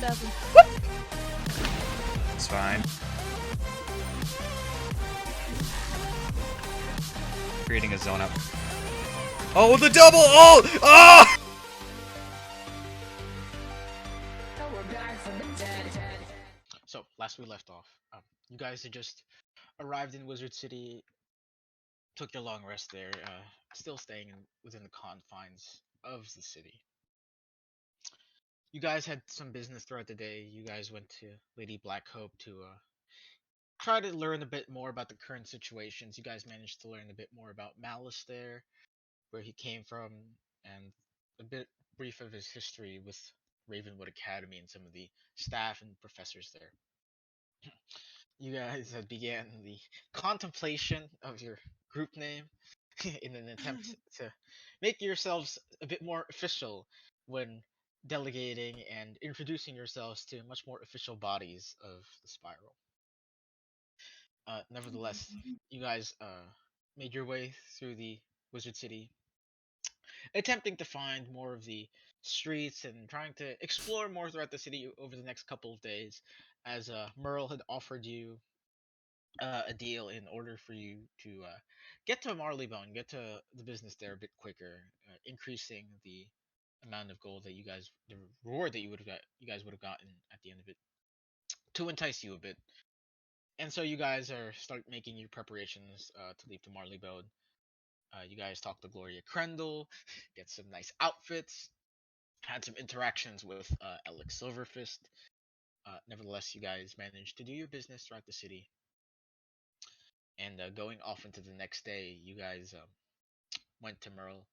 7. It's fine. Creating a zone up. Oh, the double! Oh! Oh! So, last we left off, you guys had just arrived in Wizard City, took your long rest there, still staying within the confines of the city. You guys had some business throughout the day. You guys went to Lady Black Hope to try to learn a bit more about the current situations. You guys managed to learn a bit more about Malice there, where he came from, and a bit brief of his history with Ravenwood Academy and some of the staff and professors there. You guys had began the contemplation of your group name in an attempt to make yourselves a bit more official when delegating and introducing yourselves to much more official bodies of the spiral. Nevertheless, you guys made your way through the Wizard City, attempting to find more of the streets and trying to explore more throughout the city over the next couple of days, as Merle had offered you a deal in order for you to get to Marleybone, get to the business there a bit quicker, increasing the amount of gold that the reward that you guys would have gotten at the end of it, to entice you a bit. And so you guys start making your preparations to leave to Marleybone. You guys talk to Gloria Crendel, get some nice outfits, had some interactions with Alex Silverfist. Nevertheless, you guys managed to do your business throughout the city. And going off into the next day, you guys went to Merle,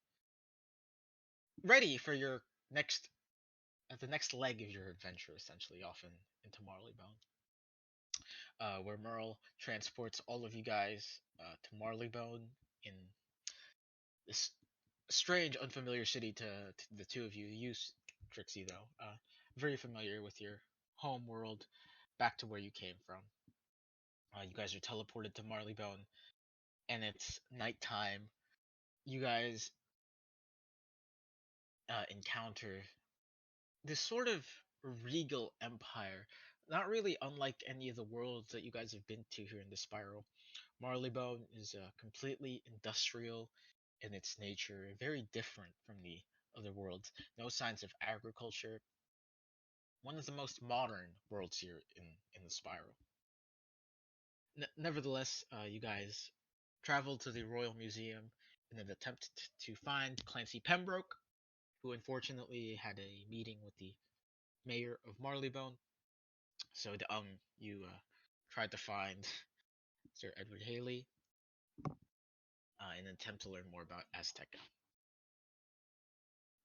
ready for your the next leg of your adventure, essentially, off into Marleybone, where Merle transports all of you guys to Marleybone in this strange, unfamiliar city to the two of you. You, Trixie, though, very familiar with your home world, back to where you came from. You guys are teleported to Marleybone, and it's nighttime. You guys encounter this sort of regal empire, not really unlike any of the worlds that you guys have been to here in the Spiral. Marleybone is completely industrial in its nature, very different from the other worlds. No signs of agriculture. One of the most modern worlds here in the Spiral. Nevertheless, you guys traveled to the Royal Museum in an attempt to find Clancy Pembroke, who unfortunately had a meeting with the mayor of Marleybone. So you tried to find Sir Edward Haley in an attempt to learn more about Aztec,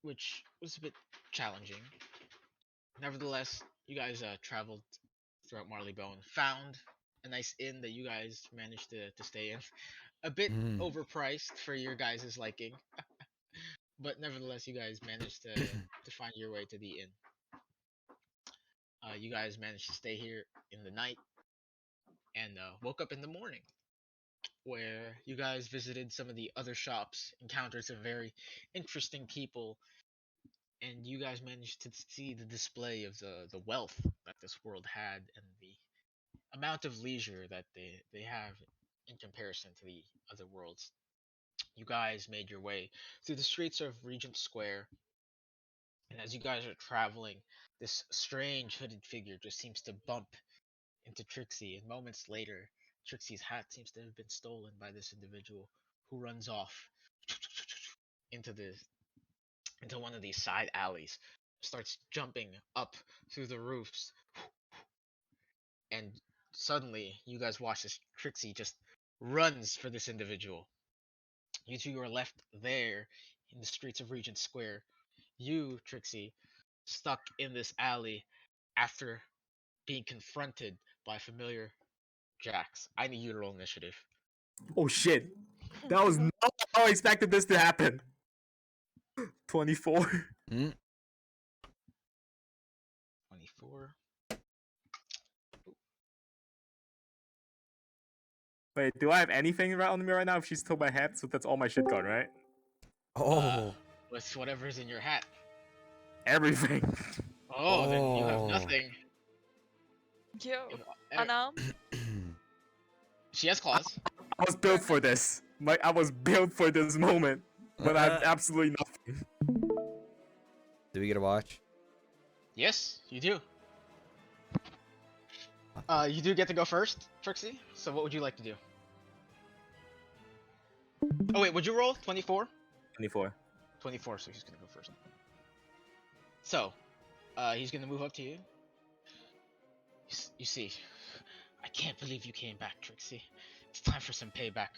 which was a bit challenging. Nevertheless, you guys traveled throughout Marleybone, found a nice inn that you guys managed to stay in. A bit overpriced for your guys' liking, but nevertheless, you guys managed to find your way to the inn. You guys managed to stay here in the night and woke up in the morning, where you guys visited some of the other shops, encountered some very interesting people, and you guys managed to see the display of the wealth that this world had and the amount of leisure that they have in comparison to the other worlds. You guys made your way through the streets of Regent Square, and as you guys are traveling, this strange hooded figure just seems to bump into Trixie, and moments later, Trixie's hat seems to have been stolen by this individual, who runs off into one of these side alleys, starts jumping up through the roofs, and suddenly you guys watch as Trixie just runs for this individual. You two are left there in the streets of Regent Square. You, Trixie, stuck in this alley after being confronted by familiar Jax. I need you to roll initiative. Oh shit. That was not how I expected this to happen. 24. 24. Wait, do I have anything right on me right now if she stole my hat? So that's all my shit gone, right? Oh. With whatever's in your hat. Everything. Oh, then you have Oh. nothing. Yo, If- unarmed. She has claws. I was built for this. I was built for this moment, but I have absolutely nothing. Do we get a watch? Yes, you do. You do get to go first, Trixie. So what would you like to do? Oh wait, would you roll 24? 24. 24, so he's gonna go first. So, he's gonna move up to you. You see, I can't believe you came back, Trixie. It's time for some payback.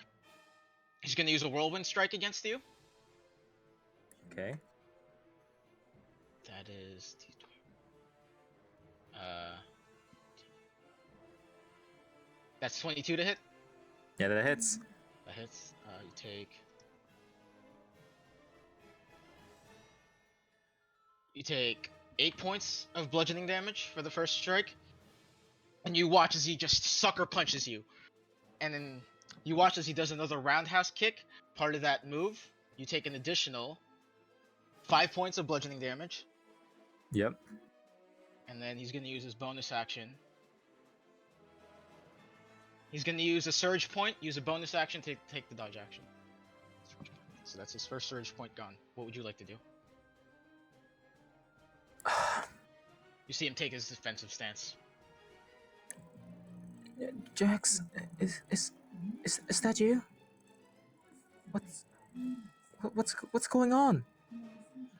He's gonna use a whirlwind strike against you. Okay. That is that's 22 to hit. Yeah, that hits. That hits. You take 8 points of bludgeoning damage for the first strike, and you watch as he just sucker punches you, and then you watch as he does another roundhouse kick. Part of that move, you take an additional 5 points of bludgeoning damage, Yep. and then he's gonna use his bonus action. He's gonna use a surge point, use a bonus action to take the dodge action. So that's his first surge point gone. What would you like to do? You see him take his defensive stance. Jax, is that you? What's going on?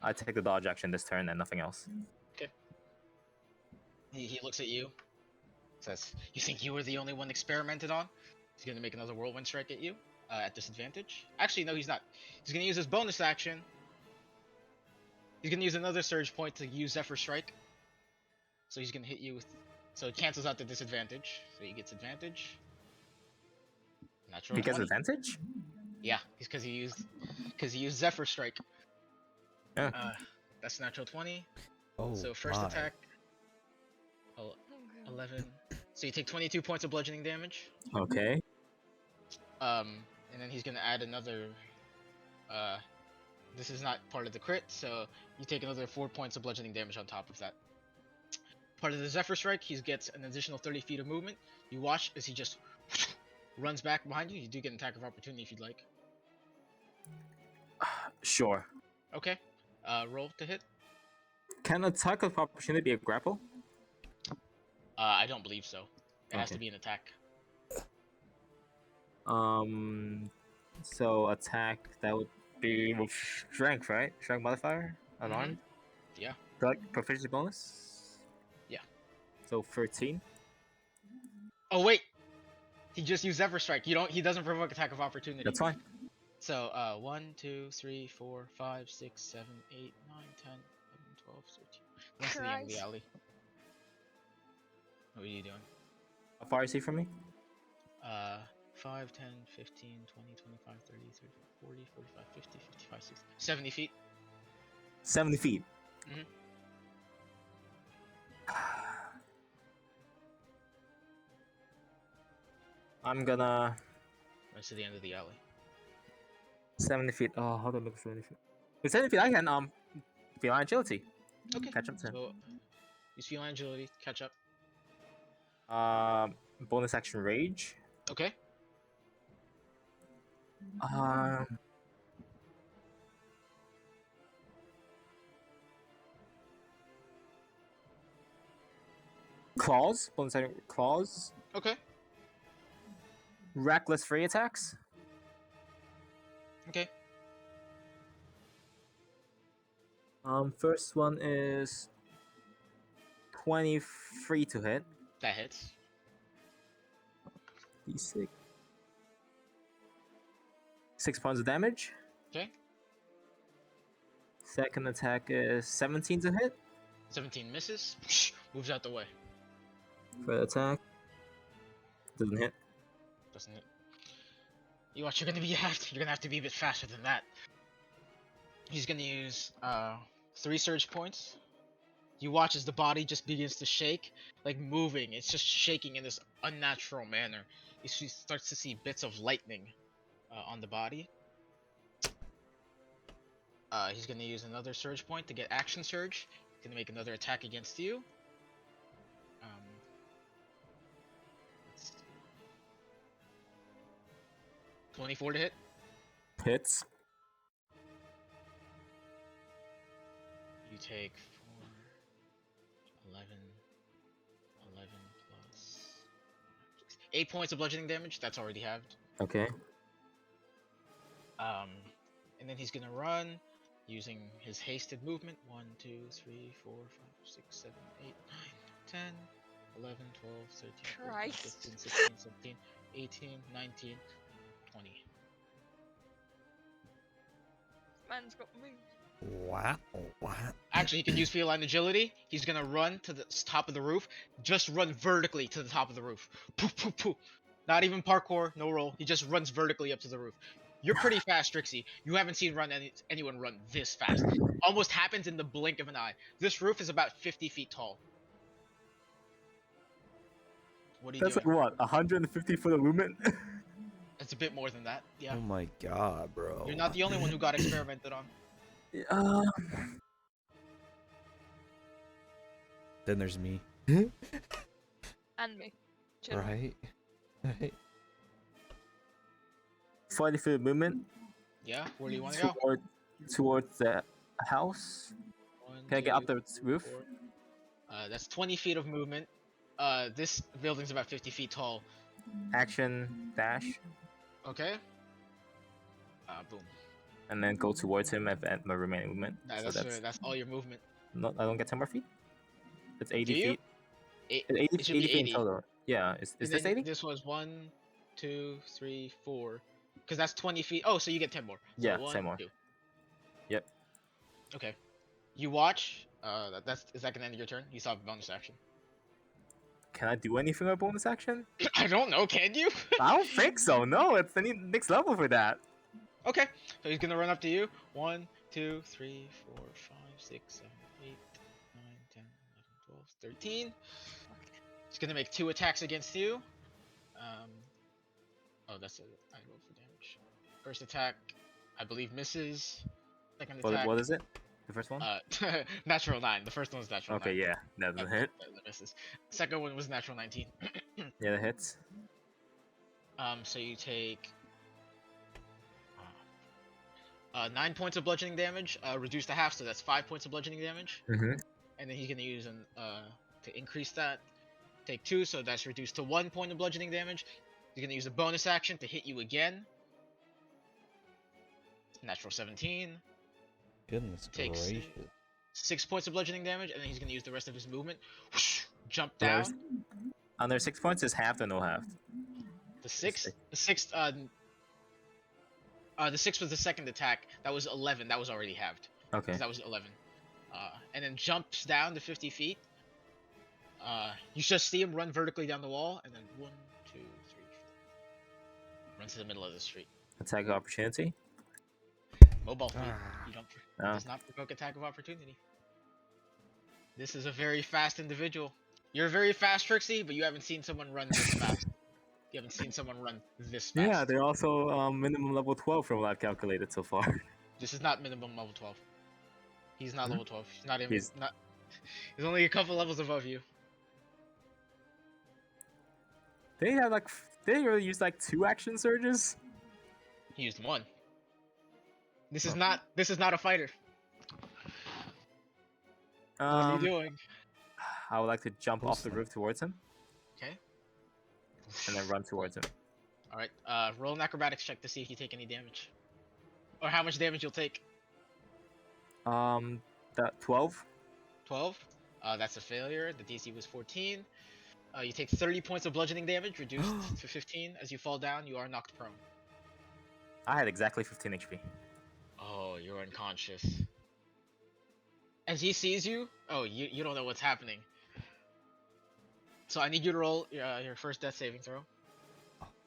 I take the dodge action this turn and nothing else. Okay. He looks at you. Says, "You think you were the only one experimented on?" He's gonna make another whirlwind strike at you at disadvantage. Actually, no, he's not. He's gonna use his bonus action. He's gonna use another surge point to use Zephyr Strike. So he's gonna hit you with. So it cancels out the disadvantage. So he gets advantage. Natural He gets 20. advantage? Yeah, because he used Zephyr Strike. Yeah. That's natural 20. Oh. So first my. attack. 11. So you take 22 points of bludgeoning damage. Okay. And then he's gonna add another. This is not part of the crit, so you take another 4 points of bludgeoning damage on top of that. Part of the Zephyr Strike, he gets an additional 30 feet of movement. You watch as he just runs back behind you. You do get an attack of opportunity if you'd like. Sure. Okay. Roll to hit. Can attack of opportunity be a grapple? I don't believe so. It has to Okay. be an attack. So attack, that would be with strength, right? Strength modifier? Unarmed? Yeah. Like proficiency bonus? Yeah. So 13. Oh wait, he just used Zephyr Strike. He doesn't provoke attack of opportunity. That's fine. So 1, 2, 3, 4, 5, 6, 7, 8, 9, 10, 11, 12, 13. Once to the end of the Christ. alley. What are you doing? How far is he from me? 5, 10, 15, 20, 25, 30, 35, 40, 45, 50, 55, 60, 70 feet. 70 feet. Mhm. I'm gonna... Once to the end of the alley. 70 feet. Oh, how do I make 70 feet? With 70 feet, I can, feline agility. Okay. Catch up to him. So use feline agility, catch up. Bonus action rage. Okay. Claws. Bonus action claws. Okay. Reckless free attacks. Okay. First one is 23 to hit. That hits. D6. 6 points of damage. Okay. Second attack is 17 to hit. 17 misses. Moves out the way. Third attack doesn't hit. Doesn't it? You watch. You're gonna have to be a bit faster than that. He's gonna use 3 surge points. You watch as the body just begins to shake, like moving. It's just shaking in this unnatural manner. You starts to see bits of lightning on the body. He's gonna use another surge point to get action surge. Gonna make another attack against you. Let's see. 24 to hit. Hits. You take 4, 11, 11 plus 8 points of bludgeoning damage. That's already halved. Okay. And then he's gonna run using his hasted movement. 1, 2, 3, 4, 5, 6, 7, 8, 9, 10, 11, 12, 13, 14, Christ. 15, 16, 17, 18, 19, 20. Man's got moves. Wow. Wow. Actually, he can use feline agility. He's gonna run to the top of the roof. Just run vertically to the top of the roof. Poof, poof, poof. Not even parkour, no roll. He just runs vertically up to the roof. You're pretty fast, Trixie. You haven't seen anyone run this fast. Almost happens in the blink of an eye. This roof is about 50 feet tall. What are you That's doing? like what? 150 foot of movement? It's a bit more than that. Yeah. Oh my god, bro. You're not the only one who got experimented on. Then there's me. And me. Chill. Right? Right. 40 feet of movement. Yeah. Where do you want to go? Towards the house. 1, Can I get up 2, the roof? 4. That's 20 feet of movement. This building's about 50 feet tall. Action dash, Okay. Boom. and then go towards him at my remaining movement. So That's all your movement. no, I don't get 10 more feet. It's 80 Do you? feet. It, It's 80, it should 80 be feet in 80. total. Yeah, is And this then 80? This was 1, 2, 3, 4. Because that's 20 feet. Oh, so you get 10 more. So Yeah, 1, 10 more. 2. Yep. Okay. You watch. Is that gonna end your turn? You saw a bonus action. Can I do anything with bonus action? I don't know. Can you? I don't think so. No, it's the next level for that. Okay. So he's gonna run up to you. 1, 2, 3, 4, 5, 6, 7, 8, 9, 10, 11, 12, 13. He's gonna make 2 attacks against you. Oh, that's it. I roll for damage. First attack, I believe misses. Second attack. What is it? The first one? Natural 9. The first one was natural 9. Okay, yeah, that doesn't hit. That misses. Second one was natural 19. Yeah, that hits. So you take 9 points of bludgeoning damage, reduced to half, so that's 5 points of bludgeoning damage. Mm-hmm. And then he's gonna use to increase that. Take 2, so that's reduced to 1 point of bludgeoning damage. He's gonna use a bonus action to hit you again. Natural 17. Goodness Takes gracious. 6 points of bludgeoning damage, and then he's gonna use the rest of his movement. Whoosh, jump There's- down. Under 6 points is halved or no halved? The sixth was the second attack. That was 11. That was already halved. Okay. 'Cause that was 11. And then jumps down to 50 feet. You just see him run vertically down the wall, and then 1, 2, 3, 4. Run to the middle of the street. Attack of opportunity. Mobile feet. You don't. Oh. Does not provoke attack of opportunity. This is a very fast individual. You're very fast, Trixie, but you haven't seen someone run this fast. You haven't seen someone run this fast. Yeah, they're also minimum level 12 from what I've calculated so far. This is not minimum level 12. He's not Hmm? level 12. He's not even. He's- Not. He's only a couple levels above you. They really use like 2 action surges? He used 1. This is not. This is not a fighter. What are you doing? I would like to jump off the roof towards him Okay. and then run towards him. All right. Roll an acrobatics check to see if you take any damage, or how much damage you'll take. That 12. 12. That's a failure. The DC was 14. You take 30 points of bludgeoning damage, reduced to 15. As you fall down, you are knocked prone. I had exactly 15 HP. Oh, you're unconscious. As he sees you, oh, you don't know what's happening. So I need you to roll your first death saving throw.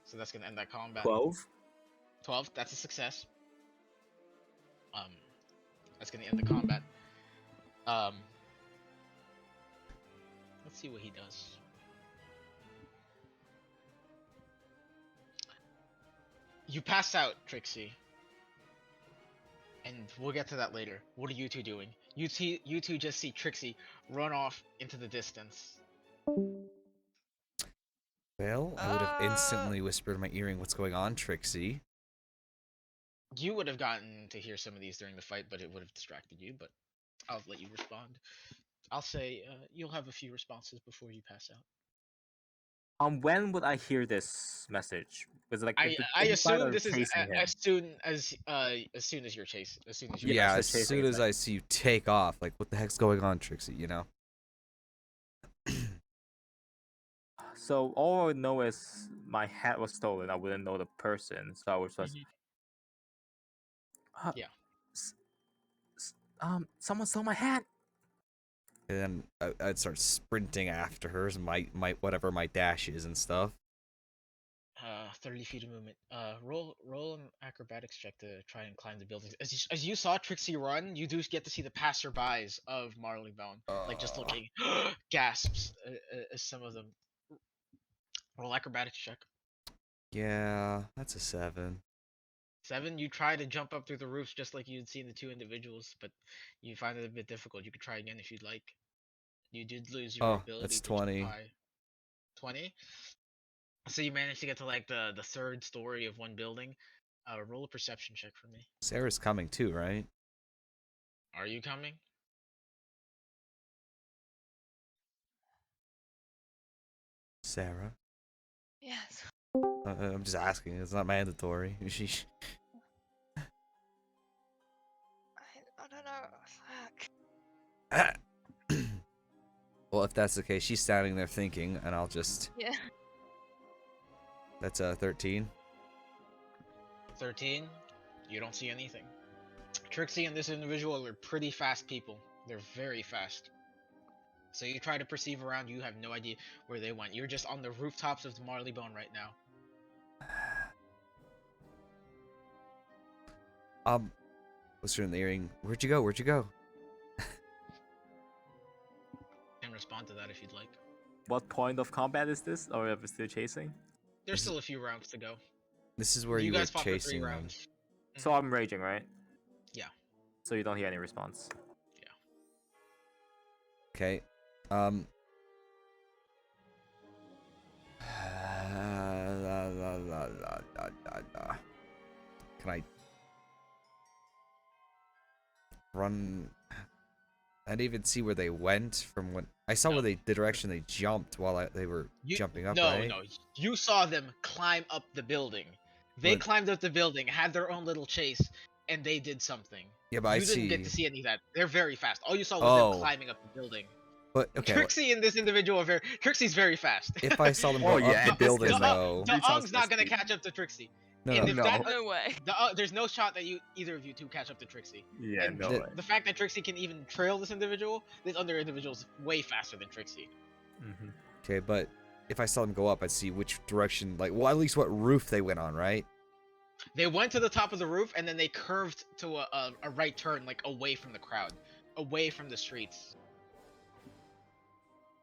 So that's gonna end that combat. 12. 12. That's a success. That's gonna end the combat. Let's see what he does. You pass out, Trixie. And we'll get to that later. What are you two doing? you two just see Trixie run off into the distance. Well, I would have instantly whispered in my earring, "What's going on, Trixie?" You would have gotten to hear some of these during the fight, but it would have distracted you. But I'll let you respond. I'll say you'll have a few responses before you pass out. When would I hear this message? Because like I if I you guys assume are this is chasing him. as soon as you're chasing, as soon as you're Yeah, Yeah, running. as so chasing soon is as like- I see you take off, like, what the heck's going on, Trixie? You know? So all I would know is my hat was stolen. I wouldn't know the person, so I was just Mhm. uh, Yeah. s- someone stole my hat. And then I'd start sprinting after her, my whatever my dash is and stuff. 30 feet of movement. Roll an acrobatics check to try and climb the buildings. As you saw Trixie run, you do get to see the passerbys of Marleybone, like just looking, gasps as some of them. Roll acrobatics check. Yeah, that's a 7. 7. You try to jump up through the roofs just like you'd seen the two individuals, but you find it a bit difficult. You could try again if you'd like. You did lose your Oh, ability that's to jump 20. high. 20. So you managed to get to like the third story of one building. Roll a perception check for me. Sarah's coming too, right? Are you coming? Sarah? Yes. I'm just asking. It's not mandatory. She. I don't know. Fuck. Well, if that's the case, she's standing there thinking, and I'll just. Yeah. That's 13. 13. You don't see anything. Trixie and this individual are pretty fast people. They're very fast. So you try to perceive around, you have no idea where they went. You're just on the rooftops of the Marleybone right now. Whisper in the earring. Where'd you go? Where'd you go? Can respond to that if you'd like. What point of combat is this? Or are we still chasing? There's This still a few rounds to go. This is where You you were guys fought for 3 chasing them. rounds. So I'm raging, right? Yeah. So you don't hear any response. Okay. Can I run? I didn't even see where they went from when I saw where the direction they jumped while they were jumping up. No, right? no. You saw them climb up the building. They But- climbed up the building, had their own little chase, and they did something. Yeah, but You didn't get to see any of that. They're very fast. All you saw was Oh. them climbing up the building. But okay, Trixie and this individual are very. Trixie's very fast. if I saw them go Oh, up yeah, the and building biscuits, though, The Three times Ong's not gonna biscuit. catch up to Trixie. no, And no. if No. that, No way. there's no shot that either of you two catch up to Trixie. Yeah, And no the- way. The fact that Trixie can even trail this individual, this other individual is way faster than Trixie. Mm-hmm. Okay, but if I saw them go up, I'd see which direction, like, well, at least what roof they went on, right? They went to the top of the roof and then they curved to a right turn, like away from the crowd, away from the streets.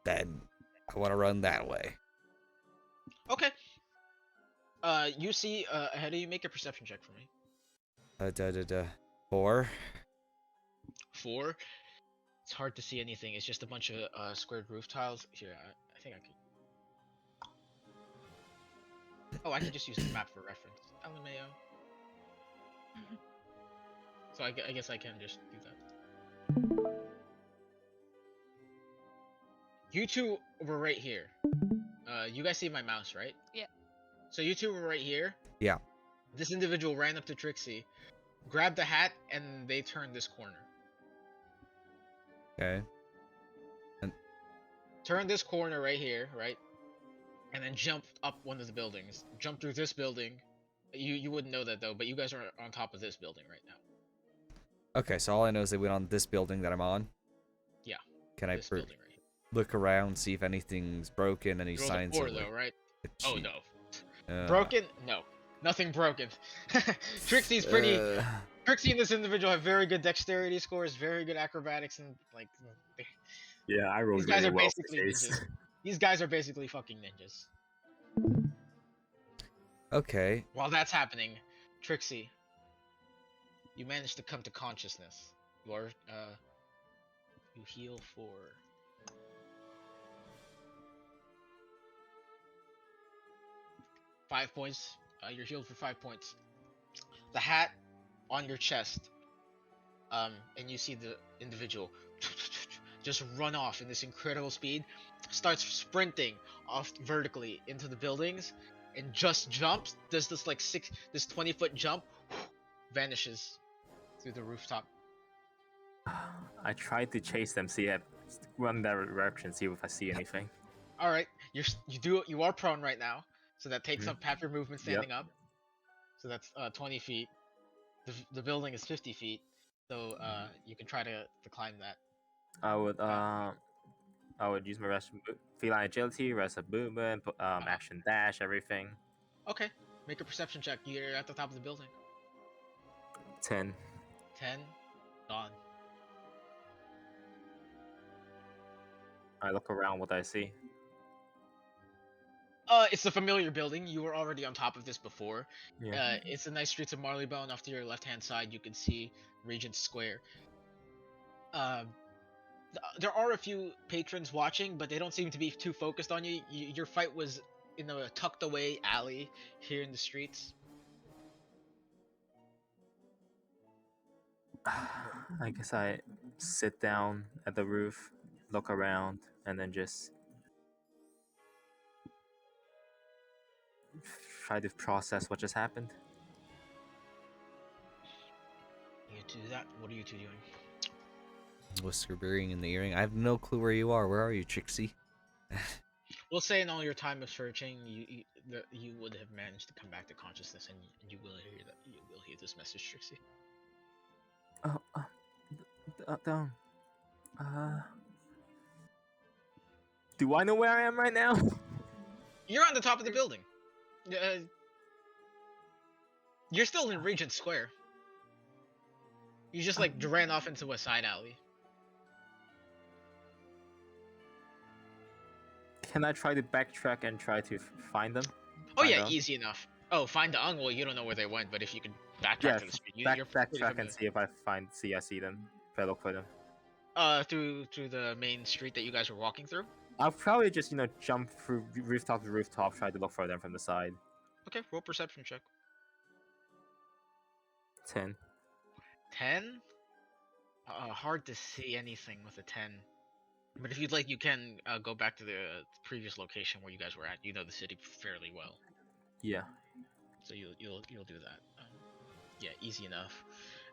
Then I want to run that way. Okay. You see ahead of you. Make a perception check for me. 4. 4. It's hard to see anything. It's just a bunch of squared roof tiles. Here, I think I could. Oh, I can just use the map for reference. LMAO. So I guess I can just do that. You two were right here. You guys see my mouse, right? Yeah. So you two were right here. Yeah. This individual ran up to Trixie, grabbed the hat, and they turned this corner. Okay. Turned this corner right here, right? And then jumped up one of the buildings. Jumped through this building. You wouldn't know that though, but you guys are on top of this building right now. Okay, so all I know is they went on this building that I'm on. Yeah. Can I This building right here. look around, see if anything's broken, any You rolled a signs 4 of though, right? a Oh cheat? no. Broken? No. Nothing broken. Trixie's pretty. Trixie and this individual have very good dexterity scores, very good acrobatics, and like Yeah, I rolled these guys really are well basically for this. ninjas. These guys are basically fucking ninjas. Okay. While that's happening, Trixie, you managed to come to consciousness. You are You heal for 5 points. You're healed for 5 points. The hat on your chest, and you see the individual just run off in this incredible speed, starts sprinting off vertically into the buildings, and just jumps. Does this like this 20-foot jump, vanishes through the rooftop. I tried to chase them, see it, run that direction, see if I see anything. All right, you are prone right now, so that takes up half your movement standing up. So that's 20 feet. The building is 50 feet, so you can try to climb that. I would use my rest feline agility, rest of movement, action dash, everything. Okay, make a perception check. You're at the top of the building. 10. 10, gone. I look around, what I see. It's a familiar building. You were already on top of this before. Yeah. It's the nice streets of Marleybone. Off to your left-hand side, you can see Regent Square. There are a few patrons watching, but they don't seem to be too focused on you. Your fight was in a tucked-away alley here in the streets. I guess I sit down at the roof, look around, and then just try to process what just happened. You do that. What are you two doing? Whisker bearing in the earring. I have no clue where you are. Where are you, Trixie? We'll say in all your time of searching, you would have managed to come back to consciousness, and you will hear that. You will hear this message, Trixie. Down. Do I know where I am right now? You're on the top of the building. You're still in Regent Square. You just like ran off into a side alley. Can I try to backtrack and try to find them? Oh Find yeah, them? easy enough. Oh, find the Well, you don't know where they went, but if you could backtrack Yeah, to the street, you're pretty backtrack familiar. and see if I see them. If I look for them. Through the main street that you guys were walking through. I'll probably just jump through rooftop to rooftop, try to look for them from the side. Okay, roll perception check. 10. 10. Hard to see anything with a 10. But if you'd like, you can go back to the previous location where you guys were at. You know the city fairly well, Yeah. so you'll do that. Yeah, easy enough.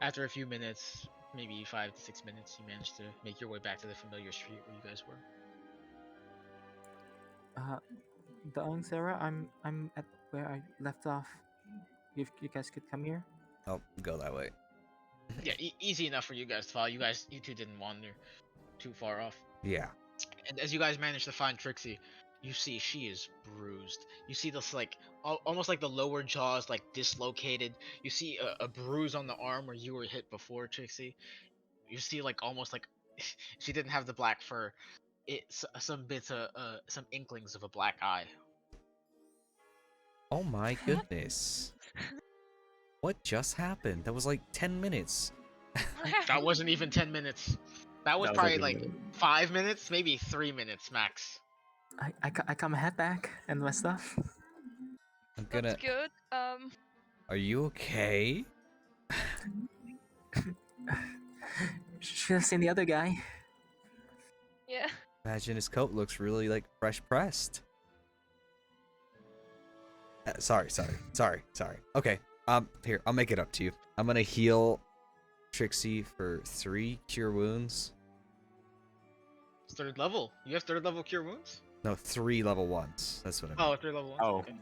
After a few minutes, maybe 5 to 6 minutes, you manage to make your way back to the familiar street where you guys were. Sarah, I'm at where I left off. If you guys could come here. Oh, go that way. Yeah, easy enough for you guys to follow. You two didn't wander too far off. Yeah. And as you guys manage to find Trixie, you see she is bruised. You see this like almost like the lower jaw is like dislocated. You see a bruise on the arm where you were hit before, Trixie. You see like almost like she didn't have the black fur. It's some bits of some inklings of a black eye. Oh my goodness. What just happened? That was like 10 minutes. That wasn't even 10 minutes. That was That was probably like like 5 minutes, maybe 3 minutes max. I got my hat back and my stuff. I'm gonna. That's good. Are you okay? Should have seen the other guy. Yeah. Imagine his coat looks really like fresh pressed. Sorry. Okay. Here, I'll make it up to you. I'm gonna heal Trixie for 3 cure wounds. It's 3rd level. You have 3rd level cure wounds? No, 3 level 1s. That's what I mean. Oh, 3rd level ones. Oh. Okay.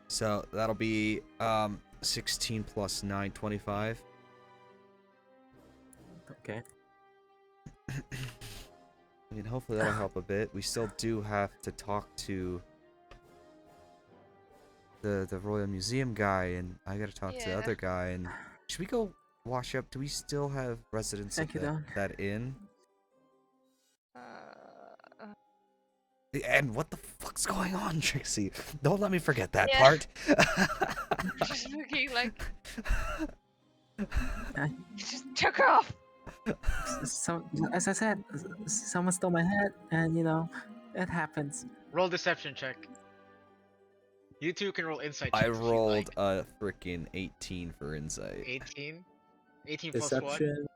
So that'll be 16 plus 9, 25. Okay. I mean, hopefully that'll help a bit. We still do have to talk to the Royal Museum guy, and I gotta talk to the Yeah. other guy. And should we go wash up? Do we still have residents Thank at you, Don. that inn? Uh, And what the fuck's going on, Trixie? Don't let me forget that Yeah. part. just looking like I- you just took off. So as I said, someone stole my hat, and it happens. Roll deception check. You two can roll insight I checks if you'd rolled like. a freaking 18 for insight. 18. 18 plus what? Deception.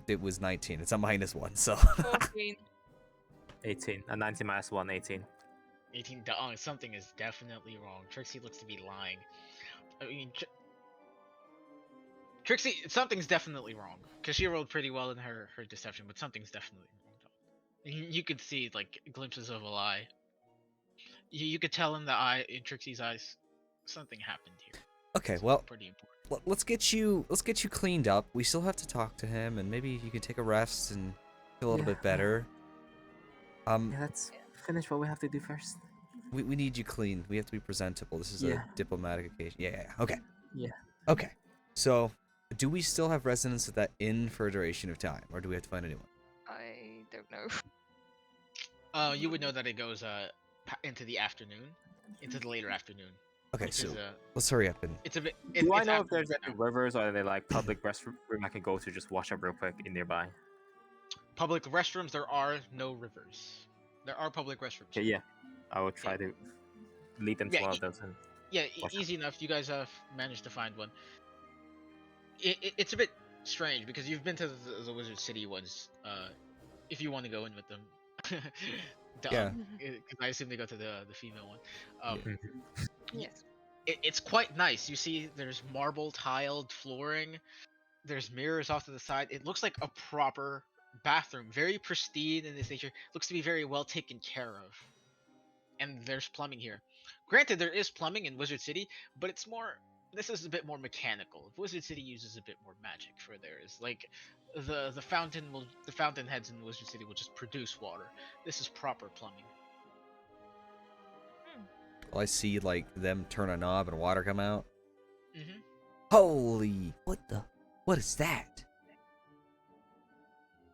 It was 19. It's a -1, so 14. 18. A 19 minus 1, 18. 18. Oh, something is definitely wrong. Trixie looks to be lying. I mean, Trixie, something's definitely wrong because she rolled pretty well in her deception, but something's definitely wrong. You could see like glimpses of a lie. You could tell in Trixie's eyes, something happened here. okay. Something Well, pretty important. let's get you cleaned up. We still have to talk to him, and maybe you can take a rest and feel a little Yeah. bit better. Yeah, let's finish what we have to do first. We need you clean. We have to be presentable. This is Yeah. a diplomatic occasion. Yeah. Okay. Yeah. Okay. So, do we still have residents at that inn for a duration of time, or do we have to find a new one? I don't know. You would know that it goes into the afternoon, into the later afternoon. Okay, Which so is, let's hurry up and. it's a bit. Do I it's know if afternoon there's right any now. rivers or are they like public restroom I can go to just wash up real quick in nearby? Public restrooms? There are no rivers. There are public restrooms. Okay, yeah. I will try to lead them to Yeah, one of those. And Yeah, Watch easy enough. You guys have managed to find one. It's a bit strange because you've been to the Wizard City ones. If you want to go in with them, Yeah. because I assume they go to the female one. Yes. It's quite nice. You see, there's marble tiled flooring. There's mirrors off to the side. It looks like a proper bathroom, very pristine in this nature. Looks to be very well taken care of. And there's plumbing here. Granted, there is plumbing in Wizard City, but it's more. This is a bit more mechanical. Wizard City uses a bit more magic for theirs. Like the fountain heads in Wizard City will just produce water. This is proper plumbing. Well, I see like them turn a knob and water come out. Mm-hmm. Holy! What is that?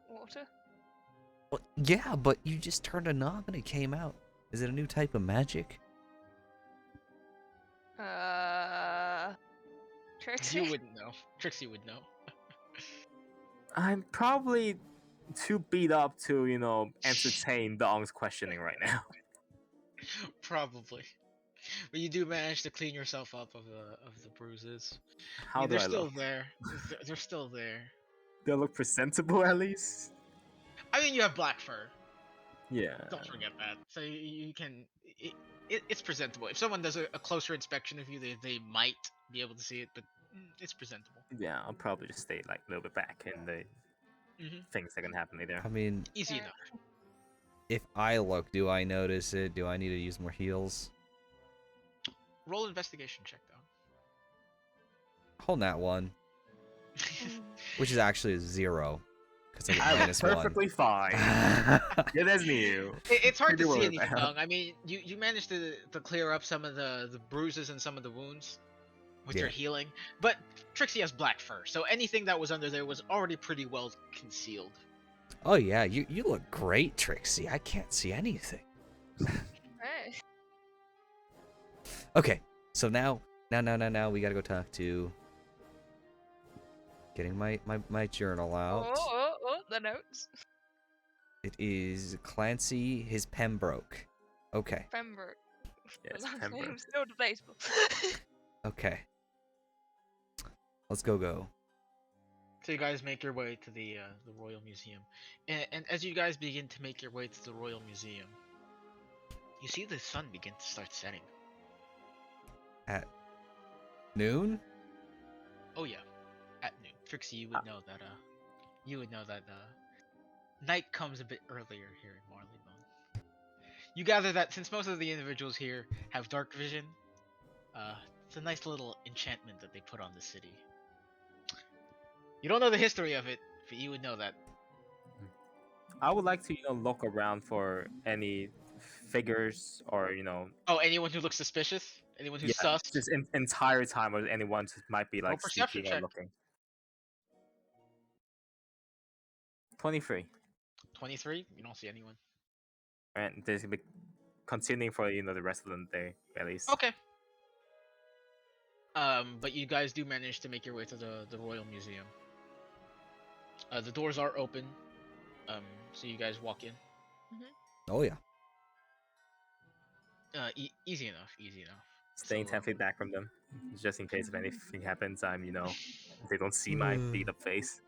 Water? Well, yeah, but you just turned a knob and it came out. Is it a new type of magic? Trixie? You wouldn't know. Trixie would know. I'm probably too beat up to, entertain Dong's questioning right now. Probably. But you do manage to clean yourself up of the bruises. How do they're I still look? there. They're still there. Do I look presentable at least? I mean, you have black fur. Yeah. Don't forget that. So you can. It's presentable. If someone does a closer inspection of you, they might be able to see it, but it's presentable. Yeah, I'll probably just stay like a little bit back in the things that can happen later. I mean, Easy Yeah. enough. if I look, do I notice it? Do I need to use more heals? Roll investigation check though. Hold that one, which is actually a 0, because I get I -1. was perfectly fine. It is new. It's hard to Pretty see worried anything, about. Dong. I mean, you managed to clear up some of the bruises and some of the wounds with your Yeah. healing, but Trixie has black fur, so anything that was under there was already pretty well concealed. Oh yeah, you look great, Trixie. I can't see anything. Hey. Okay, so now we gotta go talk to. Getting my journal out. Oh, the notes. It is Clancy, his Pembroke. Okay. Pembroke. Yes, The last Pembroke. name's still debatable. Okay. Let's go. So you guys make your way to the Royal Museum, and as you guys begin to make your way to the Royal Museum, you see the sun begin to start setting. At noon? Oh yeah, at noon. Trixie, you would know that. Night comes a bit earlier here in Marleybone. You gather that since most of the individuals here have dark vision, it's a nice little enchantment that they put on the city. You don't know the history of it, but you would know that. I would like to, look around for any figures or, Oh, anyone who looks suspicious? Anyone who's yeah, sus? just entire time or anyone who might be like perception sneaking or check. looking. 23. 23? You don't see anyone. And there's gonna be continuing for the rest of the day at least. Okay. But you guys do manage to make your way to the Royal Museum. The doors are open. So you guys walk in. Oh yeah. Easy enough. Easy enough. Staying So, 10 feet back from them, just in case if anything happens. They don't see my beat up face.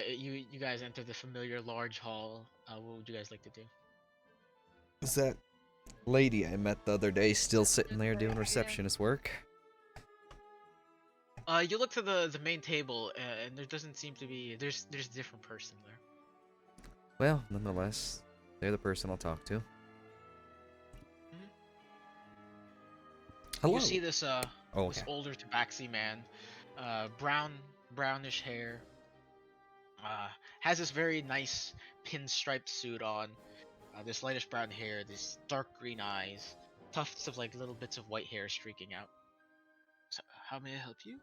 you guys enter the familiar large hall. What would you guys like to do? Is that lady I met the other day still sitting there doing Yeah. receptionist work? You look to the main table, and there doesn't seem to be. There's a different person there. Well, nonetheless, they're the person I'll talk to. Hello. You see this Oh, this okay. older tabaxi man, brownish hair. Has this very nice pinstriped suit on. This lightish brown hair, this dark green eyes, tufts of like little bits of white hair streaking out. So, how may I help you?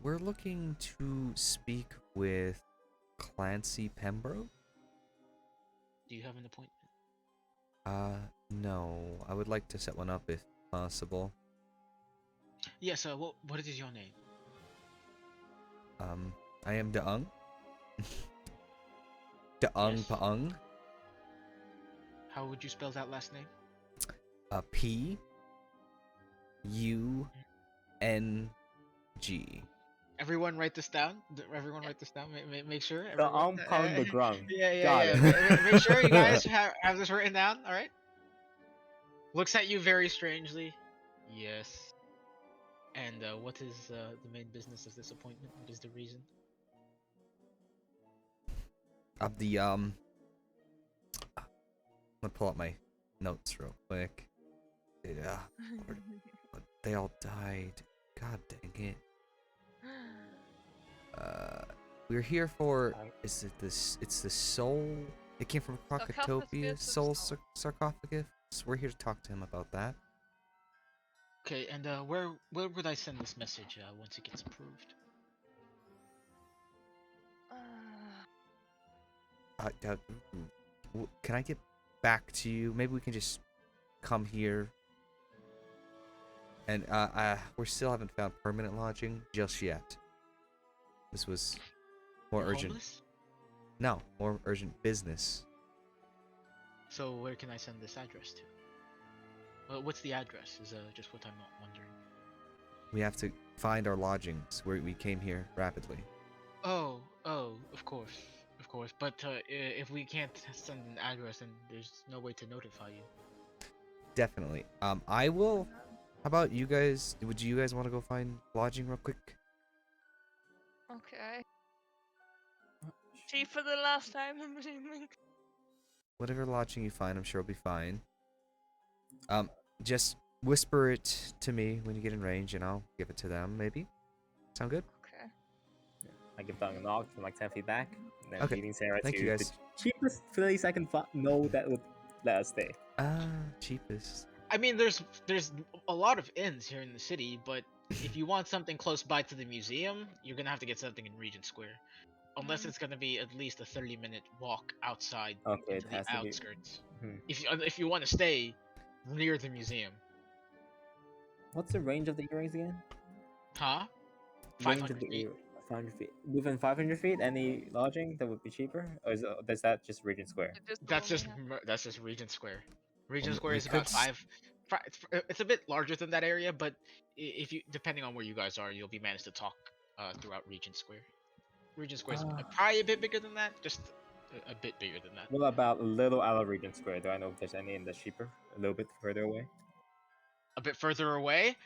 We're looking to speak with Clancy Pembroke. Do you have an appointment? No. I would like to set one up if possible. Yes. What is your name? I am Daung. Daung Yes. Paung. How would you spell that last name? P U N G. Everyone write this down. Everyone write this down. Make sure. The Everyone. Pound the Grung. Yeah. Got it. Make sure you guys have this written down. All right. Looks at you very strangely. Yes. And what is the main business of this appointment? What is the reason? Of the I'm gonna pull up my notes real quick. Yeah. But they all died. God dang it. We're here for. Is it this? It's the soul. It came from Crocotopia. Sarcophagus of Soul soul. sarcophagus. We're here to talk to him about that. Okay, and where would I send this message once it gets approved? Can I get back to you? Maybe we can just come here. And we still haven't found permanent lodging just yet. This was more urgent. Homeless? No, more urgent business. So where can I send this address to? What's the address? Is just what I'm wondering. We have to find our lodgings where we came here rapidly. Oh, of course. But if we can't send an address, then there's no way to notify you. Definitely. I will. How about you guys? Would you guys want to go find lodging real quick? Okay. Cheaper than last time, I'm assuming. Whatever lodging you find, I'm sure will be fine. Just whisper it to me when you get in range, and I'll give it to them. Maybe. Sound good? Okay. I give down a knock from like 10 feet back. And then Okay, leading Sarah thank to you, the guys. cheapest place I can know that would let us stay. Cheapest. I mean, there's a lot of inns here in the city, but if you want something close by to the museum, you're gonna have to get something in Regent Square. Unless it's gonna be at least a 30-minute walk outside Okay, into it the has to be. outskirts. Hmm. If you want to stay near the museum, What's the range of the earrings again? huh? Range 500 of the feet. 500 feet. Within 500 feet, any lodging that would be cheaper? Or does that just Regent Square? That's just Regent Square. Regent Well, Square we is could about it's a bit larger than that area, but if you depending on where you guys are, you'll be managed to talk throughout Regent Square. Regent Square is probably a bit bigger than that, just a bit bigger than that. What about a little out of Regent Square? Do I know if there's any in the cheaper? A little bit further away? A bit further away,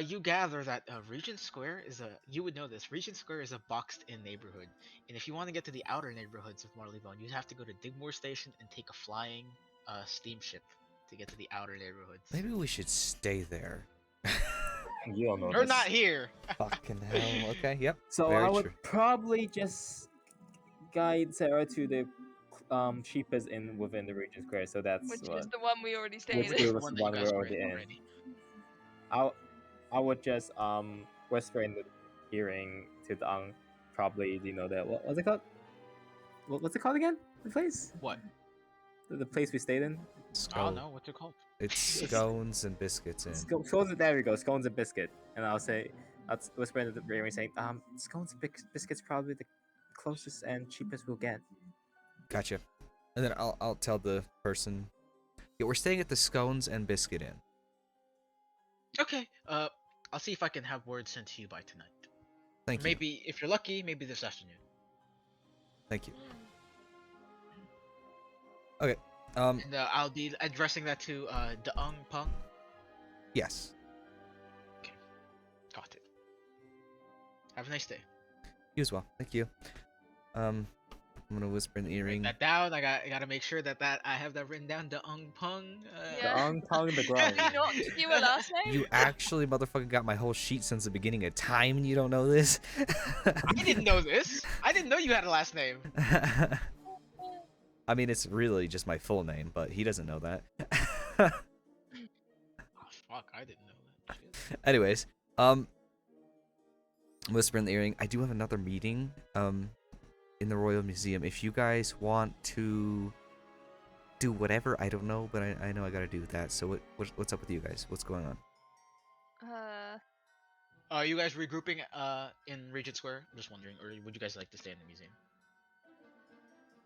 you gather that Regent Square is you would know this. Regent Square is a boxed-in neighborhood, and if you want to get to the outer neighborhoods of Marleybone, you'd have to go to Digmore Station and take a flying steamship to get to the outer neighborhoods. Maybe we should stay there. You don't know You're this. not here. Fucking hell. Okay. Yep. So very I would true. probably just guide Sarah to the cheapest inn within the Regent Square. So that's Which what. is the one we already stayed Which in. is The the one that you one guys we're were in already in. I would just whisper in the hearing to Dong, probably that what's it called? What's it called again? The place? What? The place we stayed in? I don't know. What's it called? It's scones and biscuits in. Scones. There we go. Scones and biscuit. And I'll whisper in the hearing saying, scones and biscuits probably the closest and cheapest we'll get. Gotcha. And then I'll tell the person. Yeah, we're staying at the Scones and Biscuit Inn. Okay. I'll see if I can have word sent to you by tonight. Thank you. Maybe if you're lucky, maybe this afternoon. Thank you. Okay. And I'll be addressing that to Daung Pung. Yes. Got it. Have a nice day. You as well. Thank you. I'm gonna whisper in the earring. Write that down. I gotta make sure that I have that written down. Daung Pung. Yeah. The tongue, the ground. Did you not give you a last name? You actually, motherfucker, got my whole sheet since the beginning of time, and you don't know this. I didn't know this. I didn't know you had a last name. I mean, it's really just my full name, but he doesn't know that. Oh, fuck, I didn't know that. Shit. Anyways, whisper in the earring. I do have another meeting, in the Royal Museum. If you guys want to do whatever, I don't know, but I know I gotta do that. So what's up with you guys? What's going on? Are you guys regrouping in Regent Square? I'm just wondering, or would you guys like to stay in the museum?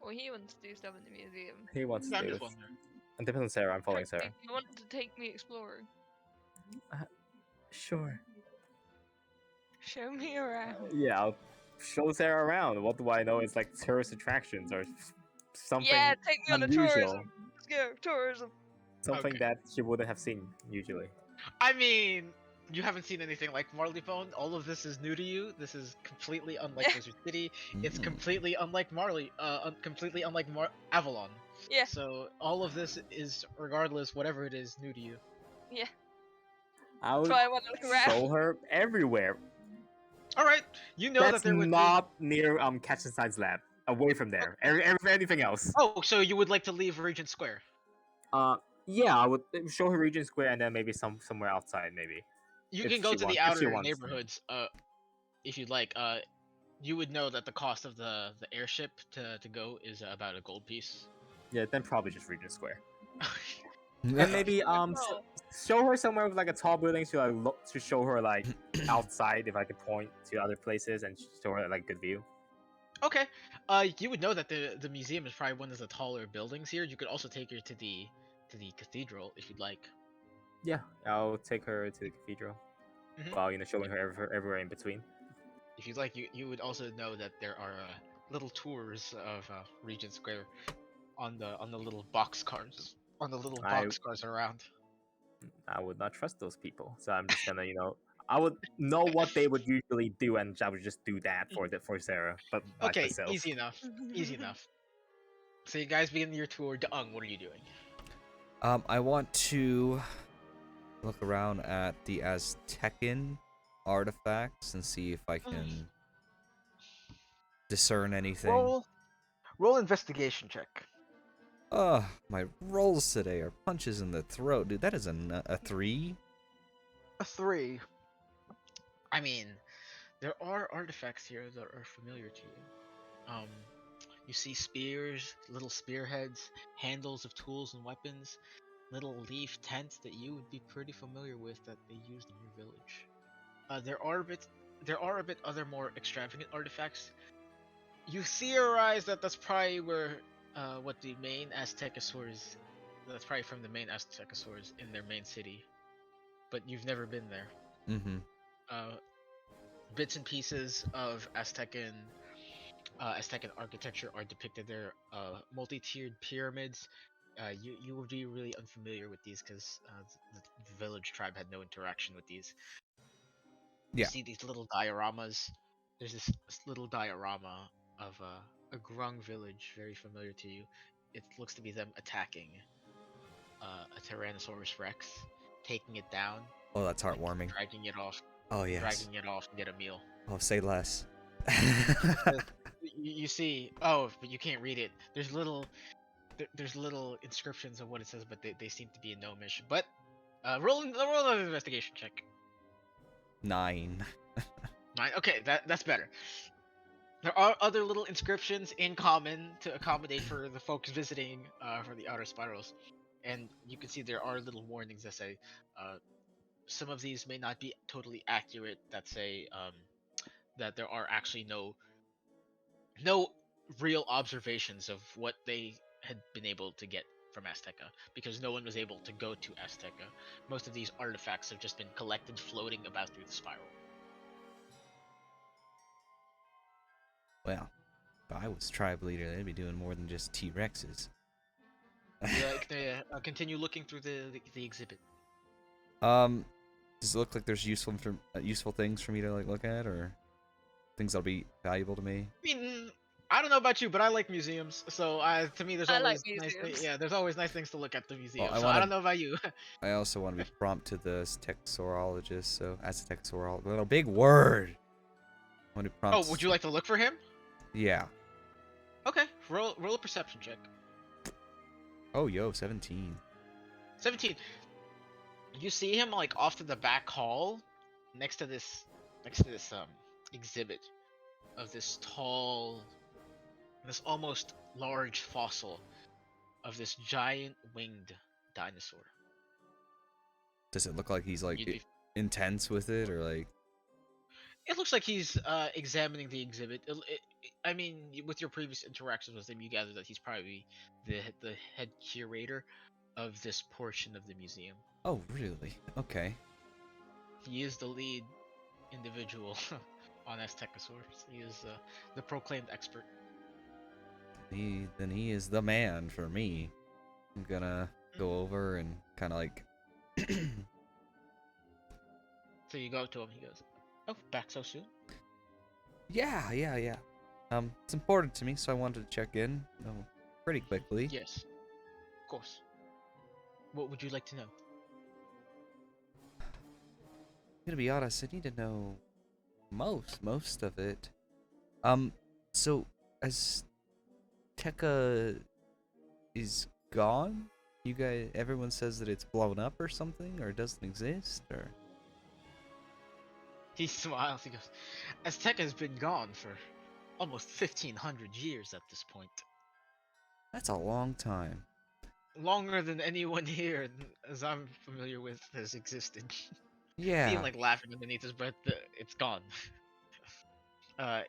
Well, he wants to do stuff in the museum. He wants to I'm stay just with. wondering. It depends on Sarah. I'm following Sarah. You want to take me exploring? Sure. Show me around. Yeah, I'll show Sarah around. What do I know? It's like tourist attractions or something Yeah, take me on a unusual. tourism. Let's go, tourism. Something Okay. that she wouldn't have seen usually. I mean, you haven't seen anything like Marleybone. All of this is new to you. This is completely unlike Wizard City. It's Mm. completely unlike completely unlike Avalon. Yeah. So all of this is, regardless, whatever it is, new to you. I would That's why I want to look around. show her everywhere. All right, you know That's that there would not near Catch and Science Lab. Away from there. Anything else. be. Oh, so you would like to leave Regent Square? Yeah, I would show her Regent Square and then maybe somewhere outside maybe. You If can go she to the if she outer wants. neighborhoods, if you'd like. You would know that the cost of the airship to go is about a gold piece. Yeah, then probably just Regent Square. And maybe show her somewhere with like a tall building to like look to show her like outside if I could point to other places and show her like good view. Okay. You would know that the museum is probably one of the taller buildings here. You could also take her to the cathedral if you'd like. Yeah, I'll take her to the cathedral. Mhm. While showing her everywhere in between. If you'd like, you would also know that there are little tours of Regent Square on the little boxcars around. I would not trust those people, so I'm just gonna I would know what they would usually do, and I would just do that for Sarah, but by Okay, myself. easy enough. Easy enough. So you guys begin your tour. Daung, what are you doing? I want to look around at the Aztecan artifacts and see if I can discern anything. Roll investigation check. My rolls today are punches in the throat, dude. That is a 3. A 3. I mean, there are artifacts here that are familiar to you. You see spears, little spearheads, handles of tools and weapons, little leaf tents that you would be pretty familiar with that they used in your village. There are a bit other more extravagant artifacts. You theorize that that's probably where what the main Aztecosaurs. That's probably from the main Aztecosaurs in their main city, but you've never been there. Mm-hmm. Bits and pieces of Aztecan architecture are depicted there. Multi-tiered pyramids. You would be really unfamiliar with these because the village tribe had no interaction with these. Yeah. You see these little dioramas. There's this little diorama of a Grung village, very familiar to you. It looks to be them attacking a Tyrannosaurus Rex, taking it down. Oh, that's heartwarming. Dragging it off. Oh, yes. Dragging it off to get a meal. Oh, say less. You see, oh, but you can't read it. There's little inscriptions of what it says, but they seem to be in Gnomish. But roll an investigation check. 9. 9. Okay, that's better. There are other little inscriptions in common to accommodate for the folks visiting for the outer spirals, and you can see there are little warnings that say some of these may not be totally accurate. That say that there are actually no no real observations of what they had been able to get from Azteca, because no one was able to go to Azteca. Most of these artifacts have just been collected floating about through the spiral. Well, if I was tribe leader, they'd be doing more than just T-Rexes. You like to continue looking through the exhibit? Does it look like there's useful things for me to like look at, or things that'll be valuable to me? I mean, I don't know about you, but I like museums. So to me, there's I like always nice museums. yeah, there's always nice things to look at the museum. I So wanna- I don't know about you. I also want to be prompt to the Aztec-sorologist, so Aztec-sorologist, little big word. I want to prompt. Oh, would you like to look for him? Yeah. Okay, roll a perception check. Oh, yo, 17. 17. You see him like off to the back hall, next to this exhibit of this tall, this almost large fossil of this giant winged dinosaur. Does it look like he's like You'd be- intense with it, or like? It looks like he's examining the exhibit. I mean, with your previous interactions with him, you gather that he's probably the head curator of this portion of the museum. Oh, really? Okay. He is the lead individual on Aztecosaurus. He is the proclaimed expert. Then he is the man for me. I'm gonna go over and kind of like. So you go to him. He goes, "Oh, back so soon?" Yeah. It's important to me, so I wanted to check in. Pretty quickly. Yes, of course. What would you like to know? I'm gonna be honest, I need to know most of it. So as Tekka is gone, everyone says that it's blown up or something, or doesn't exist, or He smiles. He goes, "Azteca has been gone for almost 1,500 years at this point. that's a long time. Longer than anyone here, as I'm familiar with, has existed." Yeah. He like laughing underneath his breath. It's gone.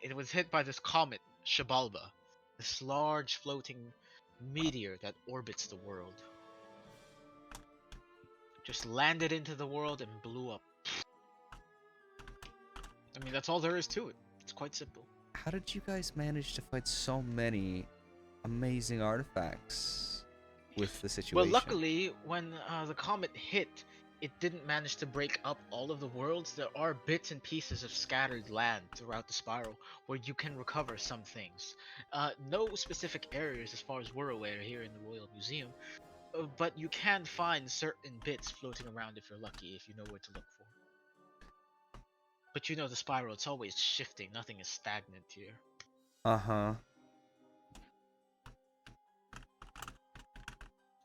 It was hit by this comet, Shabalba, this large floating meteor that orbits the world. Just landed into the world and blew up. I mean, that's all there is to it. It's quite simple. How did you guys manage to find so many amazing artifacts with the situation? Well, luckily, when the comet hit, it didn't manage to break up all of the worlds. There are bits and pieces of scattered land throughout the spiral where you can recover some things. No specific areas as far as we're aware here in the Royal Museum, but you can find certain bits floating around if you're lucky, if you know where to look for. But you know the spiral, it's always shifting. Nothing is stagnant here. Uh-huh.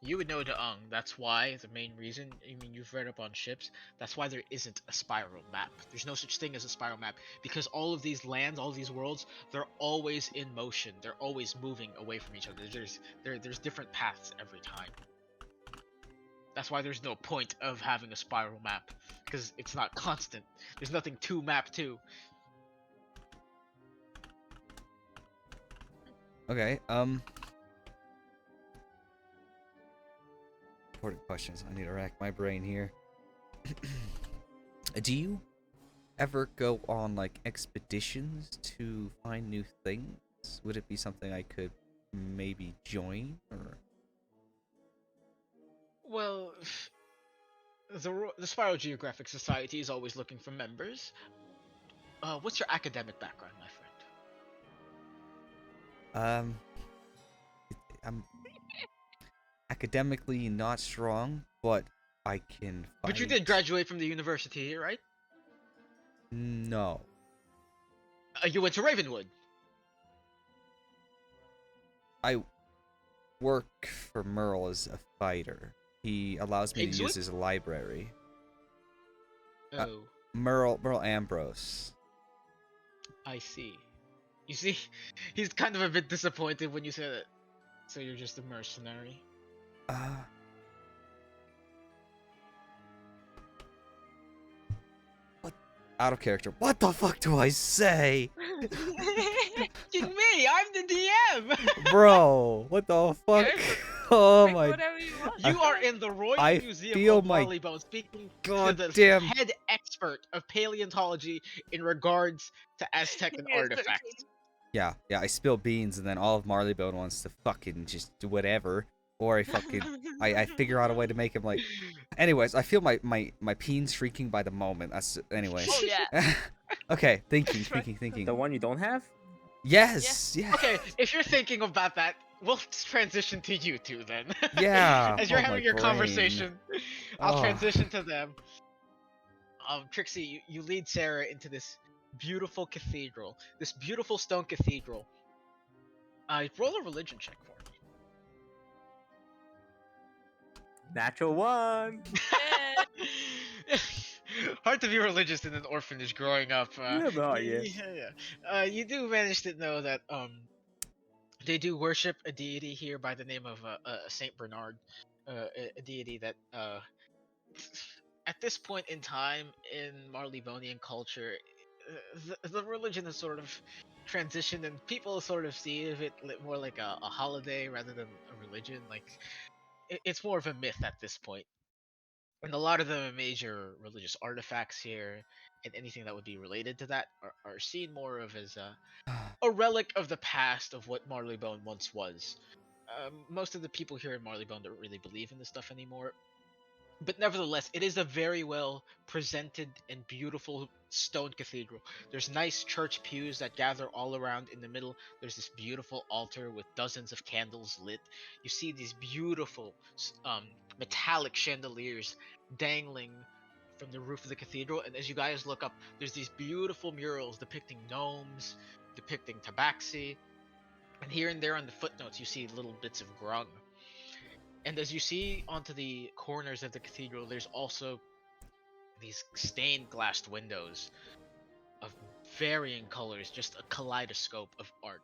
You would know Daung. That's why, the main reason, I mean, you've read up on ships, that's why there isn't a spiral map. There's no such thing as a spiral map, because all of these lands, all of these worlds, they're always in motion. They're always moving away from each other. There's different paths every time. That's why there's no point of having a spiral map, because it's not constant. There's nothing to map to. Okay, important questions. I need to rack my brain here. Do you ever go on like expeditions to find new things? Would it be something I could maybe join, or? Well, the Spiral Geographic Society is always looking for members. What's your academic background, my friend? I'm academically not strong, but I can fight. But you did graduate from the university here, right? No. You went to Ravenwood. I work for Merle as a fighter. He allows me to use Pigswood? his library. Oh, Merle Ambrose. I see. You see, he's kind of a bit disappointed when you say that. So you're just a mercenary. What? Out of character. What the fuck do I say? Fucking me! I'm the DM! Bro, what the fuck? Go Oh Pick my whatever you want. You are in the Royal I Museum feel of my Marleybone speaking to the goddamn head expert of paleontology in regards to Aztec and Yes, artifacts. Yeah, I spill beans and then all of Marleybone wants to fucking just do whatever. Or I figure out a way to make him like anyways, I feel my peen shrieking by the moment. That's anyways. Oh yeah. Okay, thinking. The one you don't have? Yes, yeah. Okay, if you're thinking about that, we'll transition to you two then. Yeah, As you're oh, my having your brain. conversation, I'll Oh. transition to them. Trixie, you lead Sarah into this beautiful cathedral, this beautiful stone cathedral. Roll a religion check for me. Natural one. Hard to be religious in an orphanage growing up. Yeah, but yeah. You do manage to know that they do worship a deity here by the name of Saint Bernard, a deity that at this point in time in Marleybonian culture, the religion has sort of transitioned, and people sort of see it more like a holiday rather than a religion. Like it's more of a myth at this point. And a lot of the major religious artifacts here and anything that would be related to that are seen more of as a relic of the past of what Marleybone once was. Most of the people here in Marleybone don't really believe in this stuff anymore. But nevertheless, it is a very well presented and beautiful stone cathedral. There's nice church pews that gather all around in the middle. There's this beautiful altar with dozens of candles lit. You see these beautiful metallic chandeliers dangling from the roof of the cathedral. And as you guys look up, there's these beautiful murals depicting gnomes, depicting tabaxi. And here and there on the footnotes, you see little bits of grung. And as you see onto the corners of the cathedral, there's also these stained glass windows of varying colors, just a kaleidoscope of art.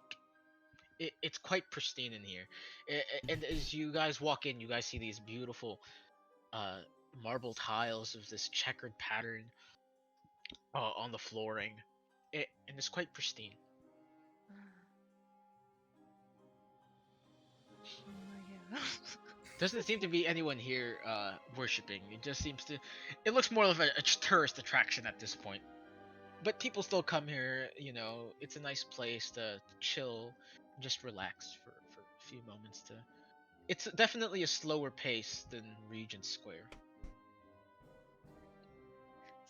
It's quite pristine in here. And as you guys walk in, you guys see these beautiful marble tiles of this checkered pattern on the flooring. And it's quite pristine. Oh my god. Doesn't seem to be anyone here worshipping. It just seems to. It looks more of a tourist attraction at this point. But people still come here. You know, it's a nice place to chill, just relax for a few moments. It's definitely a slower pace than Regent Square.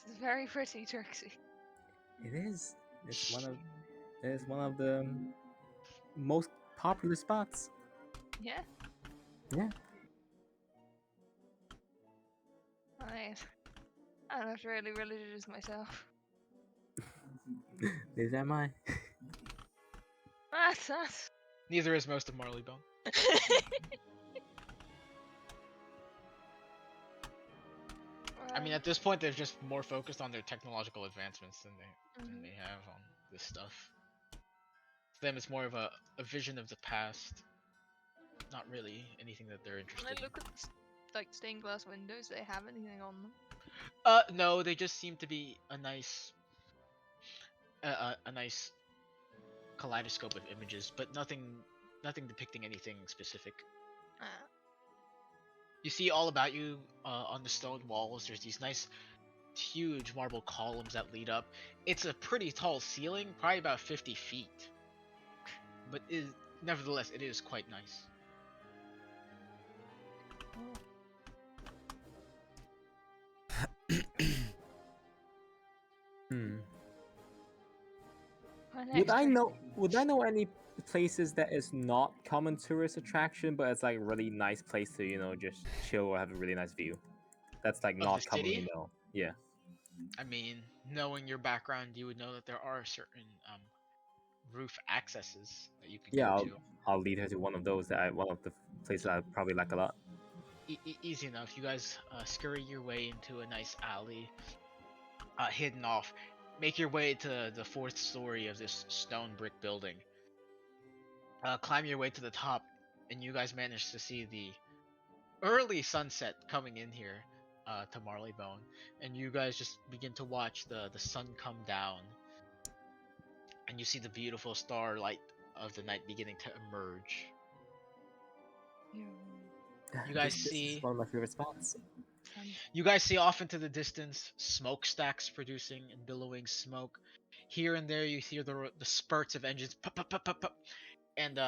This is very pretty, Trixie. It is. It is one of the most popular spots. Yeah. Yeah. I'm not really religious myself. Neither am I. That's. Neither is most of Marleybone. I mean, at this point, they're just more focused on their technological advancements than they have on this stuff. For them, it's more of a vision of the past, not really anything that they're interested When I in. look at like stained glass windows, they have anything on them? No, they just seem to be a nice kaleidoscope of images, but nothing depicting anything specific. Ah. You see all about you on the stone walls. There's these nice, huge marble columns that lead up. It's a pretty tall ceiling, probably about 50 feet, but nevertheless, it is quite nice. Hmm. My Would next I know? Trixie. Would I know any places that is not common tourist attraction, but it's like a really nice place to just chill or have a really nice view? That's like Of the not commonly city? known. Yeah. I mean, knowing your background, you would know that there are certain roof accesses that you could Yeah. go I'll, to. I'll lead her to one of those. One of the places I probably like a lot. Easy enough. You guys scurry your way into a nice alley, hidden off. Make your way to the fourth story of this stone brick building. Climb your way to the top, and you guys manage to see the early sunset coming in here to Marleybone, and you guys just begin to watch the sun come down. and you see the beautiful starlight of the night beginning to emerge. You guys This is see one of my favorite spots. You guys see off into the distance smokestacks producing and billowing smoke. Here and there, you hear the spurts of engines, pop, pop, pop, pop, pop. And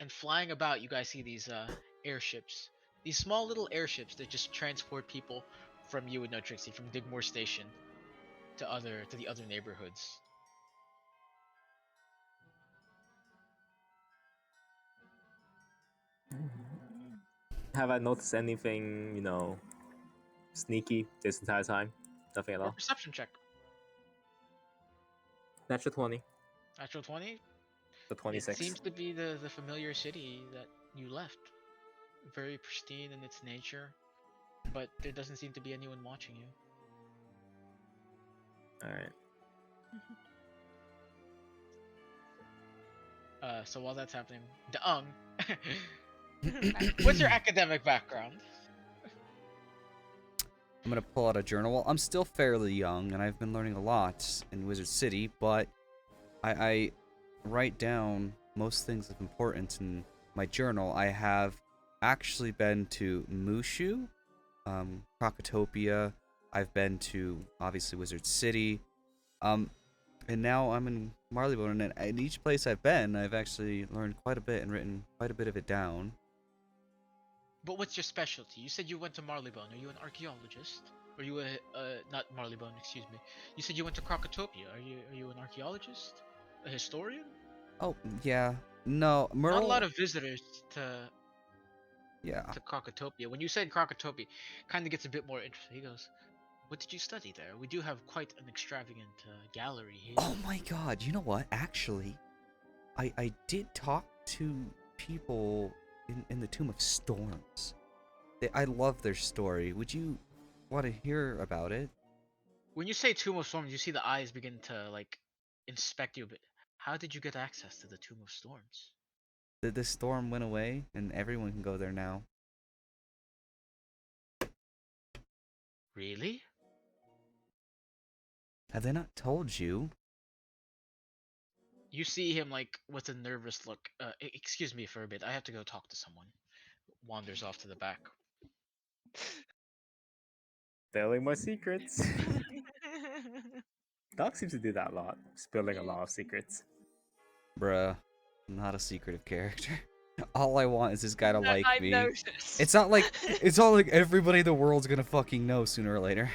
and flying about, you guys see these airships, these small little airships that just transport people from you and No Trixie, from Digmore Station to the other neighborhoods. Have I noticed anything, sneaky this entire time? Nothing at Or all. perception check. Natural 20. Natural 20. The It 26. seems to be the familiar city that you left. Very pristine in its nature, but there doesn't seem to be anyone watching you. Alright. So while that's happening, Daung, what's your academic background? I'm gonna pull out a journal. Well, I'm still fairly young, and I've been learning a lot in Wizard City, but I write down most things of importance in my journal. I have actually been to Mushu, Crocotopia. I've been to, obviously, Wizard City. And now I'm in Marleybone, and in each place I've been, I've actually learned quite a bit and written quite a bit of it down. But what's your specialty? You said you went to Marleybone. Are you an archaeologist? Are you not Marleybone? Excuse me. You said you went to Crocotopia. Are you an archaeologist? A historian? Oh, yeah. No, Merle... Not a lot of visitors to Yeah. Crocotopia. When you said Crocotopia, kind of gets a bit more interesting. He goes, "What did you study there? We do have quite an extravagant gallery here." Oh my god, you know what? Actually, I did talk to people in the Tomb of Storms. I love their story. Would you want to hear about it? When you say Tomb of Storms, you see the eyes begin to like inspect you a bit. How did you get access to the Tomb of Storms? The storm went away, and everyone can go there now. Really? Have they not told you? You see him like with a nervous look. Excuse me for a bit. I have to go talk to someone. Wanders off to the back. Telling my secrets. Doc seems to do that a lot. Spilling a lot of secrets. Bruh, I'm not a secretive character. All I want is this guy to like I've me. noticed. It's not like everybody in the world's gonna fucking know sooner or later.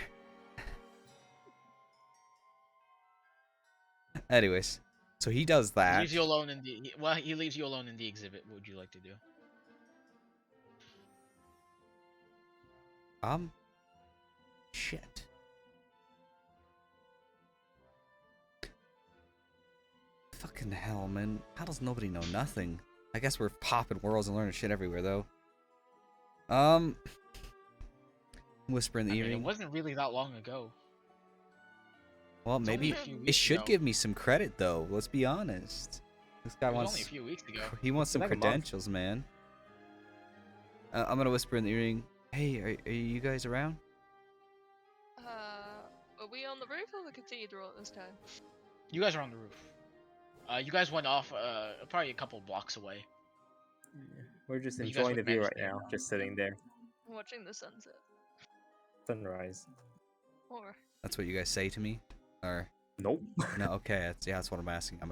Anyways, so he does He that. leaves you alone in the he leaves you alone in the exhibit. What would you like to do? Shit. Fucking hell, man. How does nobody know nothing? I guess we're popping worlds and learning shit everywhere, though. Whisper in the I mean, ear. it wasn't really that long ago. Well, It's only maybe a few it weeks should ago. give me some credit, though. Let's be honest. This guy It was only a wants... few weeks ago. He wants some Like a month. credentials, man. I'm gonna whisper in the earring. Hey, are you guys around? Are we on the roof or the cathedral at this time? You guys are on the roof. You guys went off probably a couple blocks away. We're just You guys enjoying the would view manage right there. now. Just sitting there. Watching the sunset. Sunrise. Or That's what you guys say to me? Or... Nope. No, okay, that's what I'm asking. I'm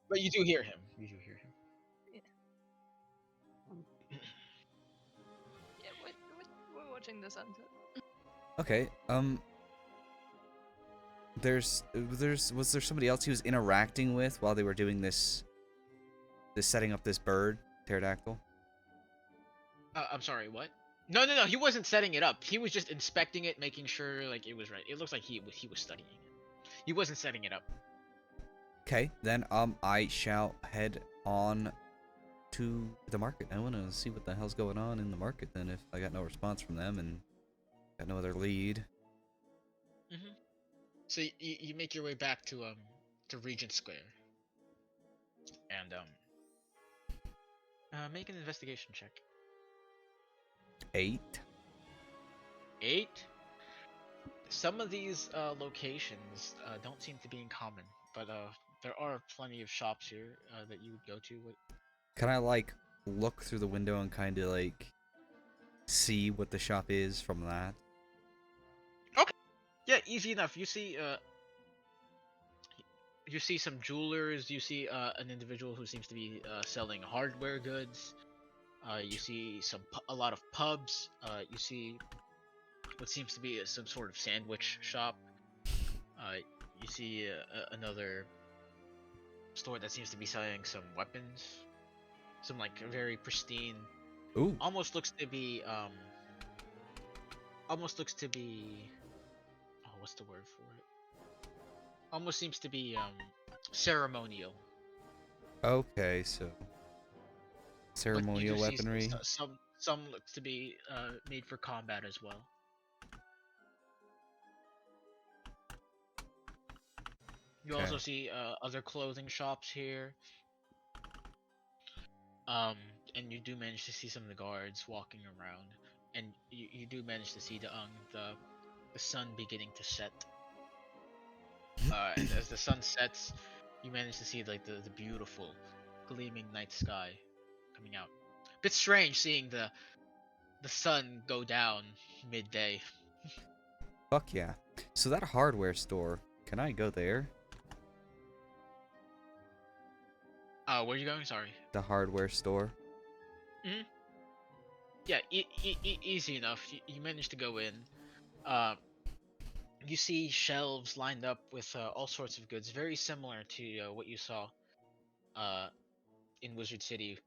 But you do hear him. You do hear him. yeah, we're watching the sunset. Okay, was there somebody else he was interacting with while they were doing this setting up this bird, pterodactyl? I'm sorry, what? No, he wasn't setting it up. He was just inspecting it, making sure like it was right. It looks like he was studying it. He wasn't setting it up. Okay, then I shall head on to the market. I want to see what the hell's going on in the market then if I got no response from them and got no other lead. So you make your way back to Regent Square, and make an investigation check. 8. 8. Some of these locations don't seem to be in common but there are plenty of shops here that you would go to. Can I like look through the window and kind of like see what the shop is from that? Okay, yeah, easy enough. You see some jewelers. You see an individual who seems to be selling hardware goods. You see a lot of pubs. You see what seems to be some sort of sandwich shop. Uh, you see another store that seems to be selling some weapons, some like very pristine. Ooh. Almost looks to be Almost looks to be. Oh, what's the word for it? Almost seems to be ceremonial. Okay, so But ceremonial you do see weaponry. some looks to be made for combat as well. You Okay. also see other clothing shops here. Um, and you do manage to see some of the guards walking around, and you do manage to see the sun beginning to set. And as the sun sets, you manage to see like the beautiful, gleaming night sky coming out. Bit strange seeing the sun go down midday. Fuck yeah. So that hardware store, can I go there? Where are you going? Sorry. The hardware store. Yeah, easy enough. You managed to go in. Uh, you see shelves lined up with all sorts of goods, very similar to what you saw uh, in Wizard City,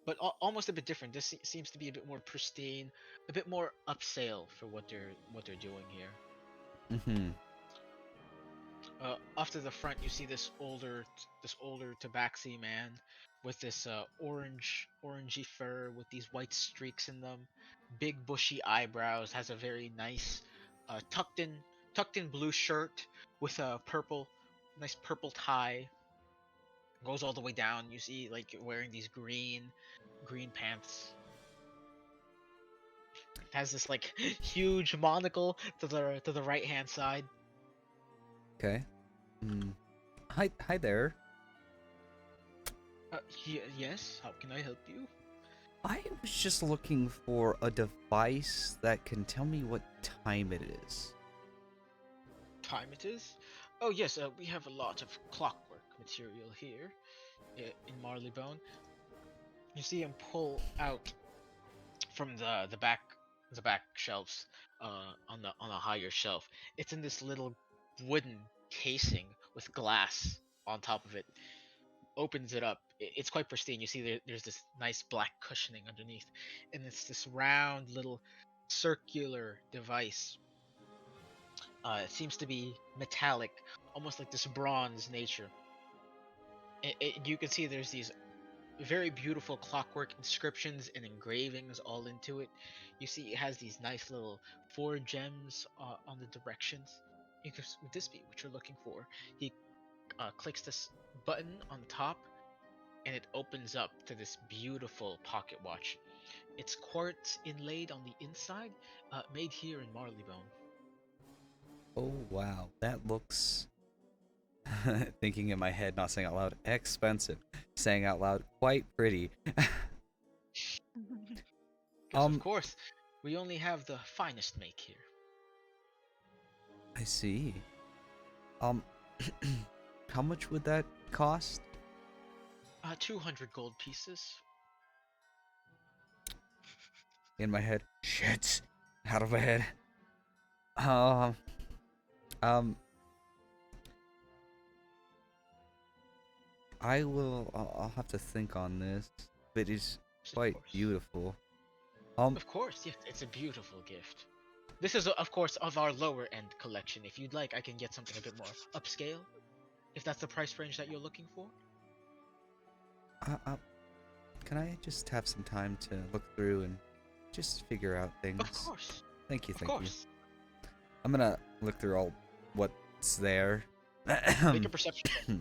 but almost a bit different. This seems to be a bit more pristine, a bit more upscale for what they're doing here. Mm-hmm. Off to the front, you see this older tabaxi man with this orangey fur with these white streaks in them, big bushy eyebrows, has a very nice tucked in blue shirt with a nice purple tie, goes all the way down. You see like wearing these green pants. Has this like huge monocle to the right hand side. Okay. Hi there. Yes. How can I help you? I was just looking for a device that can tell me what time it is. Time it is? Oh yes, we have a lot of clockwork material here in Marleybone. You see him pull out from the back shelves on a higher shelf. It's in this little wooden casing with glass on top of it. Opens it up. It's quite pristine. You see there's this nice black cushioning underneath, and it's this round little circular device. It seems to be metallic, almost like this bronze nature. You can see there's these very beautiful clockwork inscriptions and engravings all into it. You see it has these nice little 4 gems on the directions. Would this be what you're looking for? He clicks this button on the top, and it opens up to this beautiful pocket watch. It's quartz inlaid on the inside, made here in Marleybone. Oh wow, that looks. Thinking in my head, not saying out loud, expensive. Saying out loud, quite pretty. Because of course, we only have the finest make here. I see. How much would that cost? 200 gold pieces. In my head, shit, out of my head. Um, I'll have to think on this, but it's quite beautiful. Of course, yes, it's a beautiful gift. This is, of course, of our lower end collection. If you'd like, I can get something a bit more upscale, if that's the price range that you're looking for. Can I just have some time to look through and just figure out things? Of course. Thank you, thank you. Of course. I'm gonna look through all what's there. Make a perception check.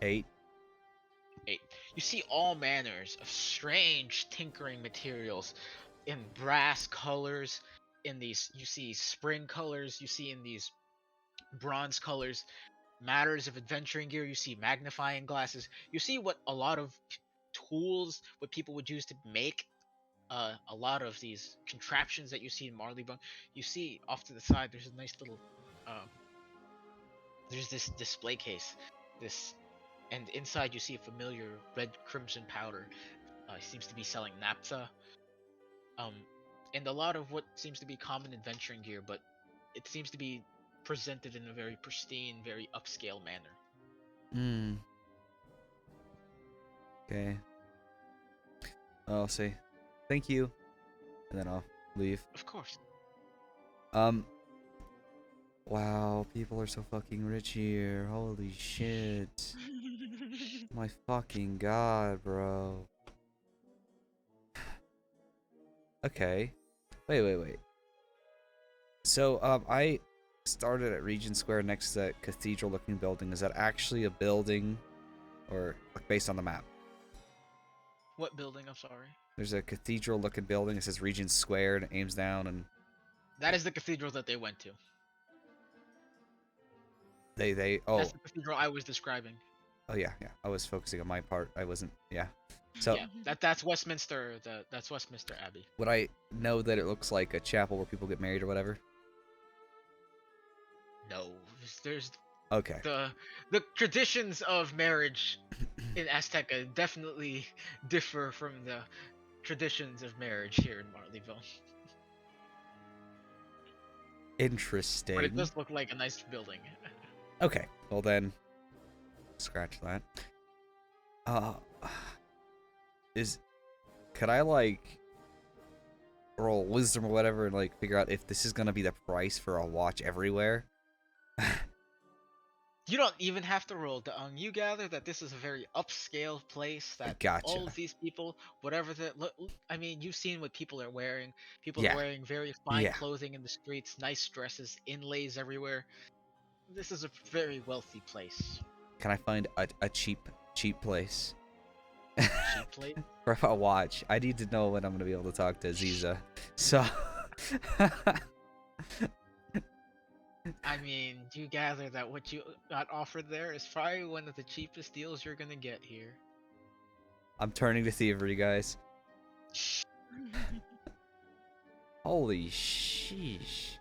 8. 8. You see all manners of strange tinkering materials in brass colors, in these, you see spring colors, you see in these bronze colors, matters of adventuring gear. You see magnifying glasses. You see what a lot of tools, what people would use to make a lot of these contraptions that you see in Marleybone. You see off to the side, there's a nice little, uh, there's this display case, this, and inside you see a familiar red crimson powder. He seems to be selling naphtha, um, and a lot of what seems to be common adventuring gear, but it seems to be presented in a very pristine, very upscale manner. Hmm. Okay. I'll say thank you, and then I'll leave. Of course. Wow, people are so fucking rich here. Holy shit. My fucking god, bro. Okay. Wait. So, I started at Regent Square next to that cathedral-looking building. Is that actually a building, or like based on the map? What building? I'm sorry. There's a cathedral-looking building. It says Regent Square and it aims down, and That is the cathedral that they went to. oh That's the cathedral I was describing. oh yeah. I was focusing on my part. I wasn't. Yeah. So Yeah, that's Westminster. That's Westminster Abbey. would I know that it looks like a chapel where people get married or whatever? No, there's Okay. the traditions of marriage in Azteca definitely differ from the traditions of marriage here in Marleybone. Interesting. But it does look like a nice building. Okay. Well then, scratch that. Could I like roll wisdom or whatever and like figure out if this is gonna be the price for a watch everywhere? You don't even have to roll down. You gather that this is a very upscale place. That Gotcha. all of these people, whatever the look, I mean, you've seen what people are wearing. People Yeah. are wearing very fine Yeah. clothing in the streets, nice dresses, inlays everywhere. This is a very wealthy place. Can I find a cheap place Cheap place. for a watch? I need to know when I'm gonna be able to talk to Aziza. So. I mean, you gather that what you got offered there is probably one of the cheapest deals you're gonna get here. I'm turning to thievery, guys. Holy sheesh.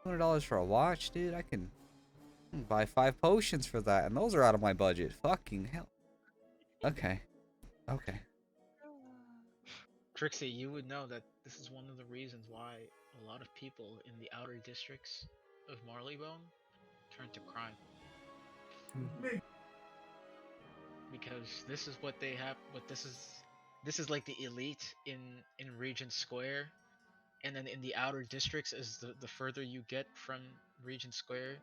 $200 for a watch, dude? I can buy 5 potions for that, and those are out of my budget. Fucking hell. Okay. Trixie, you would know that this is one of the reasons why a lot of people in the outer districts of Marleybone turn to crime. Because this is what they have. This is like the elite in Regent Square, and then in the outer districts, as the further you get from Regent Square,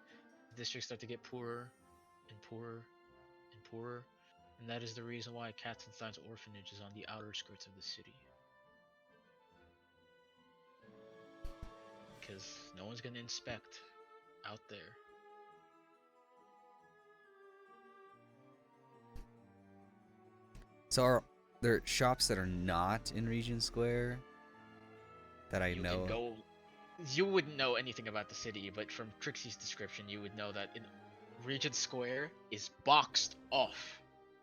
the districts start to get poorer and poorer and poorer, and that is the reason why Katzenstein's orphanage is on the outer skirts of the city. Because no one's gonna inspect out there. So are there shops that are not in Regent Square that I You know? can go. You wouldn't know anything about the city, but from Trixie's description, you would know that in Regent Square is boxed off.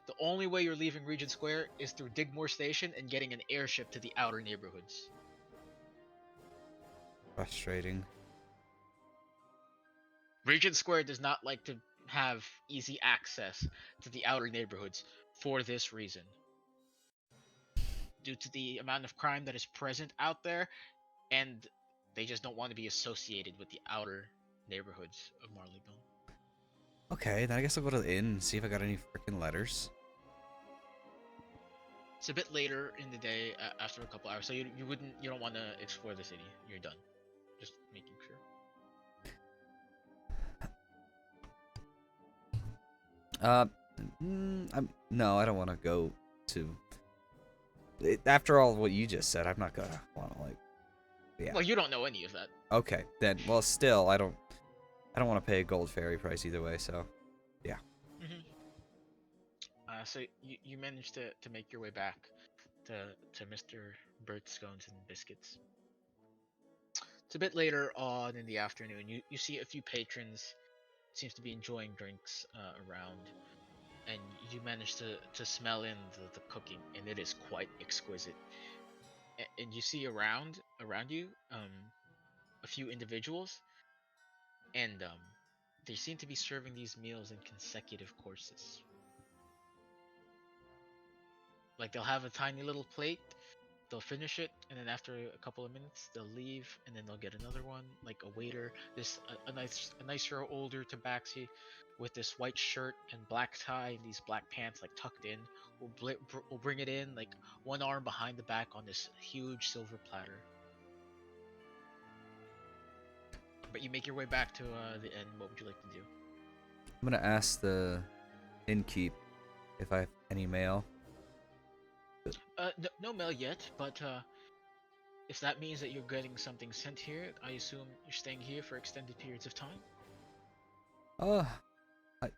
The only way you're leaving Regent Square is through Digmore Station and getting an airship to the outer neighborhoods. Frustrating. Regent Square does not like to have easy access to the outer neighborhoods for this reason. Due to the amount of crime that is present out there, and they just don't want to be associated with the outer neighborhoods of Marleybone. Okay, then I guess I'll go to the inn and see if I got any freaking letters. It's a bit later in the day, after a couple hours, so you don't want to explore the city. You're done. Just making sure. No, I don't want to go to. After all what you just said, I'm not gonna want to like. Yeah. Well, you don't know any of that. Okay, then. Well, still, I don't want to pay a gold fairy price either way. So, yeah. Mm-hmm. So you managed to make your way back to Mr. Bert's Scones and Biscuits. It's a bit later on in the afternoon. You see a few patrons seems to be enjoying drinks around, and you manage to smell in the cooking, and it is quite exquisite. And you see around you a few individuals, and they seem to be serving these meals in consecutive courses. Like they'll have a tiny little plate, they'll finish it, and then after a couple of minutes they'll leave, and then they'll get another one. Like a waiter, a nicer older tabaxi with this white shirt and black tie and these black pants like tucked in will bring it in like one arm behind the back on this huge silver platter. But you make your way back to the inn. What would you like to do? I'm gonna ask the innkeep if I have any mail. No mail yet, but if that means that you're getting something sent here, I assume you're staying here for extended periods of time. I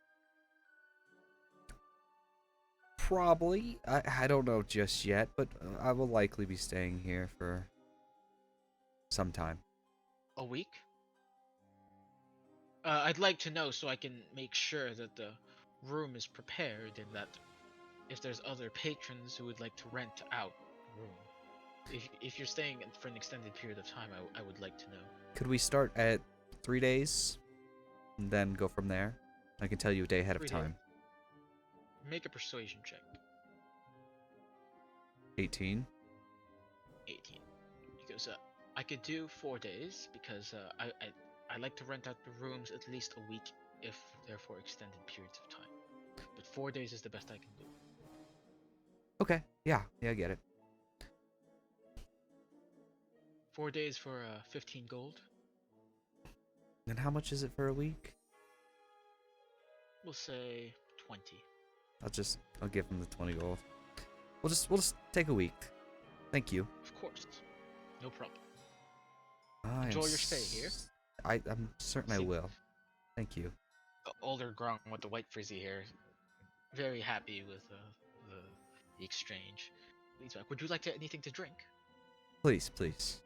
probably. I don't know just yet, but I will likely be staying here for some time. A week? I'd like to know so I can make sure that the room is prepared and that if there's other patrons who would like to rent out a room. If you're staying for an extended period of time, I would like to know. Could we start at 3 days and then go from there? I can tell you a day ahead of 3 days. time. Make a persuasion check. 18. 18. He goes, I could do 4 days because I like to rent out the rooms at least a week if they're for extended periods of time. But 4 days is the best I can do. Okay. Yeah, I get it. 4 days for 15 gold. And how much is it for a week? We'll say 20. I'll give him the 20 gold. We'll just take a week. Thank you. Of course. No problem. I Enjoy am your stay here. I'm certain I See- will. Thank you. The older Gronk with the white frizzy hair, very happy with the exchange. Leads back. Would you like anything to drink? Please, please.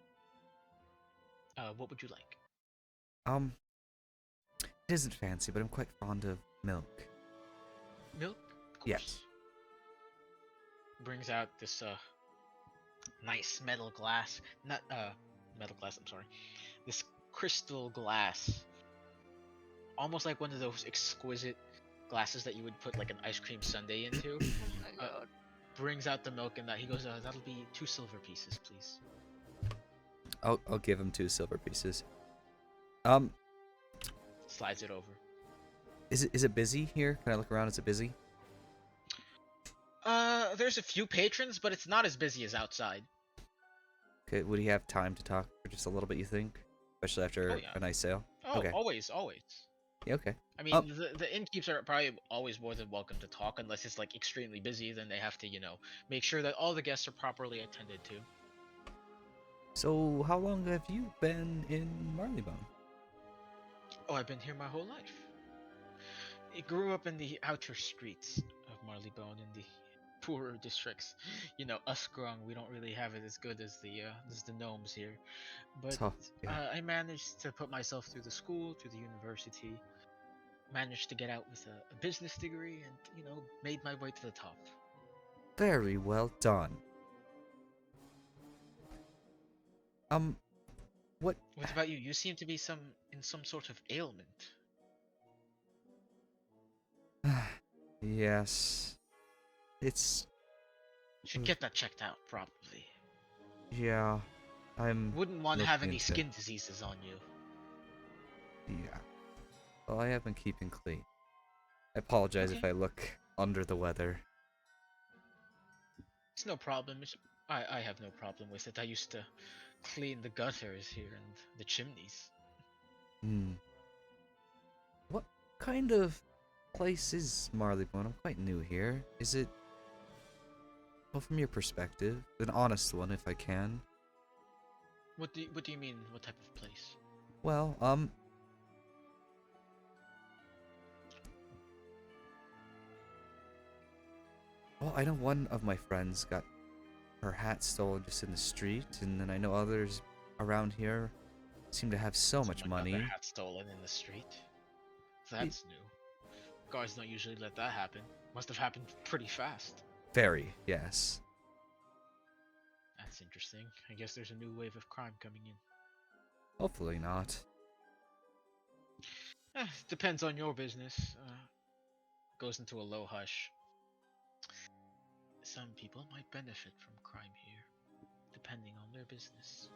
What would you like? It isn't fancy, but I'm quite fond of milk. Milk? Of course. Yes. Brings out this nice metal glass. Not metal glass, I'm sorry. This crystal glass. Almost like one of those exquisite glasses that you would put like an ice cream sundae into. Oh my god. Brings out the milk and that he goes, that'll be 2 silver pieces, please. I'll give him 2 silver pieces. Slides it over. Is it busy here? Can I look around? Is it busy? There's a few patrons, but it's not as busy as outside. Okay, would he have time to talk for just a little bit, you think? Especially after Oh, yeah. a nice sale? Oh, Okay. always. Yeah, okay. I mean, Oh. the innkeeps are probably always more than welcome to talk, unless it's like extremely busy. Then they have to, make sure that all the guests are properly attended to. So, how long have you been in Marleybone? Oh, I've been here my whole life. I grew up in the outer streets of Marleybone in the poorer districts. Us Grung, we don't really have it as good as the gnomes here. But Tough, yeah. I managed to put myself through the school, through the university, managed to get out with a business degree, and made my way to the top. Very well done. What? What about you? You seem to be in some sort of ailment. Yes. It's... Should get that checked out properly. Yeah. Wouldn't want to have looking any into skin diseases on you. Yeah. Well, I have been keeping clean. I apologize if Okay. I look under the weather. It's no problem. I have no problem with it. I used to clean the gutters here and the chimneys. What kind of place is Marleybone? I'm quite new here. Is it... Well, from your perspective, an honest one if I can. What do you mean? What type of place? Well, Well, I know one of my friends got her hat stolen just in the street, and then I know others around here seem to have so much Someone got their money. hat stolen in the street. That's new. Guards don't usually let that happen. Must have happened pretty fast. Very, yes. That's interesting. I guess there's a new wave of crime coming in. Hopefully not. Depends on your business. Goes into a low hush. Some people might benefit from crime here, depending on their business.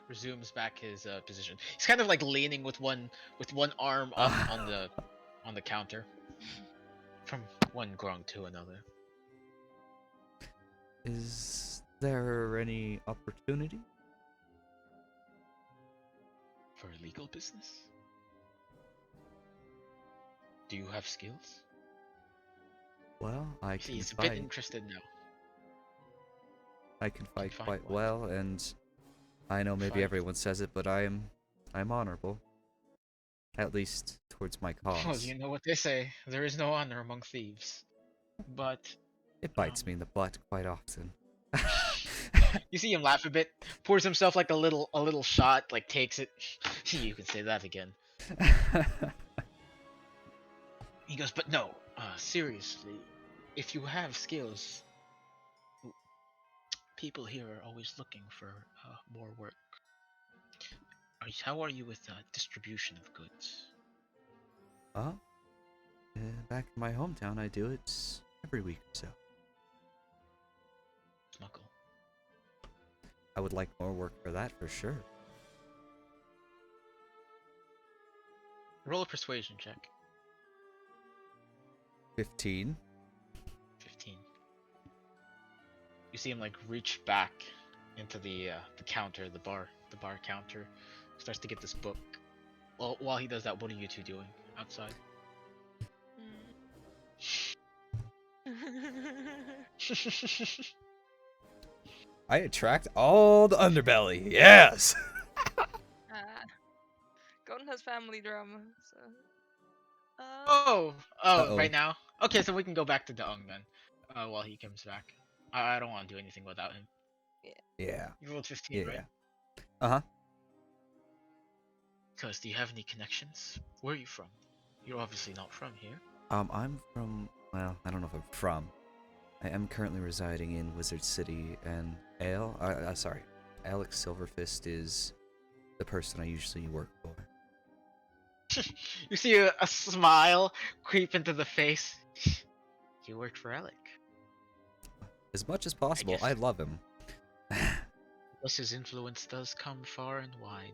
Resumes back his position. He's kind of like leaning with one arm on the counter, from one grung to another. Is there any opportunity? For a legal business? Do you have skills? Well, I See, can he's a bit fight. interested now. I can fight fight quite what? well, and I know maybe Fight? everyone says it, but I'm honorable. At least towards my Well, cause. you know what they say. There is no honor among thieves. But It bites me in the butt quite often. you see him laugh a bit, pours himself like a little shot, like takes it. You can say that again. He goes, but no, seriously, if you have skills, people here are always looking for more work. How are you with distribution of goods? Back in my hometown, I do it every week or so. Smuggle. I would like more work for that for sure. Roll a persuasion check. 15. 15. You see him like reach back into the counter, the bar counter. Starts to get this book. Well, while he does that, what are you two doing outside? I attract all the underbelly. Yes. Golden has family drama, so. Oh, Uh-oh. right now. Okay, so we can go back to Daong then. While he comes back. I don't want to do anything without him. Yeah. You rolled 15, Yeah. right? Uh-huh. Cause do you have any connections? Where are you from? You're obviously not from here. I'm from, well, I don't know if I'm from. I am currently residing in Wizard City, and Alex Silverfist is the person I usually work for. You see a smile creep into the face. You worked for Alec. As much as possible, guess- I love him. Guess his influence does come far and wide.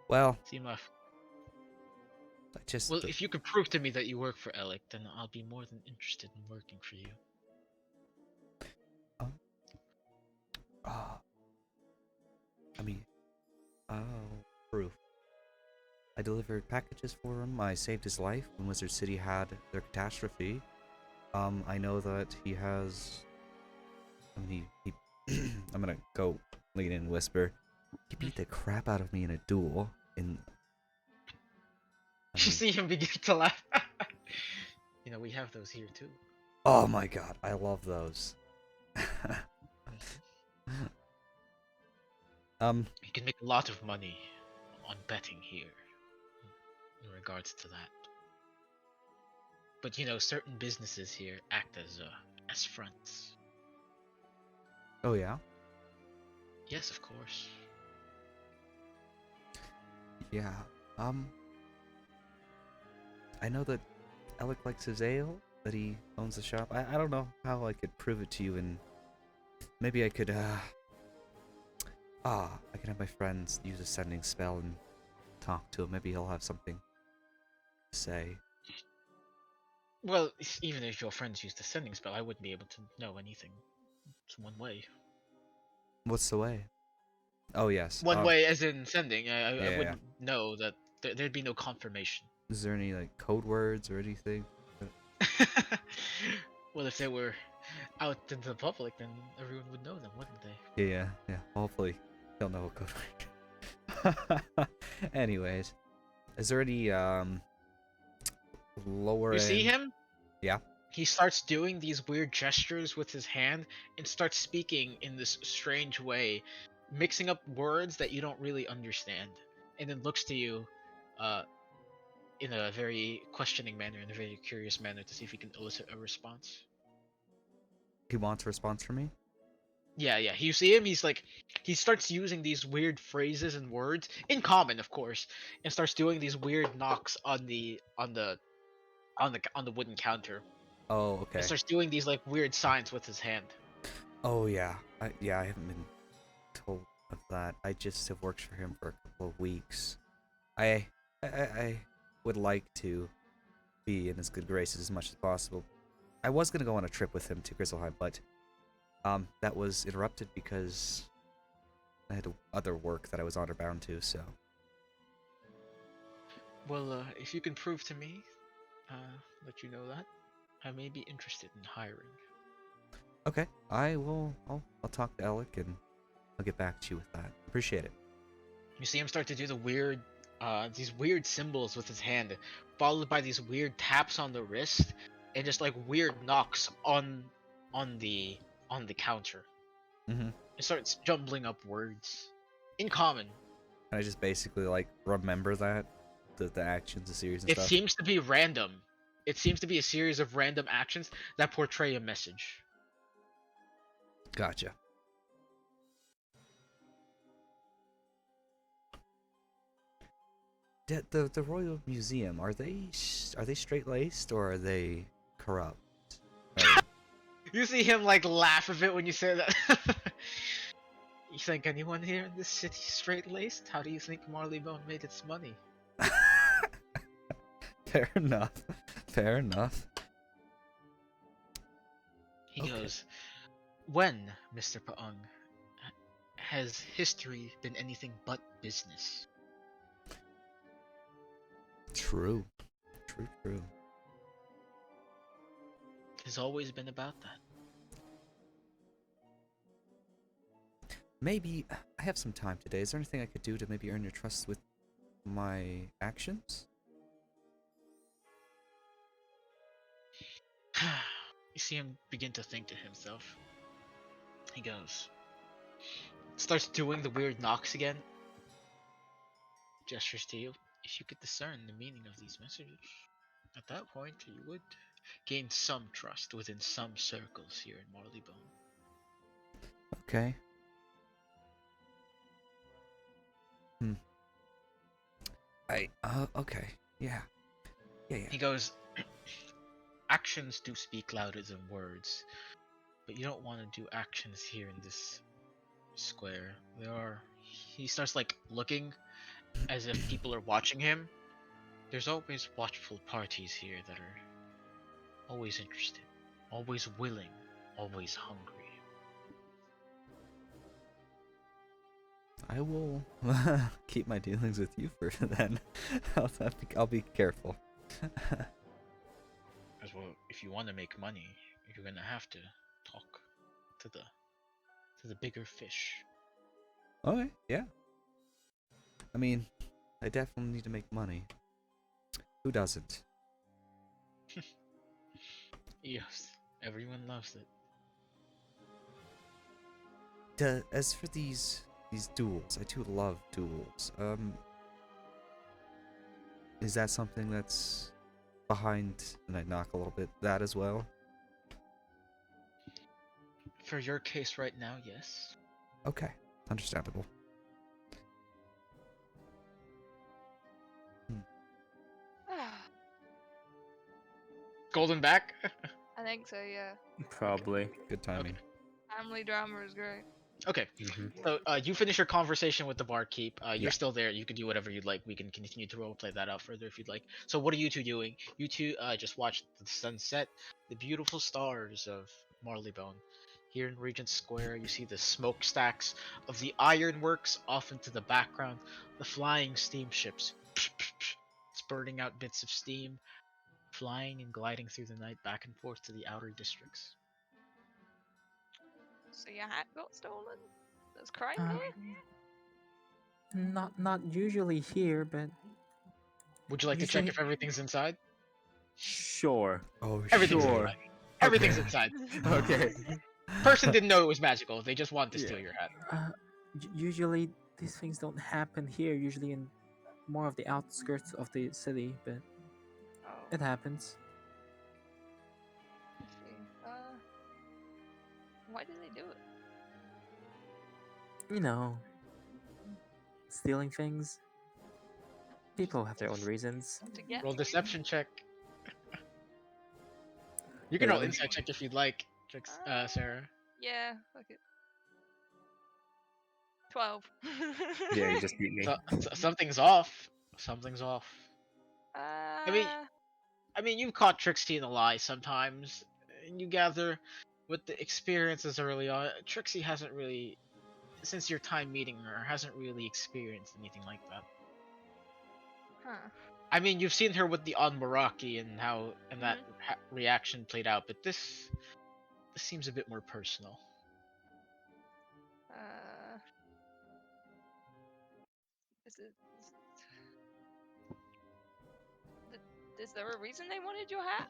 Well, See my I just... Well, if you could prove to me that you work for Alec, then I'll be more than interested in working for you. I mean, proof. I delivered packages for him. I saved his life when Wizard City had their catastrophe. I know that he has... I mean, he I'm gonna go lean in and whisper. He beat the crap out of me in a duel. You see him begin to laugh. You know, we have those here too. Oh my god, I love those. You can make a lot of money on betting here in regards to that. But you know, certain businesses here act as fronts. Oh yeah? Yes, of course. Yeah, I know that Alec likes his ale, that he owns the shop. I don't know how I could prove it to you, and maybe I could, I can have my friends use a sending spell and talk to him. Maybe he'll have something to say. Well, even if your friends used the sending spell, I wouldn't be able to know anything. It's one way. What's the way? Oh, yes. One way as in sending. I yeah. wouldn't know that there'd be no confirmation. Is there any, like, code words or anything? Well, if they were out into the public, then everyone would know them, wouldn't they? Yeah. Hopefully, he'll know a code word. Anyways, is there any, lower You see end- him? Yeah. He starts doing these weird gestures with his hand and starts speaking in this strange way. mixing up words that you don't really understand, and then looks to you, uh, in a very questioning manner, in a very curious manner, to see if he can elicit a response. He wants a response from me? Yeah, yeah. You see him. He's like, he starts using these weird phrases and words in common, of course, and starts doing these weird knocks on the wooden counter, Oh, and okay. starts doing these like weird signs with his hand. Oh, yeah. I haven't been told of that. I just have worked for him for a couple of weeks. I would like to be in his good graces as much as possible. I was gonna go on a trip with him to Grizzleheim, but that was interrupted because I had other work that I was honor bound to. So Well, if you can prove to me, that you know that, I may be interested in hiring. okay, I will. I'll talk to Alec and I'll get back to you with that. Appreciate it. You see him start to do these weird symbols with his hand, followed by these weird taps on the wrist, and just like weird knocks on the on the counter. Mm-hmm. It starts jumbling up words in common. And I just basically like remember that the actions, the series and It stuff. seems to be random. It seems to be a series of random actions that portray a message. Gotcha. The Royal Museum, are they straight laced or are they corrupt? Or- You see him like laugh a bit when you say that. You think anyone here in this city straight laced? How do you think Marleybone made its money? Fair enough. Fair enough. He Okay. goes, when, Mr. Paung, has history been anything but business? True. True. It's always been about that. Maybe I have some time today. Is there anything I could do to maybe earn your trust with my actions? You see him begin to think to himself. He goes, starts doing the weird knocks again. Gestures to you. If you could discern the meaning of these messages, at that point you would gain some trust within some circles here in Marleybone. Okay. Okay. Yeah. He goes, actions do speak louder than words, but you don't want to do actions here in this square. He starts like looking as if people are watching him. There's always watchful parties here that are always interested, always willing, always hungry. I will keep my dealings with you for then. I'll be careful. As well, if you want to make money, you're gonna have to talk to the bigger fish. Okay, yeah. I mean, I definitely need to make money. Who doesn't? Yes, everyone loves it. As for these duels, I do love duels. Is that something that's behind, and I knock a little bit, that as well? For your case right now, yes. Okay, understandable. Golden back? I think so, yeah. Probably. Good timing. Family drama is great. Okay, Mm-hmm. so you finish your conversation with the barkeep. You're Yeah. still there. You can do whatever you'd like. We can continue to roleplay that out further if you'd like. So what are you two doing? You two just watch the sunset, the beautiful stars of Marleybone. Here in Regent Square, you see the smokestacks of the ironworks off into the background, the flying steamships spurting out bits of steam, flying and gliding through the night back and forth to the outer districts. So your hat got stolen? There's crime Uh, here? not usually here, but Would you like to check if everything's inside? sure. Oh, Everything's Sure. inside. Everything's Okay. inside. Okay. Person didn't know it was magical. They just wanted to steal Yeah. your hat. Usually these things don't happen here. Usually in more of the outskirts of the city, but Oh, it happens. let's see. Why did they do it? You know, stealing things. People have their own reasons. To get Roll things? deception check. You can Yeah, roll let me- insight check if you'd like, Sarah. Yeah, fuck it. 12. Yeah, you just beat me. Something's off. Something's off. Uh, I mean, you've caught Trixie in a lie sometimes, and you gather with the experiences early on. Trixie hasn't really, since your time meeting her, hasn't really experienced anything like that. huh. I mean, you've seen her with the Onmaraki and how that reaction played out, but this seems a bit more personal. Uh, is it? Is there a reason they wanted your hat?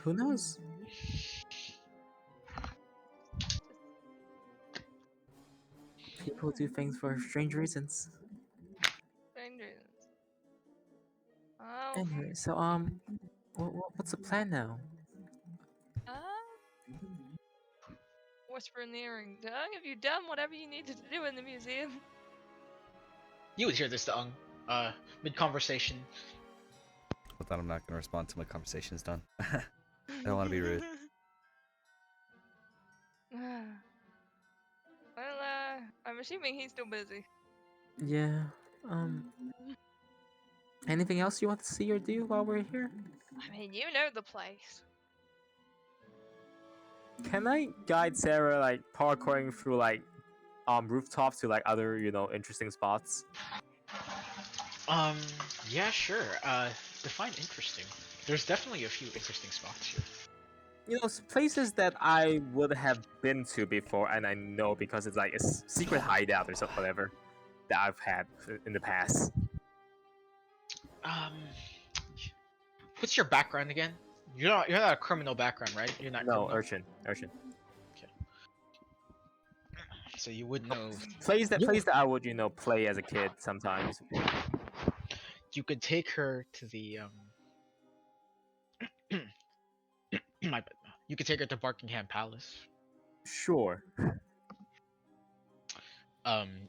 Who knows? People do things for strange reasons. Strange reasons. Oh. Anyway, so what's the plan now? Whisper in the earring. Have you done whatever you needed to do in the museum? You would hear this, Daung, mid-conversation. But then I'm not gonna respond till my conversation's done. I don't want to be rude. Well, I'm assuming he's still busy. Yeah. Anything else you want to see or do while we're here? I mean, you know the place. Can I guide Sarah like parkouring through like rooftops to like other interesting spots? Yeah, sure. Define interesting. There's definitely a few interesting spots here. Places that I would have been to before, and I know because it's like a secret hideout or something, whatever, that I've had in the past. What's your background again? You're not a criminal background, right? You're not. No, criminal? urchin. So you would know. Plays that I would play as a kid sometimes. You could take her to the my bad. You could take her to Buckingham Palace. Sure.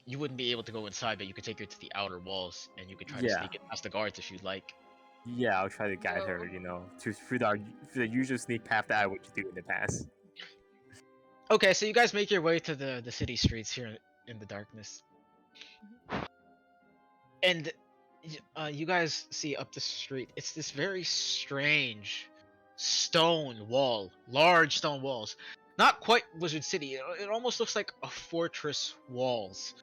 You wouldn't be able to go inside, but you could take her to the outer walls, and you could try to Yeah. sneak it past the guards if you'd like. Yeah, I'll try to guide her, through the usual sneak path that I would do in the past. Okay, so you guys make your way to the city streets here in the darkness, and you guys see up the street. It's this very strange stone wall, large stone walls. Not quite Wizard City. It almost looks like a fortress walls.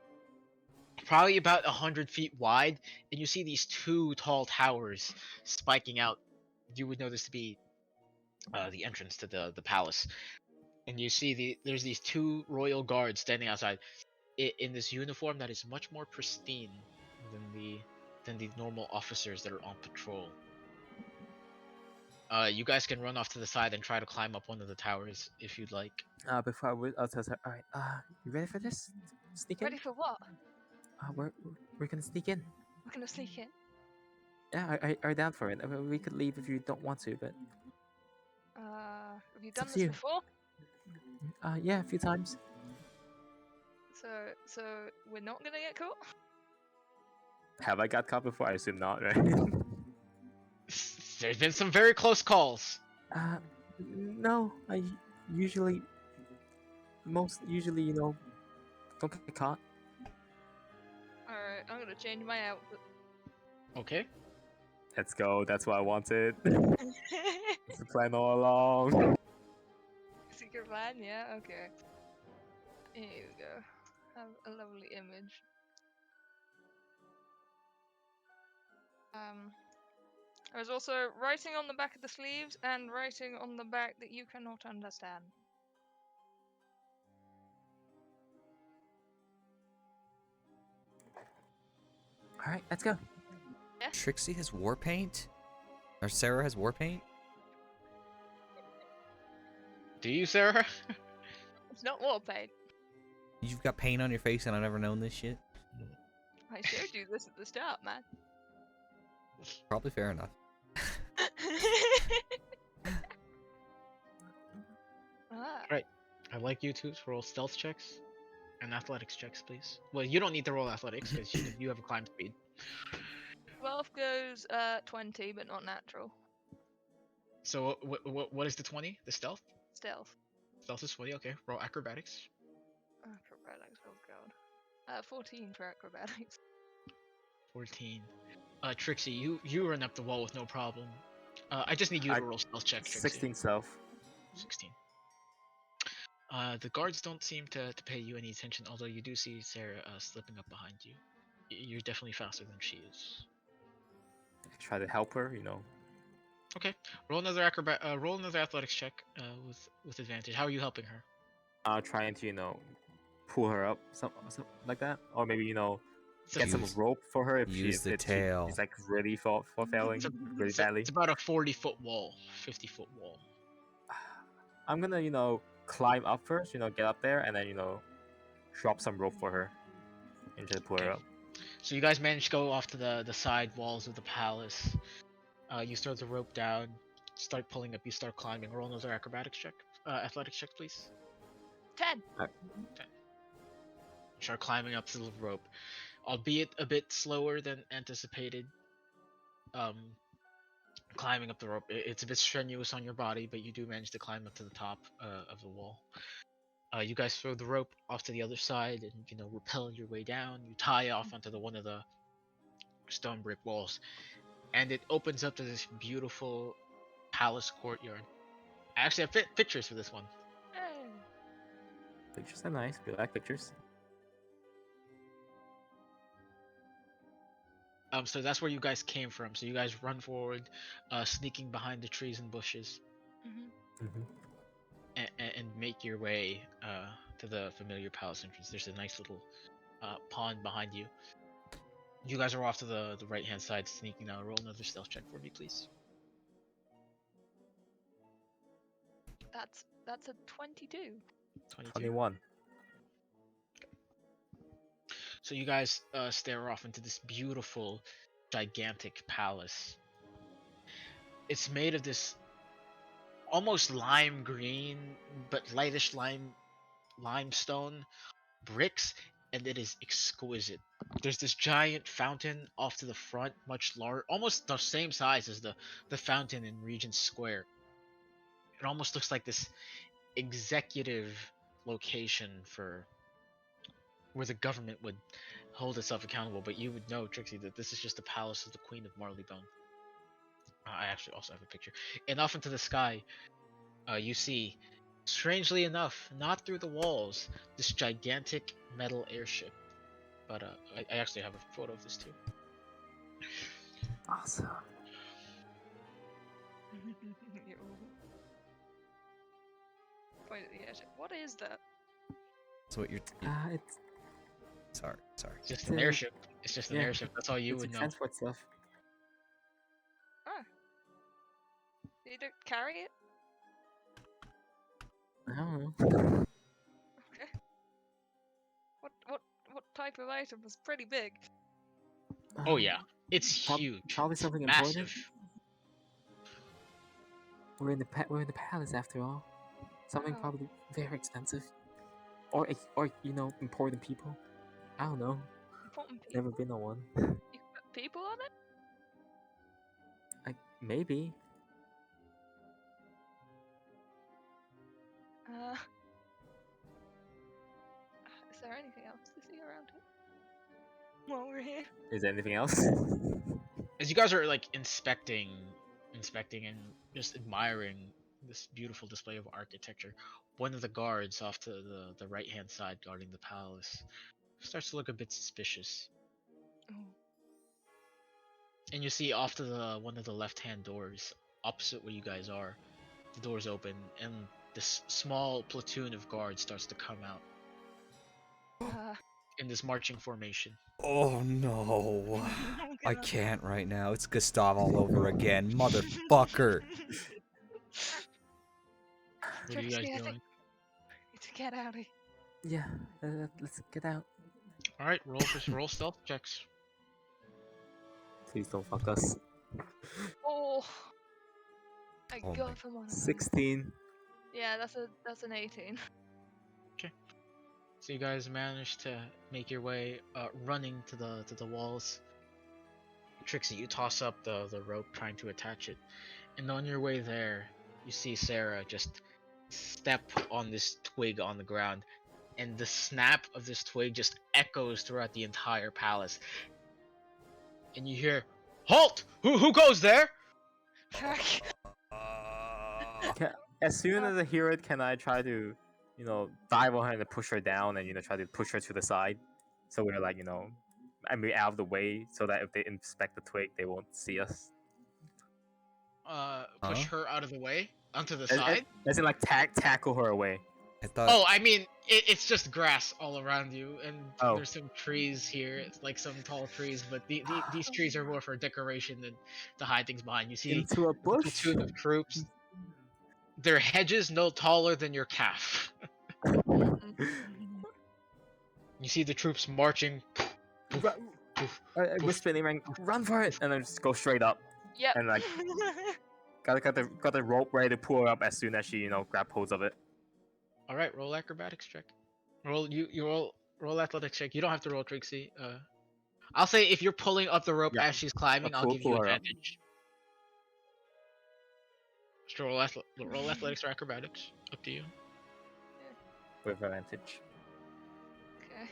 Probably about 100 feet wide, and you see these two tall towers spiking out. You would know this to be the entrance to the palace, and you see there's these two royal guards standing outside in this uniform that is much more pristine than the normal officers that are on patrol. You guys can run off to the side and try to climb up one of the towers if you'd like. Before I'll tell her. All right. You ready for this? Sneak in. Ready for what? We're gonna sneak in. We're gonna sneak in. Yeah, are down for it. I mean, we could leave if you don't want to, but Have you It's up done to this you. before? yeah, a few times. So we're not gonna get caught? Have I got caught before? I assume not, right? There's been some very close calls. No. I usually, don't get caught. Alright, I'm gonna change my outfit. Okay. Let's go. That's what I wanted. It's the plan all along. Secret plan, yeah, okay. Here we go. Have a lovely image. There's also writing on the back of the sleeves and writing on the back that you cannot understand. All right, let's go. Trixie has war paint? Or Sarah has war paint? Do you, Sarah? It's not war paint. You've got paint on your face and I've never known this shit? I showed you this at the start, man. Probably fair enough. Ah, Right. I'd like you two to roll stealth checks and athletics checks, please. Well, you don't need to roll athletics because you have a climb speed. 12 goes 20, but not natural. So what is the 20? The stealth? Stealth. Stealth is 20. Okay. Roll acrobatics. Acrobatics, oh god. 14 for acrobatics. 14. Trixie, you run up the wall with no problem. I just need you to roll stealth check, Trixie. 16 self. 16. The guards don't seem to pay you any attention, although you do see Sarah slipping up behind you. You're definitely faster than she is. Try to help her, you know. Okay, roll another athletics check with advantage. How are you helping her? Trying to, you know, pull her up, something like that, or maybe, you know, get some Use- rope for her if use the tail. she's like really failing really badly. It's about a 40-foot wall, 50-foot wall. I'm gonna, you know, climb up first, you know, get up there, and then, you know, drop some rope for her and just pull her Okay. up. So you guys manage to go off to the side walls of the palace. You throw the rope down, start pulling up, you start climbing. Roll another acrobatics check. Athletics check, please. 10. Start climbing up to the rope, albeit a bit slower than anticipated. Climbing up the rope, it's a bit strenuous on your body, but you do manage to climb up to the top of the wall. You guys throw the rope off to the other side and, you know, rappel your way down. You tie off onto one of the stone brick walls, and it opens up to this beautiful palace courtyard. I actually have pictures for this one. Hey. Pictures are nice. We like pictures. So that's where you guys came from. So you guys run forward, sneaking behind the trees and bushes, and make your way to the familiar palace entrance. There's a nice little pond behind you. You guys are off to the right-hand side, sneaking out. Roll another stealth check for me, please. That's a 22. 22. 21. So you guys stare off into this beautiful, gigantic palace. It's made of this almost lime green, but lightish limestone bricks, and it is exquisite. There's this giant fountain off to the front, much larger, almost the same size as the fountain in Regent Square. It almost looks like this executive location for where the government would hold itself accountable, but you would know, Trixie, that this is just the palace of the Queen of Marleybone. I actually also have a picture. And off into the sky, you see, strangely enough, not through the walls, this gigantic metal airship. But I actually have a photo of this too. Awesome. Point at the edge. What is that? So what you're... It's Sorry. It's just It's an a- airship. It's just an yeah, airship. That's all you it's would a know. transport stuff. You don't carry it? I don't know. Okay. What type of item was pretty big? Oh yeah, it's Prob- huge. Probably something Massive. important. We're in the palace after all. Something Oh. probably very expensive, or you know, important people. I don't know. Important people? Never been on one. You put people on it? Maybe. Is there anything else to see around it? While we're here? Is there anything else? As you guys are like inspecting and just admiring this beautiful display of architecture, one of the guards off to the right hand side guarding the palace starts to look a bit suspicious. Oh. And you see off to the one of the left hand doors, opposite where you guys are, the doors open and this small platoon of guards starts to come out in this marching formation. Oh no. I'm I gonna- can't right now. It's Gustav all over again. Motherfucker. What are you guys Trixie, I doing? think we need to get out of here. Yeah, Let's get out. All right, roll stealth checks. Please don't fuck us. Oh, I Oh my- got him on a 16. Yeah, that's an 18. So you guys managed to make your way, running to the walls. Trixie, you toss up the rope trying to attach it, and on your way there, you see Sarah just step on this twig on the ground, and the snap of this twig just echoes throughout the entire palace. And you hear, "Halt! Who goes there?" Fuck. As soon as I hear it, can I try to, dive on her and push her down and, try to push her to the side? So we're like, out of the way so that if they inspect the twig, they won't see us. Push Huh? her out of the way onto the As, side. as in, like, tackle her away. I thought. Oh, I mean, it's just grass all around you, and Oh. there's some trees here. It's like some tall trees, but these trees are more for decoration than to hide things behind. You see Into a a bush? platoon of troops. Their hedges no taller than your calf. You see the troops marching. I whisper in the ring, run for it! And then just go straight up. Yep. And, like, got the rope ready to pull her up as soon as she, grab hold of it. All right, roll acrobatics check. Roll athletics check. You don't have to roll, Trixie. I'll say if you're pulling up the rope Yeah. as she's climbing, I'll give you pull her up. advantage. Just roll athletics or acrobatics. Up to you. With advantage. Okay.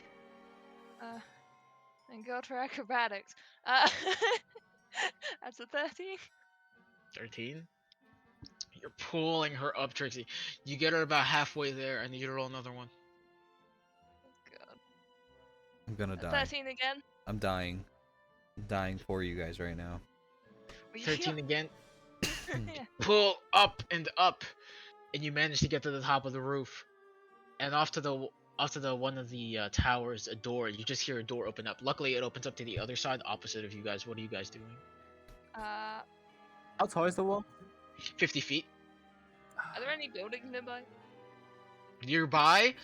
And go for acrobatics. That's a 13. 13. You're pulling her up, Trixie. You get her about halfway there, and you roll another one. God. I'm gonna die. 13 again. I'm dying. I'm dying for you guys right now. 13 again. Yeah. Pull up, and you manage to get to the top of the roof, and off to the one of the towers, a door. You just hear a door open up. Luckily, it opens up to the other side, opposite of you guys. What are you guys doing? How tall is the wall? 50 feet. Are there any buildings nearby? Nearby,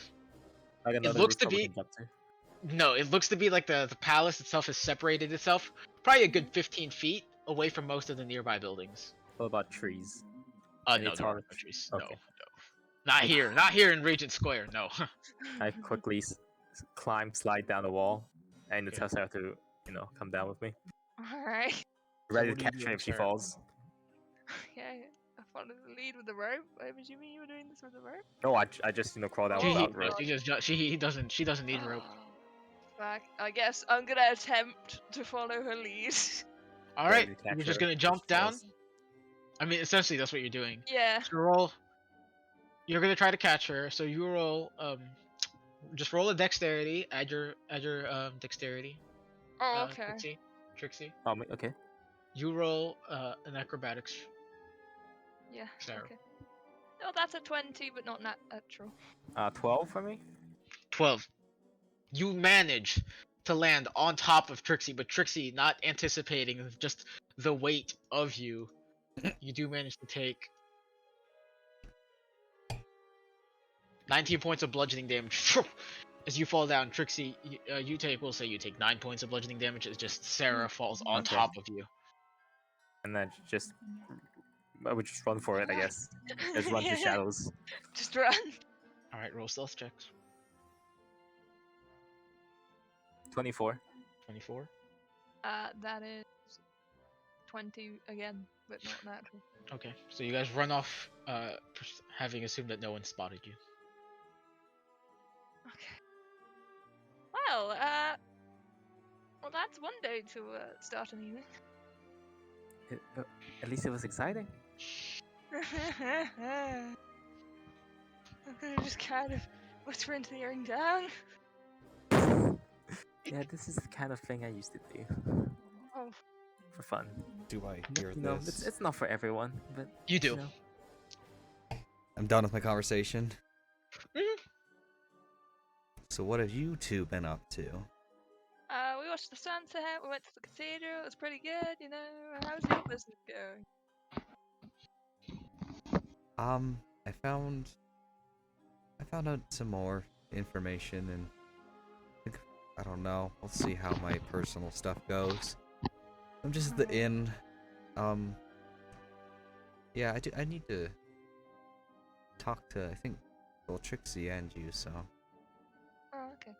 Like another looks roof to that we be- can jump to? no, it looks to be like the palace itself has separated itself. Probably a good 15 feet away from most of the nearby buildings. What about trees? No, Any there are taller no trees? trees. Okay. No. Not here in Regent Square. No. I quickly slide down the wall, and Okay. tell Sarah to, come down with me. Alright. Ready what to are you catch her doing, if she Sarah? falls. Yeah, I followed the lead with the rope. I'm assuming you were doing this with the rope? No, I just, crawl down Oh, without God. rope. She doesn't need rope. Fuck. I guess I'm gonna attempt to follow her lead. All right, Ready to catch you're just her gonna if jump she down. falls. I mean, essentially that's what you're doing. Yeah. So roll. You're gonna try to catch her. So you roll. Just roll a dexterity. Add your dexterity. Oh, okay. Trixie. Oh, okay. You roll an acrobatics. Yeah. Sarah. Okay. No, that's a 20, but not natural. 12 for me? 12. You manage to land on top of Trixie, but Trixie, not anticipating just the weight of you, you do manage to take 19 points of bludgeoning damage. As you fall down, Trixie, we'll say you take 9 points of bludgeoning damage as just Sarah falls on Okay. top of you. And then I would just run for it, I guess. Just run to shadows. Just run. Alright, roll stealth checks. 24. 24. That is 20 again, but not natural. Okay, so you guys run off, having assumed that no one spotted you. Okay. Well, that's one day to start an evening. At least it was exciting. I'm gonna just kind of whisper into the ring down. Yeah, this is the kind of thing I used to do. Oh. For fun. Do I hear You know, this? it's not for everyone, but You do. I'm done with my conversation. Mhm. So what have you two been up to? We watched the sunset. We went to the cathedral. It was pretty good, you know. How's your business going? I found out some more information, and I don't know. We'll see how my personal stuff goes. I'm just at the inn. Yeah, I need to talk to, I think, well, Trixie and you, so. Oh, okay.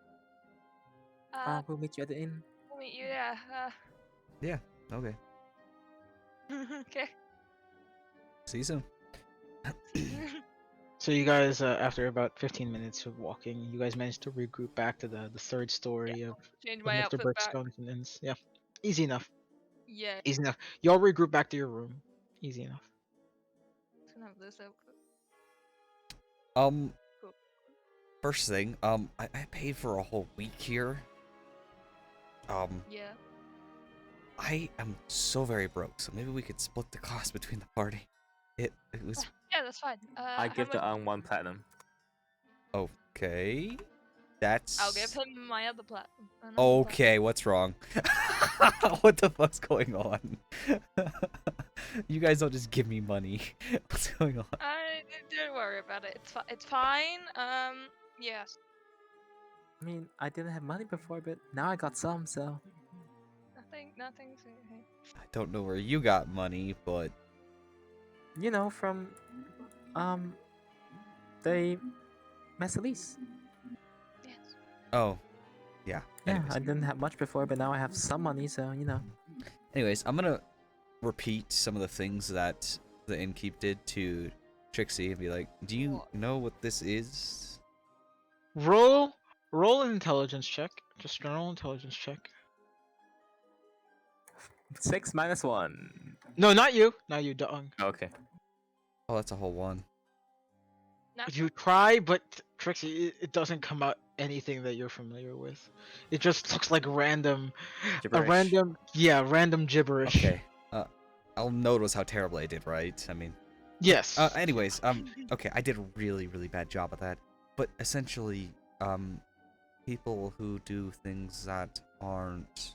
We'll meet you at the inn. We'll meet you there. Yeah, okay. Okay. See you soon. So you guys, after about 15 minutes of walking, you guys managed to regroup back to the third story of Change my Mr. outfit Brick back. Scones and Inns. Yeah, easy enough. Yeah. Easy enough. Y'all regroup back to your room. Easy enough. Can have this outfit. Um, Cool. first thing, I paid for a whole week here. Yeah. I am so very broke, so maybe we could split the cost between the party. It was Yeah, that's fine. I How give the much? 1 platinum. okay. That's I'll give him my other platinum. okay. What's wrong? What the fuck's going on? You guys don't just give me money. What's going on? Don't worry about it. It's fine. Yes. I mean, I didn't have money before, but now I got some, so. Nothing's. I don't know where you got money, but You know, from, the Messalese. Yes. oh, yeah. Yeah, Anyways, I didn't have much before, but now I have some money, so, you know. anyways, I'm gonna repeat some of the things that the innkeep did to Trixie and be like, "Do you What? know what this is?" Roll an intelligence check. Just general intelligence check. 6 minus 1. No, not you. Not you, Dong. Okay. Oh, that's a whole one. You try, but Trixie, it doesn't come out anything that you're familiar with. It just looks like random, Gibberish. random gibberish. Okay. I'll notice how terrible I did, right? I mean, Yes. anyways, okay, I did a really, really bad job at that. But essentially, people who do things that aren't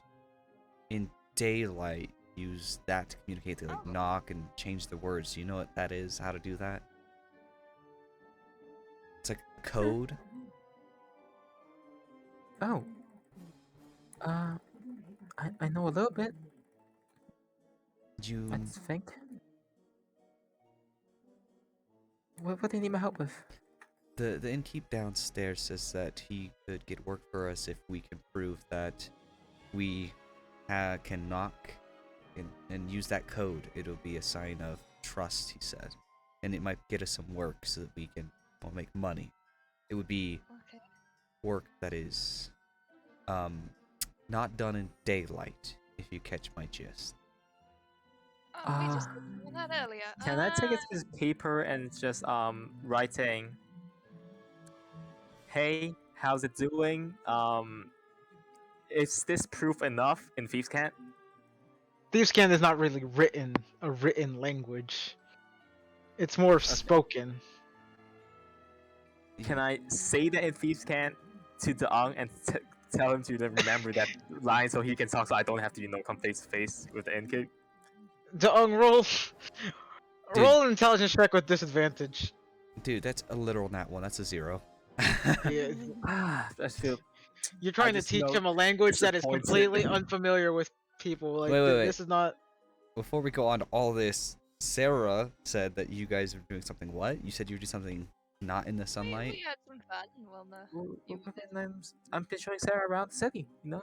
in daylight use that to communicate. They like Oh. knock and change the words. Do you know what that is? How to do that? It's like code. Oh. I know a little bit, You I think. What do you need my help with? the innkeep downstairs says that he could get work for us if we can prove that we can knock and use that code. It'll be a sign of trust, he said, and it might get us some work so that we can make money. It would be Okay. work that is not done in daylight, if you catch my gist. Oh, we just did that earlier. Can I take a piece of paper and just writing, "Hey, how's it doing? Is this proof enough in Thieves' Cant?" Thieves' Cant is not really a written language. It's more spoken. Can I say that in Thieves' Cant to Deong and tell him to remember that line so he can talk, so I don't have to, come face to face with the innkeep? Deong, roll an intelligence check with disadvantage. Dude, that's a literal nat one. That's a 0. Yeah, I feel you're trying to just teach know him a language that is disappointed. completely unfamiliar with people. Like Wait. this is not. Before we go on to all this, Sarah said that you guys were doing something. What? You said you would do something not in the sunlight? We had some fun. Well, you I'm been showing Sarah around the city, yeah,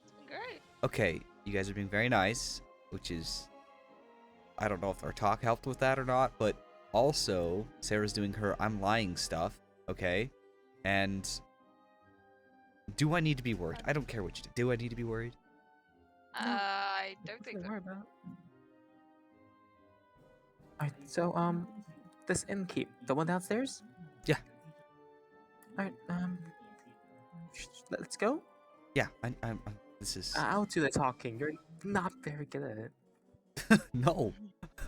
it's been great. Okay, you guys are being very nice, which is... I don't know if our talk helped with that or not, but also, Sarah's doing her I'm lying stuff, okay? And... do I need to be worried? I don't care what you do. Do I need to be worried? I don't think so. Alright, so this innkeep, the one downstairs? Yeah. Alright, let's go. Yeah, I'm this is... I'll do the talking. You're not very good at it. No,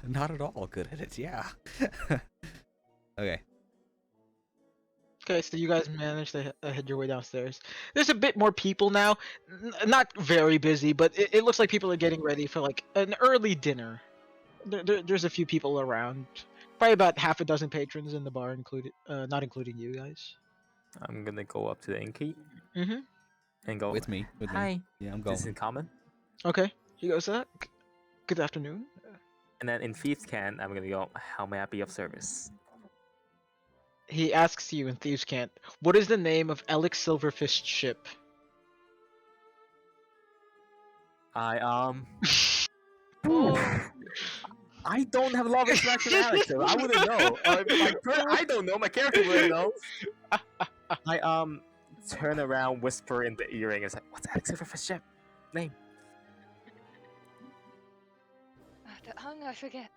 not at all good at it, yeah. Okay. Okay, so you guys managed to head your way downstairs. There's a bit more people now. Not very busy, but it looks like people are getting ready for like an early dinner. There's a few people around. Probably about half a dozen patrons in the bar, included, not including you guys. I'm gonna go up to the innkeep. Mm-hmm. and go, With me. hi, Yeah, I'm this is going. in common. Okay. He goes, good afternoon. And then in Thieves' Cant, I'm gonna go, how may I be of service? He asks you in Thieves' Cant, what is the name of Alex Silverfist's ship? I Oh. I don't have a lot of interaction with Alex, so I wouldn't know. Or I don't know. My character wouldn't know. I turn around, whisper in the earring, and say, "What's Alex Silverfist's ship name?" Hung, I forget.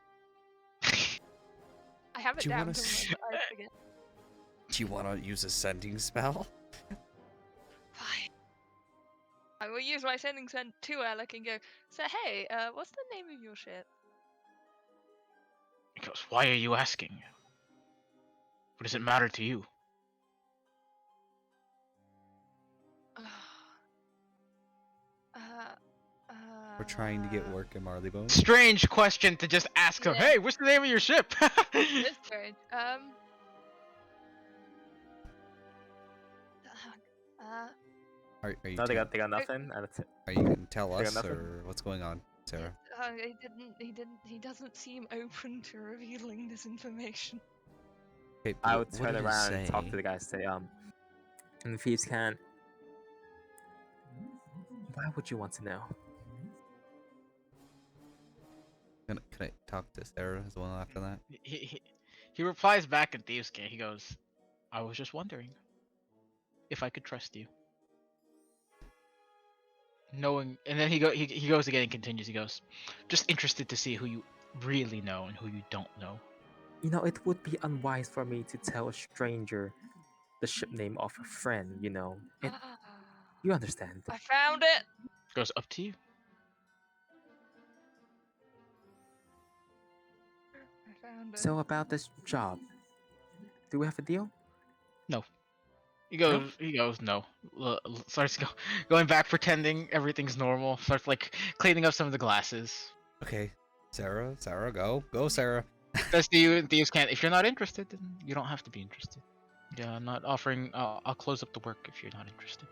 I have it Do you down wanna somewhere, but I forget. Do you want to use a sending spell? Fine. I will use my sending send to Alec and go, so hey, what's the name of your ship? He goes, why are you asking? What does it matter to you? We're trying to get work in Marleybone. Strange question to just ask him. Yeah. Hey, what's the name of your ship? It's strange. Are you? No, they got nothing. And that's it. Are you gonna tell They got us, nothing? or what's going on, Sarah? He doesn't seem open to revealing this information. Okay, I what would turn did he around and talk say? to the guy and say, in Thieves' Cant, why would you want to know? Can I talk to Sarah as well after that? He replies back in Thieves' Cant. He goes, I was just wondering if I could trust you. Knowing, and then he goes again and continues. He goes, just interested to see who you really know and who you don't know. You know, it would be unwise for me to tell a stranger the ship name of a friend, you know. You understand. I found it. Goes up to you. I found it. So about this job, do we have a deal? No. He goes no. Starts going back, pretending everything's normal. Starts like cleaning up some of the glasses. Okay, Sarah, go, Sarah. Says to you in Thieves' Cant, if you're not interested, then you don't have to be interested. Yeah, I'm not offering. I'll close up the work if you're not interested.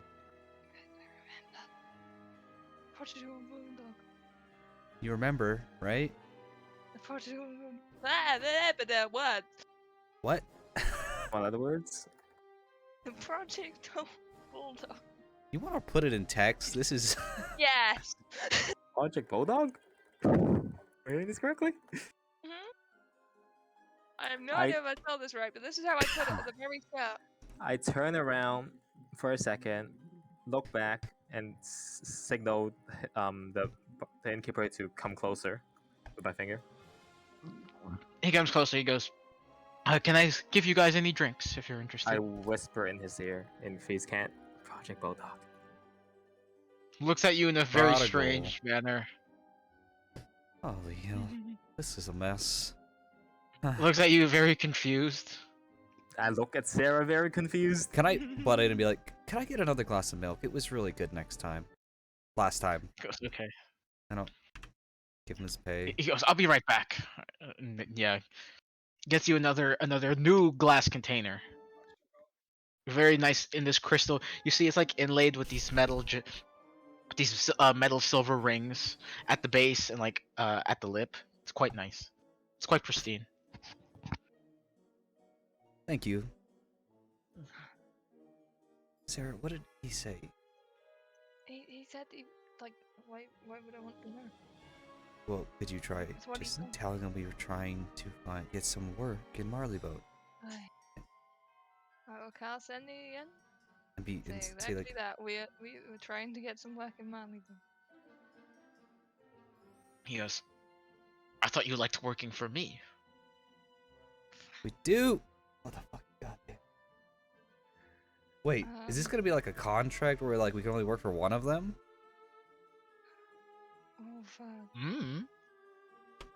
You remember, right? What? What? In other words, The Project Bulldog. You want to put it in text? This is. Yes. Project Bulldog? Reading this correctly? I have no idea if I spelled this right, but this is how I put it at the very start. I turn around for a second, look back, and signal the innkeeper to come closer with my finger. He comes closer. He goes, "Can I give you guys any drinks if you're interested?" I whisper in his ear in Phase Cant, Project Bulldog. Looks at you in a very Prodigal. strange manner. Holy hell. This is a mess. Looks at you very confused. I look at Sarah very confused. Can I butt in and be like, can I get another glass of milk? It was really good last time. Goes, okay. I don't give him his pay. He goes, "I'll be right back." Yeah. Gets you another new glass container. Very nice in this crystal. You see, it's like inlaid with these metal silver rings at the base and like at the lip. It's quite nice. It's quite pristine. Thank you. Sarah, what did he say? He said why would I want to know? Well, did you try That's what he just said. telling him we were trying to get some work in Marleybone? I can't send you again. And be Say and say exactly like, that. We're trying to get some work in Marleybone. He goes, "I thought you liked working for me." we do. What the fuck? Goddamn. Wait, is this gonna be like a contract where like we can only work for one of them? Oh fuck. Hmm.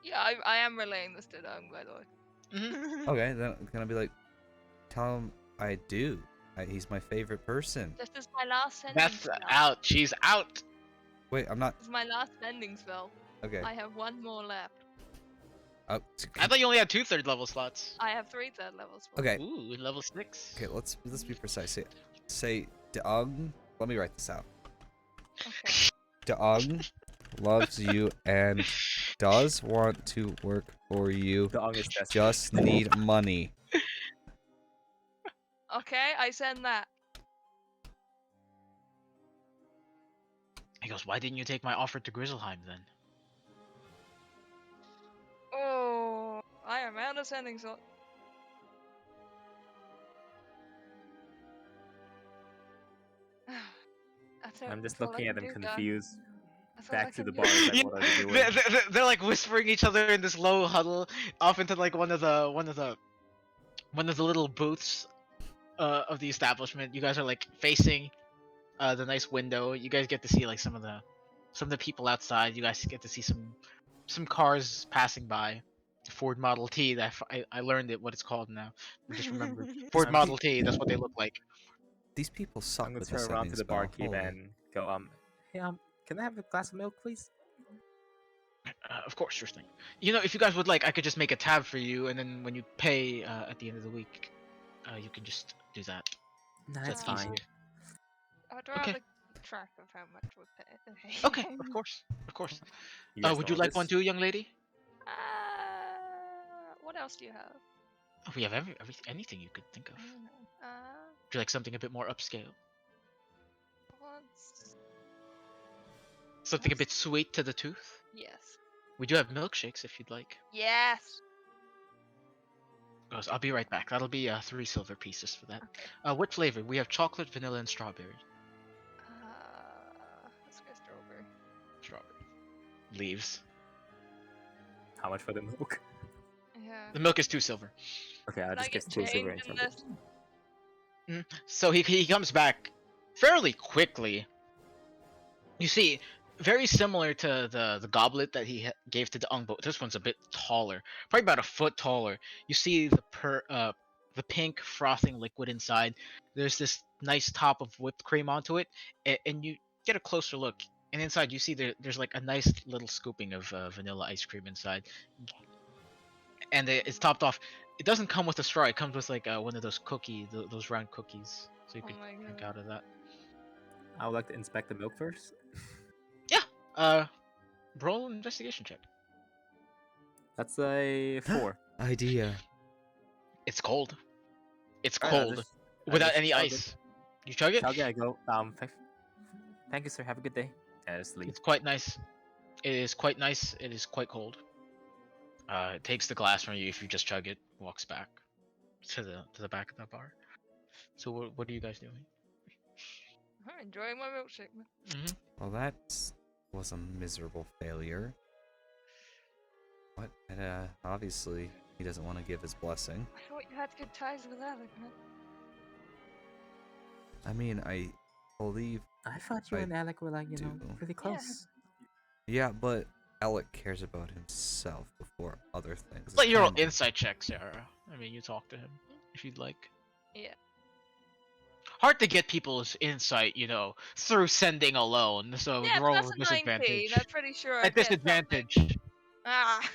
Yeah, I am relaying this to Doug, by the way. Okay, then can I be like, tell him I do. He's my favorite person. This is my last sending That's spell. out. She's out. Wait, I'm not. This is my last sending spell. Okay. I have one more left. Oh, I thought you only had 2 third level slots. I have 3 third level spells. okay. Ooh, level 6. Okay, let's be precise. Say Doug. Let me write this out. Okay. Dong loves you and does want to work for you. The ong is desperate. Just need money. Okay, I send that. He goes, why didn't you take my offer to Grizzleheim then? Oh, I am out of sending so. I'm just looking at them confused. That's all I Back to can the do. bar. It's like, You- what are they doing? they're like whispering each other in this low huddle off into like one of the little booths of the establishment. You guys are like facing the nice window. You guys get to see like some of the people outside. You guys get to see some cars passing by. The Ford Model T. I learned it what it's called now. I just remembered. Ford I'm Model T. That's what they look like. These people suck I'm gonna with turn the around to settings the spell. barkeep Holy. and go, hey, can I have a glass of milk, please? Of course, sure thing. You know, if you guys would like, I could just make a tab for you, and then when you pay at the end of the week, you can just do that. Nah, So it's it's fine. easier. I'd Okay. rather keep track of how much we pay. Okay, of course, of course. You guys Would don't you want like one this? too, young lady? What else do you have? Oh, we have anything you could think of. Uh, Would you like something a bit more upscale? what's... Something a bit sweet to the tooth? Yes. We do have milkshakes if you'd like. Yes. Goes, I'll be right back. That'll be 3 silver pieces for that. Okay. What flavor? We have chocolate, vanilla, and strawberry. Let's go strawberry. Strawberry. Leaves. How much for the milk? Yeah. The milk is 2 silver. Okay, I'll Can I just get get 2 silver change and in chocolate. this? So he comes back fairly quickly. You see, very similar to the goblet that he gave to the Ung, but this one's a bit taller, probably about a foot taller. You see the pink frothing liquid inside. There's this nice top of whipped cream onto it, and you get a closer look, and inside you see there's like a nice little scooping of vanilla ice cream inside, and it's topped off. It doesn't come with a straw. It comes with like one of those those round cookies, so you Oh could my drink god. out of that. I would like to inspect the milk first. Yeah. Roll an investigation check. That's a 4. Idea. It's cold. It's Alright, I'll cold just- I'll without just any chug it. ice. You chug it? Chug it, I go, thank you, sir. Have a good day. And I just leave. It's quite nice. It is quite nice. It is quite cold. It takes the glass from you if you just chug it. Walks back to the back of the bar. So what are you guys doing? I'm enjoying my milkshake. Well, that was a miserable failure. What? And, obviously, he doesn't want to give his blessing. I thought you had good ties with Alec, man. I mean, I believe... I thought you I and Alec were like, you know, do. pretty close. Yeah, but Alec cares about himself before other things. It's Let your kinda- insight check, Sarah. I mean, you talk to him if you'd like. Yeah. Hard to get people's insight, you know, through sending alone. So Yeah, but roll that's with a 19. disadvantage. I'm pretty sure I At get something. disadvantage. Ah.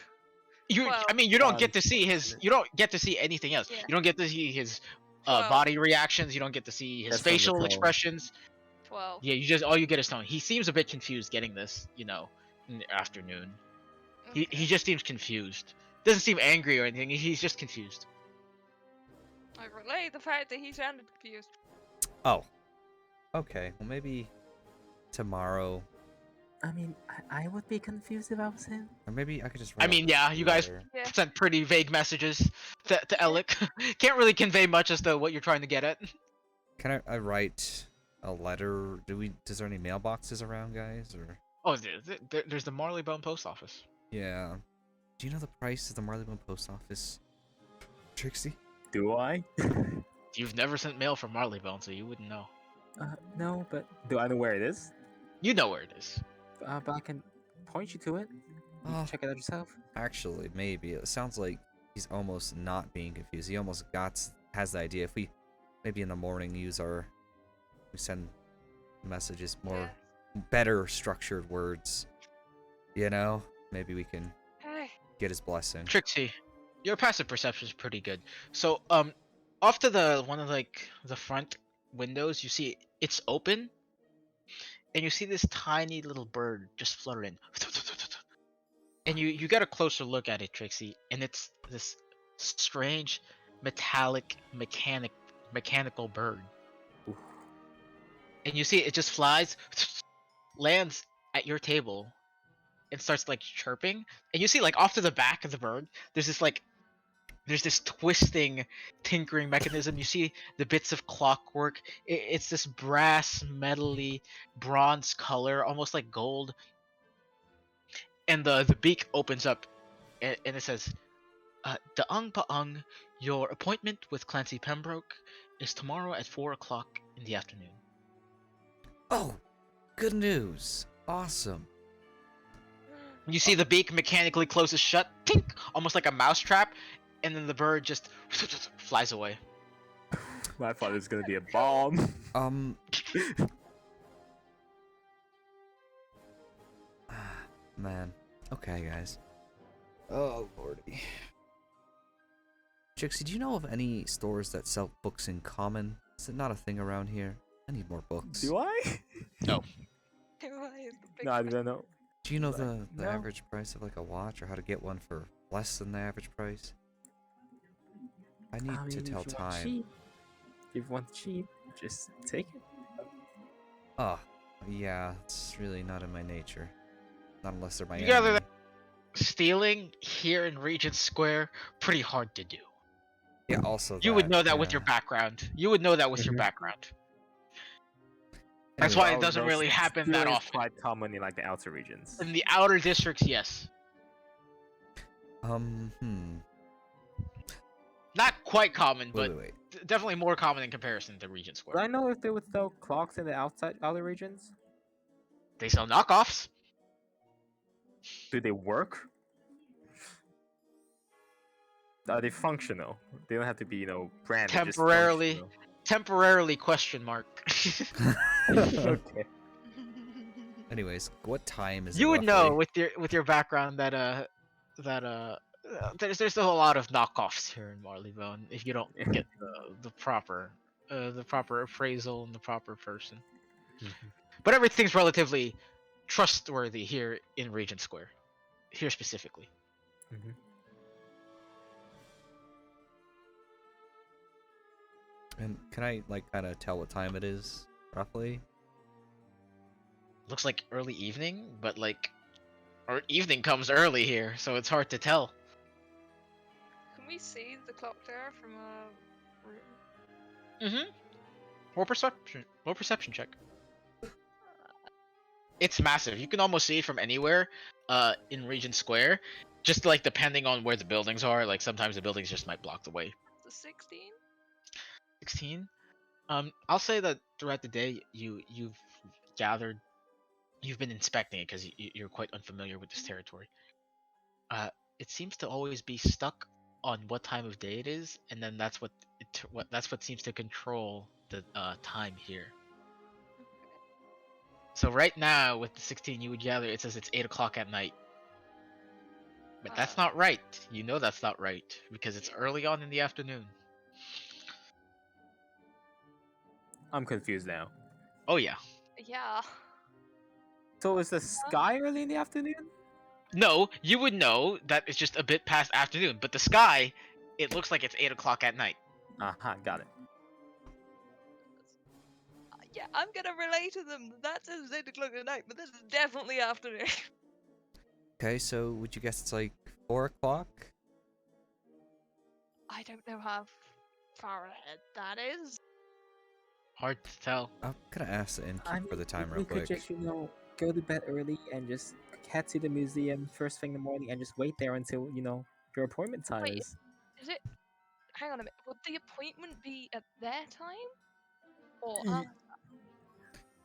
You, I 12. mean, you don't Um, get to see his. You don't get to see anything else. Yeah. You don't get to see his 12. body reactions. You don't get to see his That's from the facial troll. expressions. 12. Yeah, you just all you get is tone. He seems a bit confused getting this, you know, in the afternoon. He Okay. just seems confused. Doesn't seem angry or anything. He's just confused. I relay the fact that he sounded confused. Oh. Okay, well maybe tomorrow, I mean, I would be confused if I was him. or maybe I could just I write a mean, yeah, you guys letter. Yeah. sent pretty vague messages to Alec. Can't really convey much as to what you're trying to get at. Can I write a letter? Does there any mailboxes around, guys? Or Oh, there's the Marleybone post office. yeah. Do you know the price of the Marleybone post office, Trixie? Do I? You've never sent mail from Marleybone, so you wouldn't know. No, but do I know where it is? You know where it is. But I can point you to it. You Oh. can check it out yourself. Actually, maybe. It sounds like he's almost not being confused. He almost has the idea. If we maybe in the morning we send messages more better structured words. You know, maybe we can Hey. get his blessing. Trixie, your passive perception is pretty good. So, off to one of like the front windows, you see it's open, and you see this tiny little bird just fluttering. And you get a closer look at it, Trixie, and it's this strange metallic mechanical bird. Oof. And you see it just flies, lands at your table, and starts like chirping. And you see like off to the back of the bird, there's this twisting, tinkering mechanism. You see the bits of clockwork. It's this brass, metally, bronze color, almost like gold. And the beak opens up, and it says, "Daang Paang, your appointment with Clancy Pembroke is tomorrow at 4 o'clock in the afternoon." Oh, good news. Awesome. You see the beak mechanically closes shut, tink, almost like a mousetrap, and then the bird just flies away. I thought it was gonna be a bomb. Man. Okay, guys. Oh, lordy. Trixie, do you know of any stores that sell books in common? Is it not a thing around here? I need more books. Do I? No. Why is the big No, I question? don't know. Do you know Like, the no. average price of like a watch, or how to get one for less than the average price? I need to tell time. If you want cheap, just take it. Oh, yeah, it's really not in my nature. Not unless they're my You gather enemy. that stealing here in Regent Square, pretty hard to do. Yeah, also You would know that with yeah. your background. You would know that with your Mhm. background. That's Anyway, why it doesn't really happen that Stealing is often. quite common in like the outer regions. In the outer districts, yes. Not quite common, but wait. definitely more common in comparison to Regent Do Square. I know if they would sell clocks in the outer regions? They sell knockoffs. Do they work? Are they functional? They don't have to be, branded. Temporarily. Just Temporarily, question mark. functional. Okay. Anyways, what time is it? You would know roughly? with your background that there's a whole lot of knockoffs here in Marleybone if you don't get the proper appraisal and the proper person. Mhm. But everything's relatively trustworthy here in Regent Square, here specifically. Mhm. And can I like kind of tell what time it is roughly? Looks like early evening, but like our evening comes early here, so it's hard to tell. Can we see the clock there from a room? Mm-hmm. Roll perception check. It's massive. You can almost see it from anywhere in Regent Square. Just like depending on where the buildings are, like sometimes the buildings just might block the way. The 16? 16. I'll say that throughout the day you've been inspecting it because you're quite unfamiliar with this territory. It seems to always be stuck on what time of day it is, and then that's what seems to control the time here. So right now with the 16, you would gather it says it's 8 o'clock at night. But that's not right. You know that's not right because it's early on in the afternoon. I'm confused now. Oh yeah. Yeah. So is the sky early in the afternoon? No, you would know that it's just a bit past afternoon, but the sky, it looks like it's 8 o'clock at night. Aha, got it. Yeah, I'm gonna relay to them that says 8 o'clock at night, but this is definitely afternoon. Okay, so would you guess it's like 4 o'clock? I don't know how far ahead that is. Hard to tell. I'm gonna ask the innkeep for the time real we could quick. just, go to bed early and just head to the museum first thing in the morning and just wait there until, your appointment time Wait, is. is it? Hang on a minute. Would the appointment be at their time? Or Ye-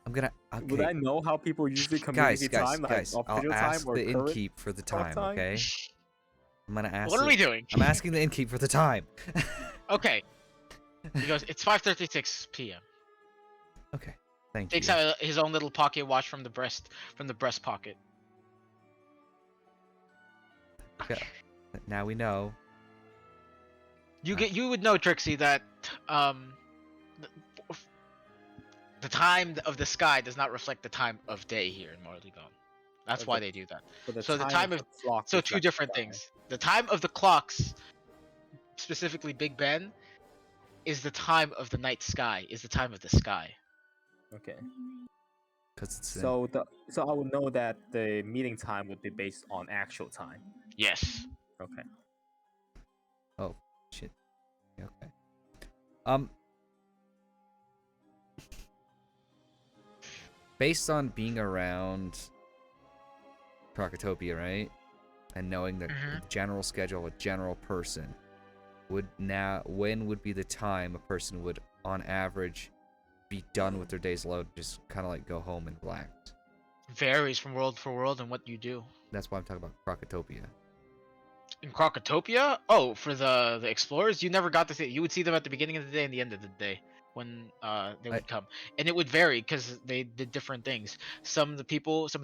I'm gonna. Would Okay, I know how people usually guys, communicate guys, time, like guys. I'll official time ask or the current innkeep for the clock time. Okay. I'm gonna ask. What are we doing? I'm asking the innkeep for the time. Okay. He goes, it's 5:36 p.m. Okay, thank Takes you. out his own little pocket watch from the breast pocket. Okay, now we know. You would know, Trixie, that the the time of the sky does not reflect the time of day here in Marleybone. That's But why the- they do that. But the So the time time of of the clock so two reflects the different sky. things. The time of the clocks, specifically Big Ben, is the time of the night sky. Is the time of the sky. Okay. Because it's So I would know that the meeting time would be based on actual time. Yes. Okay. oh shit. Yeah, okay. Um. Based on being around Crocotopia, right, and knowing the Mhm. general schedule of a general person, when would be the time a person would, on average, be done with their day's load, just kind of like go home and relax? Varies from world for world and what you do. That's why I'm talking about Crocotopia. In Crocotopia, oh, for the explorers, you never got to see. You would see them at the beginning of the day and the end of the day when they would come, and it would vary because they did different things. Some of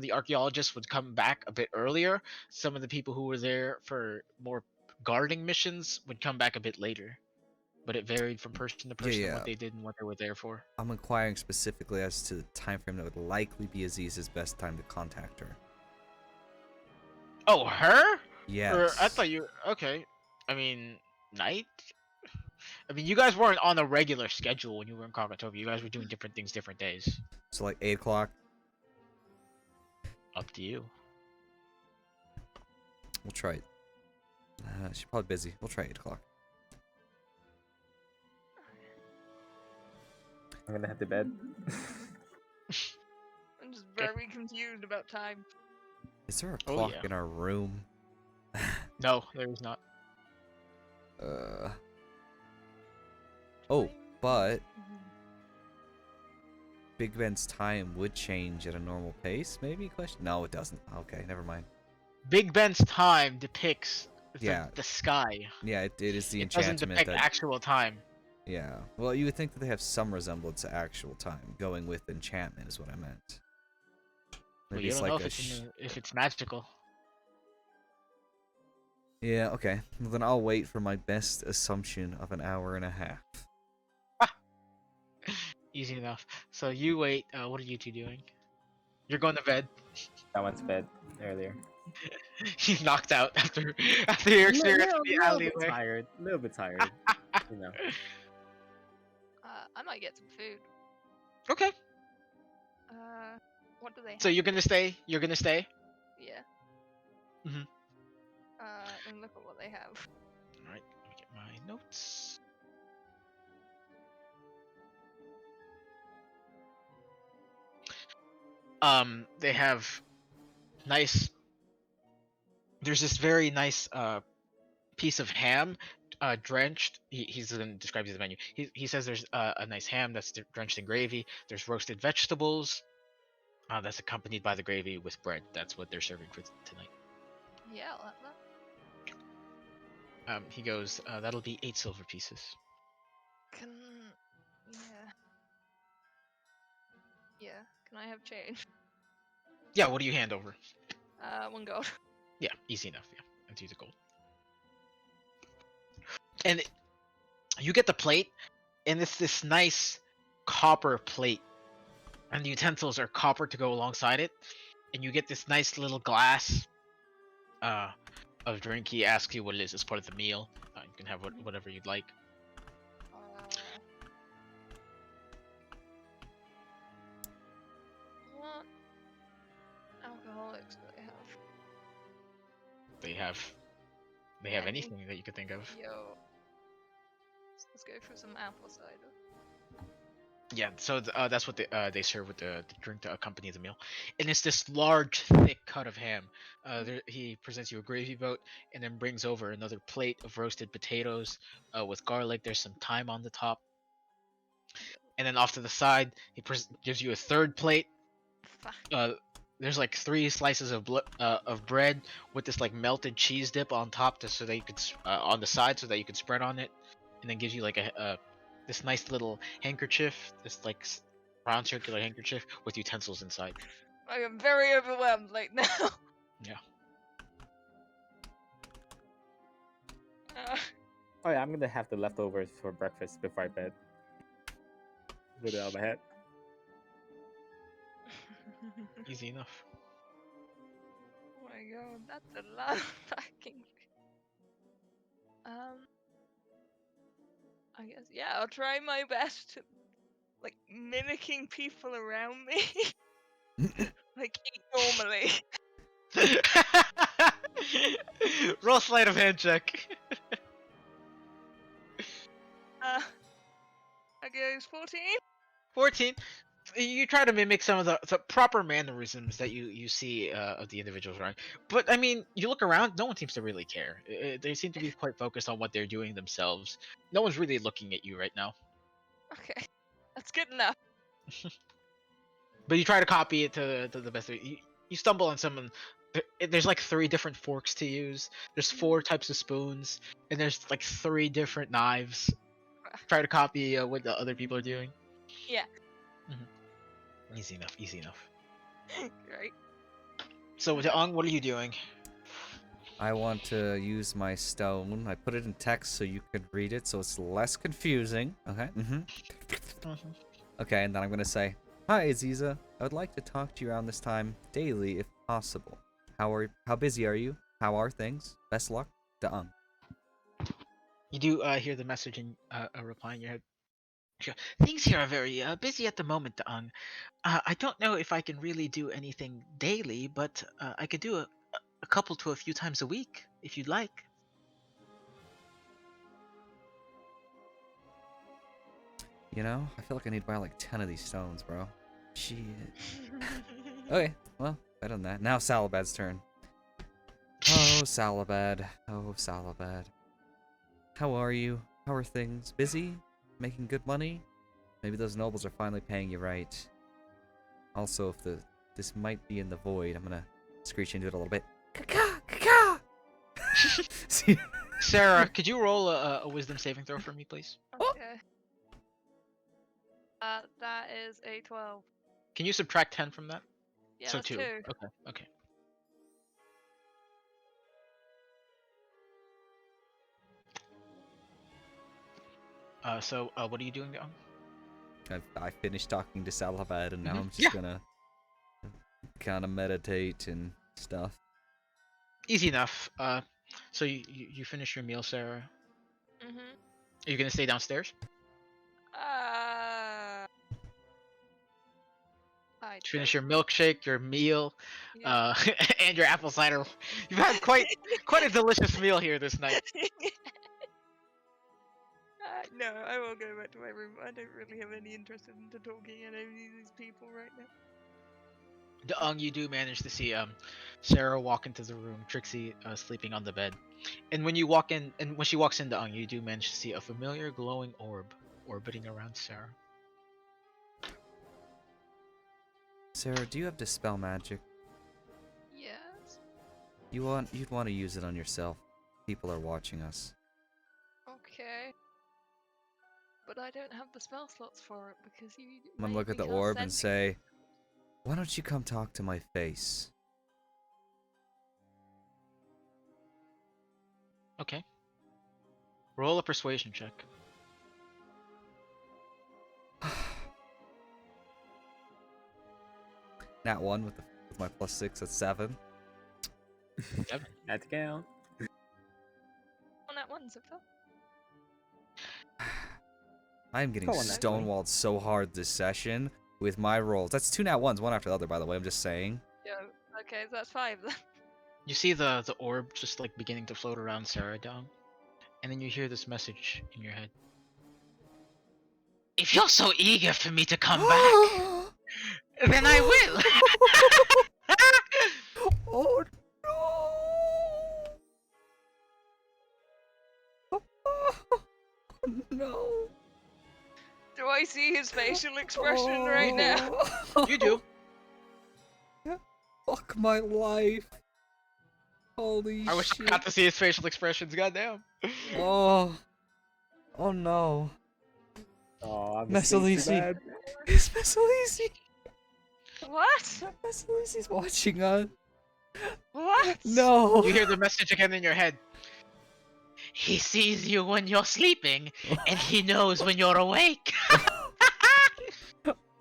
the archaeologists would come back a bit earlier. Some of the people who were there for more guarding missions would come back a bit later. But it varied from person to person and yeah. what they did and what they were there for. I'm inquiring specifically as to the time frame that would likely be Aziz's best time to contact her. Oh, her? Yes. Or I thought you. Okay. I mean, night. I mean, you guys weren't on a regular schedule when you were in Crocotopia. You guys were doing different things, different days. So like 8 o'clock. Up to you. We'll try it. She's probably busy. We'll try 8 o'clock. I'm gonna head to bed. I'm just very confused about time. Is there a Oh, clock yeah. in our room? No, there is not. Oh, but Big Ben's time would change at a normal pace, maybe? Question? No, it doesn't. Okay, never mind. Big Ben's time depicts the sky. Yeah, it is the It doesn't enchantment depict that... actual time. Yeah. Well, you would think that they have some resemblance to actual time. Going with enchantment is what I meant. But Maybe you it's don't know like if it's magical. Yeah, okay. Well, then I'll wait for my best assumption of an hour and a half. Easy enough. So you wait. What are you two doing? You're going to bed. I went to bed earlier. He's knocked out after your experience in the Little bit alleyway. tired. A little bit tired. You know. I might get some food. Okay. What do they have? So you're gonna stay? You're gonna stay? Yeah. Mhm. And look at what they have. All right. Let me get my notes. They have nice. There's this very nice piece of ham, drenched. He's gonna describe the menu. He says there's a nice ham that's drenched in gravy. There's roasted vegetables. That's accompanied by the gravy with bread. That's what they're serving for tonight. Yeah, I'll have that. He goes, that'll be 8 silver pieces. Yeah. Can I have change? Yeah, what do you hand over? 1 gold. Yeah, easy enough. Yeah, that's the gold. And you get the plate, and it's this nice copper plate, and the utensils are copper to go alongside it. And you get this nice little glass of drink. He asks you what it is as part of the meal. You can have whatever you'd like. What alcoholics do they have? They have Any? anything that you could think of. Yo. Let's go for some apple cider. Yeah, so that's what they serve with the drink to accompany the meal, and it's this large, thick cut of ham. He presents you a gravy boat, and then brings over another plate of roasted potatoes with garlic. There's some thyme on the top, and then off to the side, he gives you a third plate. Fuck. There's like 3 slices of bread with this like melted cheese dip on top, so that you could on the side, so that you could spread on it, and then gives you like this nice little handkerchief, this like round circular handkerchief with utensils inside. I am very overwhelmed right now. Yeah. Oh yeah, I'm gonna have the leftovers for breakfast before I bed. Get it out of my head. Easy enough. Oh my god, that's a lot of packing. I guess yeah, I'll try my best to like mimicking people around me, like eat normally. Roll sleight of hand check. I goes 14. 14. You try to mimic some of the proper mannerisms that you see of the individuals around. But I mean, you look around, no one seems to really care. They seem to be quite focused on what they're doing themselves. No one's really looking at you right now. Okay, that's good enough. But you try to copy it to the best of it. You stumble on someone. There's like 3 different forks to use. There's 4 types of spoons, and there's like 3 different knives. Try to copy what the other people are doing. Yeah. Easy enough. Easy enough. Great. So, Deong, what are you doing? I want to use my stone. I put it in text so you can read it, so it's less confusing. Okay. Okay, and then I'm gonna say, "Hi, Aziza. I would like to talk to you around this time daily, if possible. How busy are you? How are things? Best luck, Daang." You do hear the message in a reply in your head. Sure. Things here are very busy at the moment, Deong. I don't know if I can really do anything daily, but I could do a couple to a few times a week, if you'd like. You know, I feel like I need to buy like 10 of these stones, bro. Shit. Okay, well, better than that. Now Salabad's turn. Oh, Salabad. Oh, Salabad. How are you? How are things? Busy? Making good money? Maybe those nobles are finally paying you right. Also, if this might be in the void, I'm gonna screech into it a little bit. Kaka! Kaka! See? Sarah, could you roll a wisdom saving throw for me, please? Okay. That is a 12. Can you subtract 10 from that? Yeah, So that's 2. 2. Okay. So what are you doing, Deong? I finished talking to Salabad, and now I'm just Yeah. gonna kind of meditate and stuff. Easy enough. So you finish your meal, Sarah. Mhm. Are you gonna stay downstairs? I To finish don't. your milkshake, your meal, Yeah. and your apple cider. You've had quite a delicious meal here this night. No, I will go back to my room. I don't really have any interest in talking to any of these people right now. Deong, you do manage to see Sarah walk into the room, Trixie sleeping on the bed. And when you walk in, and when she walks in, Deong, you do manage to see a familiar glowing orb orbiting around Sarah. Sarah, do you have dispel magic? Yes. You'd want to use it on yourself. People are watching us. Okay. But I don't have the spell slots for it because you. I'm gonna made look me at the cast orb and sending. say, "Why don't you come talk to my face?" Okay. Roll a persuasion check. Nat 1 with my +6, that's 7. 7. That count. On that one so far. I'm getting Go on, Natalie. stonewalled so hard this session with my rolls. That's 2 nat 1s, one after the other, by the way. I'm just saying. Yeah. Okay, so that's 5 then. You see the orb just like beginning to float around Sarah, Deong, and then you hear this message in your head. If you're so eager for me to come back, then I will. Oh no! No! Do I see his facial expression right now? You do. Fuck my life! Holy I wish I shit! got to see his facial expressions. Goddamn. Oh! Oh no! Oh, I'm Messalisi. It's Messalisi! What? Messalisi's watching us! What? No! You hear the message again in your head. He sees you when you're sleeping, and he knows when you're awake.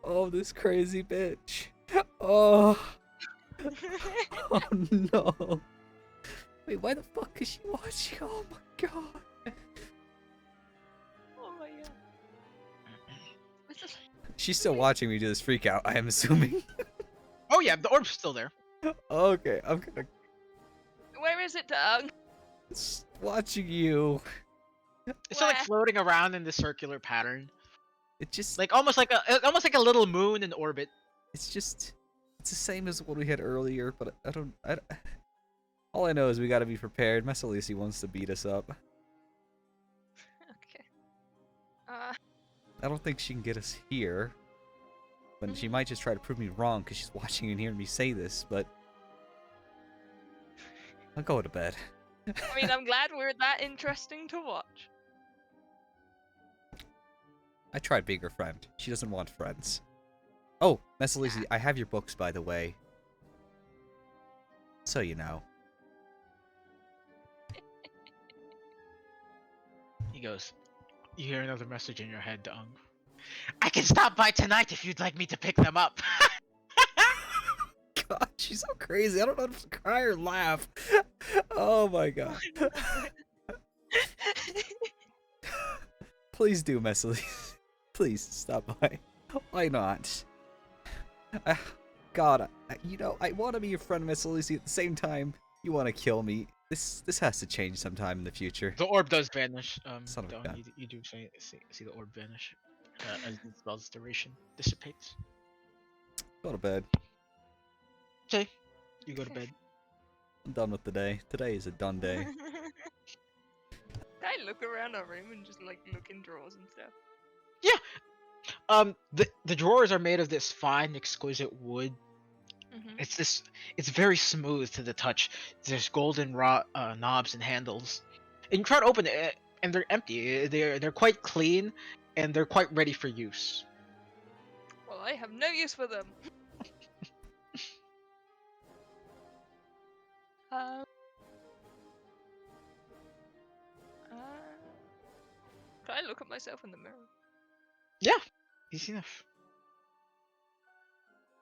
Oh, this crazy bitch. Oh. Oh no. Wait, why the fuck is she watching? Oh my god. Oh my god. What's this? She's still watching me do this freak out, I am assuming. Oh yeah, the orb's still there. Okay, I'm gonna Where is it, Doug? watching you. It's still like Where? floating around in the circular pattern, It just like almost like a little moon in orbit. it's the same as what we had earlier, but all I know is we gotta be prepared. Messalisi wants to beat us up. Okay. I don't think she can get us here. But she might just try to prove me wrong because she's watching and hearing me say this, but I'll go to bed. I mean, I'm glad we're that interesting to watch. I tried being her friend. She doesn't want friends. Oh, Messalisi, I have your books, by the way. So you know. He goes, you hear another message in your head, Dung. I can stop by tonight if you'd like me to pick them up. God, she's so crazy. I don't know if to cry or laugh. Oh my god. Please do, Messalisi. Please stop by. Why not? God, you know, I want to be your friend, Messalisi. At the same time, you want to kill me. This has to change sometime in the future. The orb does vanish. Son of a Dung, gun. you do see the orb vanish as the spell's duration dissipates. Go to bed. Okay, you go to bed. I'm done with the day. Today is a done day. I look around our room and just like look in drawers and stuff. The drawers are made of this fine, exquisite wood. Mm-hmm. It's very smooth to the touch. There's golden knobs and handles. And you try to open it, and they're empty. They're quite clean, and they're quite ready for use. Well, I have no use for them. Um. Can I look at myself in the mirror? Easy enough.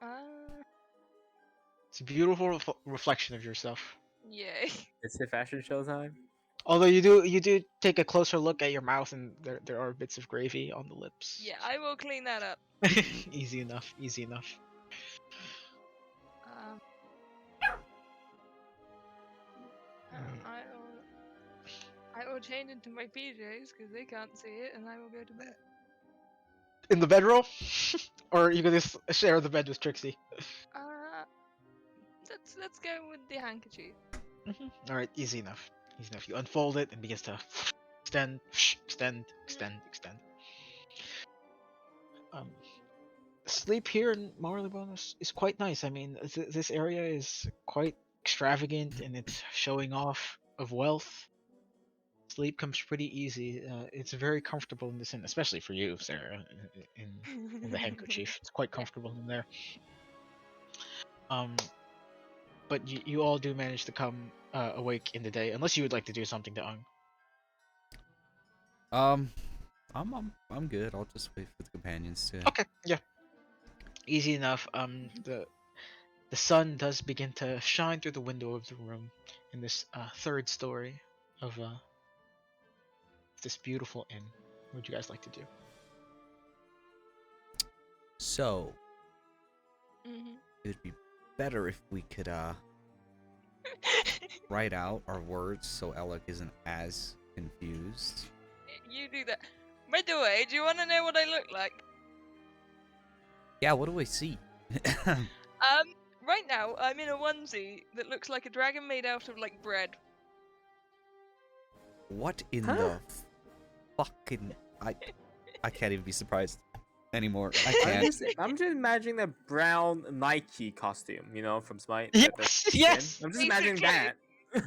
Uh. It's a beautiful reflection of yourself. Yay. It's the fashion show time. Although you do take a closer look at your mouth, and there are bits of gravy on the lips. Yeah, I will clean that up. Easy enough. Easy enough. Um. I will change into my PJs because they can't see it, and I will go to bed. In the bedroll, or are you gonna share the bed with Trixie? Uh. Let's go with the handkerchief. All right, easy enough. Easy enough. You unfold it and begins to extend, extend, extend, extend. Sleep here in Marleybone is quite nice. I mean, this area is quite extravagant in its showing off of wealth. Sleep comes pretty easy. It's very comfortable in this inn, especially for you, Sarah, in the handkerchief. It's quite comfortable in there. But you all do manage to come awake in the day, unless you would like to do something to Ung. I'm good. I'll just wait for the companions to. Okay, yeah, easy enough. The sun does begin to shine through the window of the room in this third story of this beautiful inn. What would you guys like to do? So Mm-hmm. it would be better if we could write out our words so Alec isn't as confused. You do that. By the way, do you want to know what I look like? Yeah, what do I see? Right now I'm in a onesie that looks like a dragon made out of like bread. What in Huh? the fucking I can't even be surprised anymore. I I'm can't. I'm just imagining the brown Nike costume, you know, from Smite. Yes, the yes! skin. I'm just imagining Basically. that.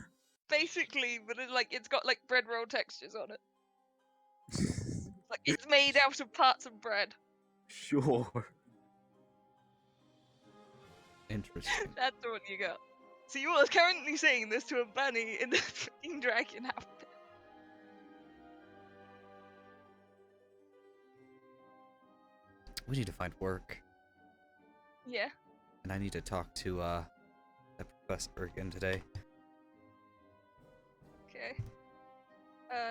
Basically, but it's got like bread roll textures on it. Like it's made out of parts of bread. Sure. Interesting. That's what you got. So you are currently saying this to a bunny in the freaking dragon outfit. We need to find work. Yeah. and I need to talk to the professor again today. Okay.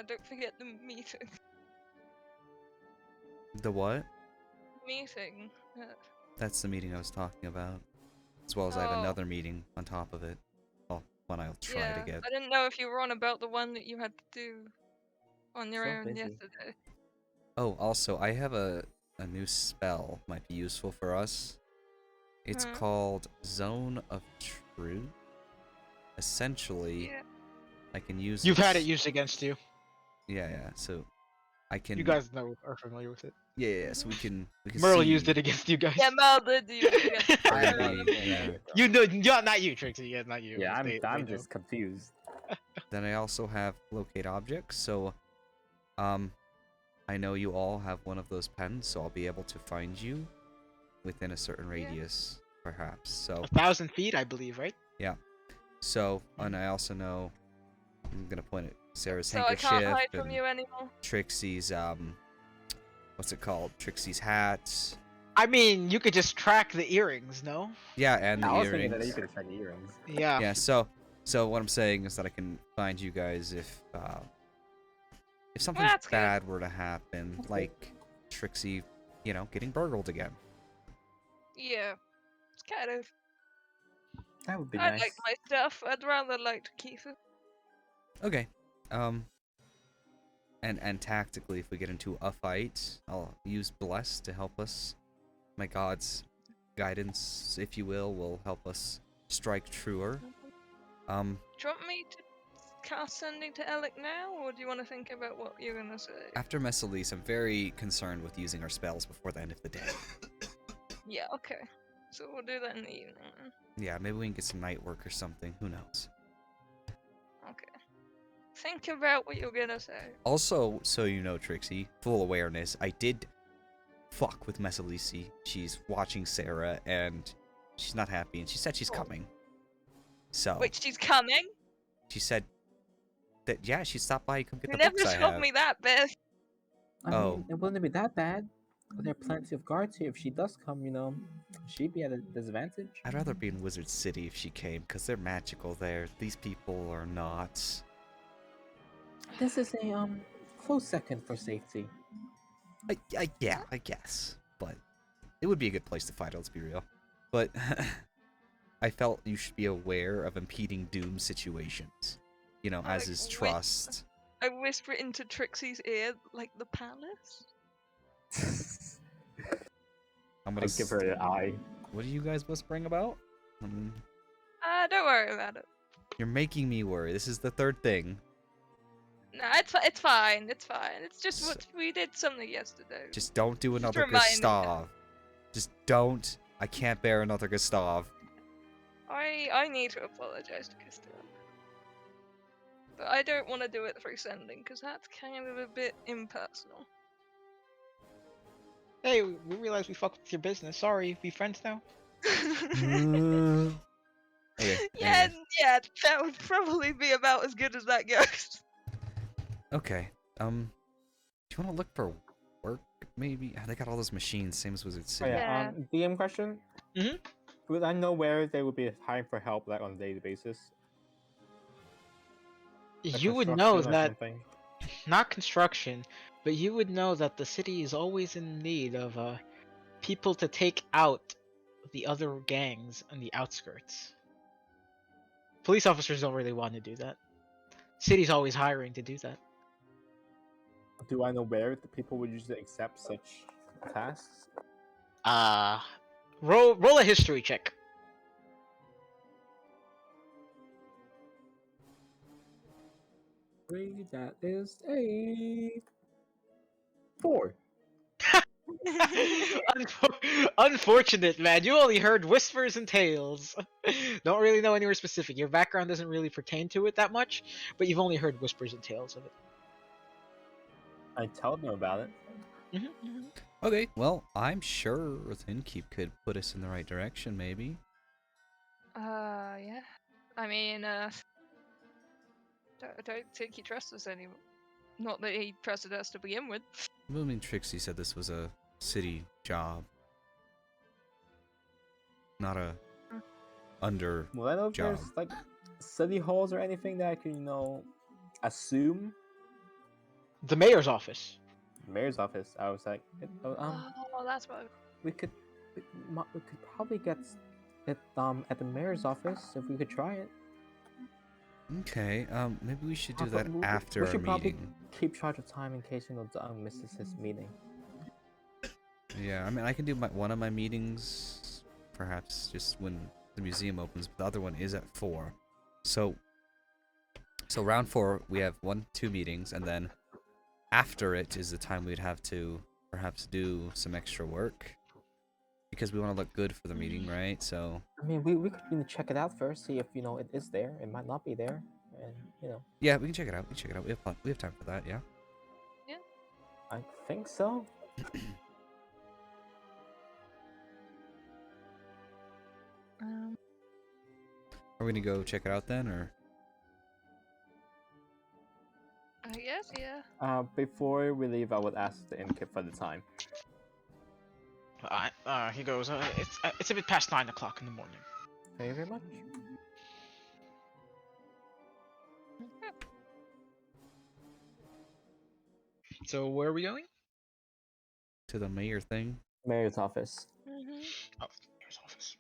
Don't forget the meeting. The what? Meeting. That's the meeting I was talking about. As well as I have Oh. another meeting on top of it. Well, one I'll try Yeah, to get. I didn't know if you were on about the one that you had to do on your So own busy. yesterday. Oh, also, I have a new spell might be useful for us. It's Huh? called Zone of Truth. Essentially, Yeah. I can use You've had it this- used against you. Yeah. So I can. You guys are familiar with it. Yeah. So we can Merle see. used it against you guys. Yeah, Mal did use it against We're I gonna am be- not yeah. You know, not you, Trixie. Yeah, not you. Yeah, They I'm know. just confused. Then I also have locate objects. So, I know you all have one of those pens, so I'll be able to find you within a certain radius, perhaps. So, 1,000 feet, I believe, right? so, and I also know I'm gonna point at Sarah's So I handkerchief can't hide from and you anymore. Trixie's what's it called? Trixie's hat. I mean, you could just track the earrings, no? Yeah, and the I was thinking that you earrings. could track the earrings. Yeah. Yeah. So what I'm saying is that I can find you guys if something That's good. bad were to happen, like Trixie, getting burgled again. Yeah. It's kind of. That would be I nice. like my stuff. I'd rather like to keep it. Okay. And tactically, if we get into a fight, I'll use Bless to help us. My god's guidance, if you will help us strike truer. Do you want me to cast sending to Alec now, or do you want to think about what you're gonna say? After Messalise, I'm very concerned with using our spells before the end of the day. Yeah, okay. So we'll do that in the evening then. Yeah, maybe we can get some night work or something. Who knows? Okay. Think about what you're gonna say. Also, so you know, Trixie, full awareness, I did fuck with Messalise. She's watching Sarah, and she's not happy, and she said she's Oh. coming. So, Wait, she's coming? she said that, yeah, she stopped by, come get You the never books I told have. me that, Beth. I Oh. mean, it wouldn't be that bad. There are plenty of guards here. If she does come, she'd be at a disadvantage. I'd rather be in Wizard City if she came, because they're magical there. These people are not. This is a close second for safety. Yeah, I guess. But it would be a good place to fight, let's be real. But I felt you should be aware of impeding doom situations. As is Like, trust. I whisper into Trixie's ear, like the palace. I'm I gonna give her an eye. What are you guys whispering about? Don't worry about it. You're making me worry. This is the third thing. No, it's fine. It's fine. It's just So- what we did something yesterday. Just don't do Just another remind me. Gustav. Just don't. I can't bear another Gustav. I need to apologize to Gustav. But I don't want to do it through sending, because that's kind of a bit impersonal. Hey, we realized we fucked with your business. Sorry, we friends now? Okay. Yeah, anyways. yeah, that would probably be about as good as that goes. Okay. Do you want to look for work? Maybe they got all those machines, same as Wizard Oh, City. yeah. DM question. Mhm. Would I know where they would be hiring for help, like on a daily basis? Like You would know construction or that, something? not construction, but you would know that the city is always in need of people to take out the other gangs on the outskirts. Police officers don't really want to do that. City's always hiring to do that. Do I know where the people would usually accept such tasks? Roll a history check. That is a 4. Unfortunate, man. You only heard whispers and tales. Don't really know anywhere specific. Your background doesn't really pertain to it that much, but you've only heard whispers and tales of it. I tell them about it. Okay, well, I'm sure Thinkeep could put us in the right direction, maybe. Yeah. I mean, don't think he trusts us anymore. Not that he trusted us to begin with. I mean, Trixie said this was a city job. not a Mm. under Well, I don't know if job. there's like city halls or anything that I can, assume. The mayor's office. Mayor's office. I was like, Oh, that's what. we could, we could probably get it at the mayor's office if we could try it. Okay, maybe we should do But that after we our should probably meeting. keep track of time in case Doug misses his meeting. Yeah, I mean, I can do one of my meetings, perhaps just when the museum opens. But the other one is at 4. So round 4, we have 2 meetings, and then after it is the time we'd have to perhaps do some extra work because we want to look good for the meeting, right? So I mean, we could check it out first, see if it is there. It might not be there, and yeah, we can check it out. We can check it out. We have time for that. Yeah. I think so. Are we gonna go check it out then, or? I guess, yeah. Before we leave, I would ask the innkeep for the time. He goes. It's a bit past 9 o'clock in the morning. Thank you very much. So where are we going? To the mayor thing. Mayor's office. Mm-hmm. Oh, mayor's office.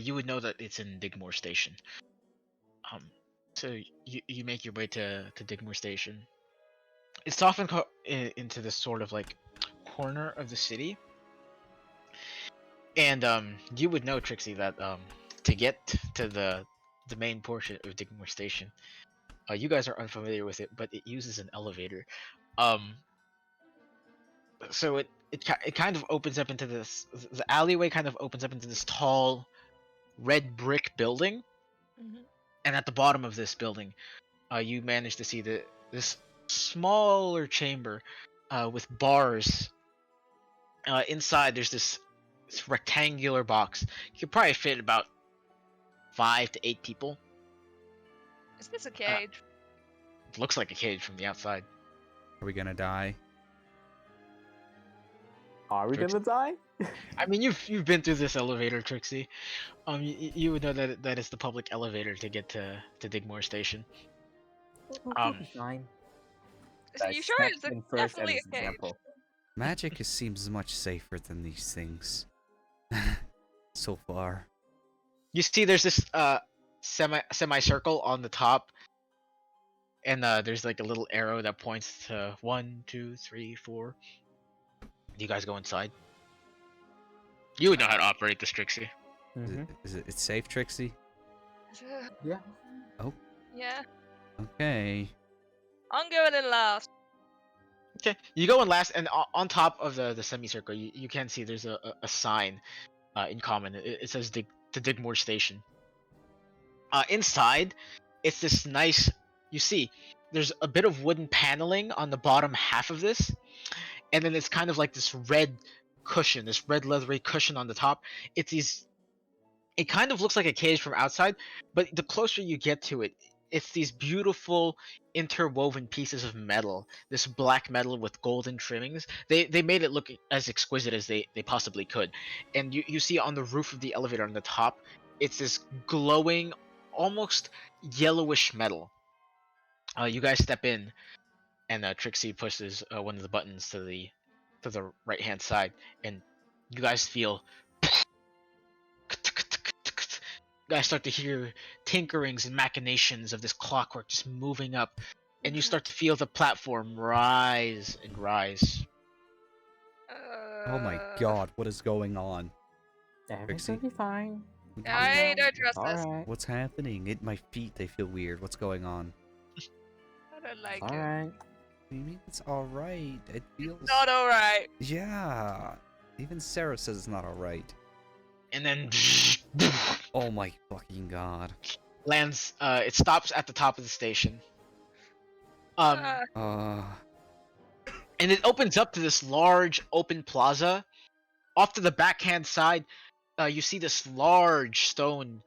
You would know that it's in Digmore Station. So you make your way to Digmore Station. It's often into this sort of like corner of the city, and you would know, Trixie, that to get to the main portion of Digmore Station, you guys are unfamiliar with it, but it uses an elevator. So it kind of opens up into this. The alleyway kind of opens up into this tall, red brick building, Mm-hmm. and at the bottom of this building, you manage to see this smaller chamber with bars. Inside, there's this rectangular box. You could probably fit about 5 to 8 people. Is this a cage? It looks like a cage from the outside. Are we gonna die? Are we gonna die? I mean, you've been through this elevator, Trixie. You would know that it's the public elevator to get to Digmore Station. We'll be fine. Are you sure it's definitely a cage? Magic seems much safer than these things. So far. You see, there's this semicircle on the top, and there's like a little arrow that points to 1, 2, 3, 4. Do you guys go inside? You would know how to operate this, Trixie. Is it it's safe, Trixie? Yeah. Oh. Yeah. Okay. I'm going in last. Okay, you go in last, and on top of the semicircle, you can see there's a sign in common. It says the Digmore Station. Inside, it's this nice. You see, there's a bit of wooden paneling on the bottom half of this, and then it's kind of like this red cushion, this red leathery cushion on the top. It kind of looks like a cage from outside, but the closer you get to it, it's these beautiful interwoven pieces of metal, this black metal with golden trimmings. They made it look as exquisite as they possibly could. And you see on the roof of the elevator on the top, it's this glowing, almost yellowish metal. You guys step in, and Trixie pushes one of the buttons to the right hand side, and you guys feel. You guys start to hear tinkerings and machinations of this clockwork just moving up, and you start to feel the platform rise and rise. Oh my god, what is going on? Everything's Trixie? gonna be fine. I don't trust this. Alright. What's happening? My feet, they feel weird. What's going on? I don't like it. Alright. What do you mean it's alright? It feels... Not alright. Yeah. Even Sarah says it's not alright. And then Oh my fucking god. lands. It stops at the top of the station. Uh, And it opens up to this large open plaza. Off to the backhand side, you see this large stone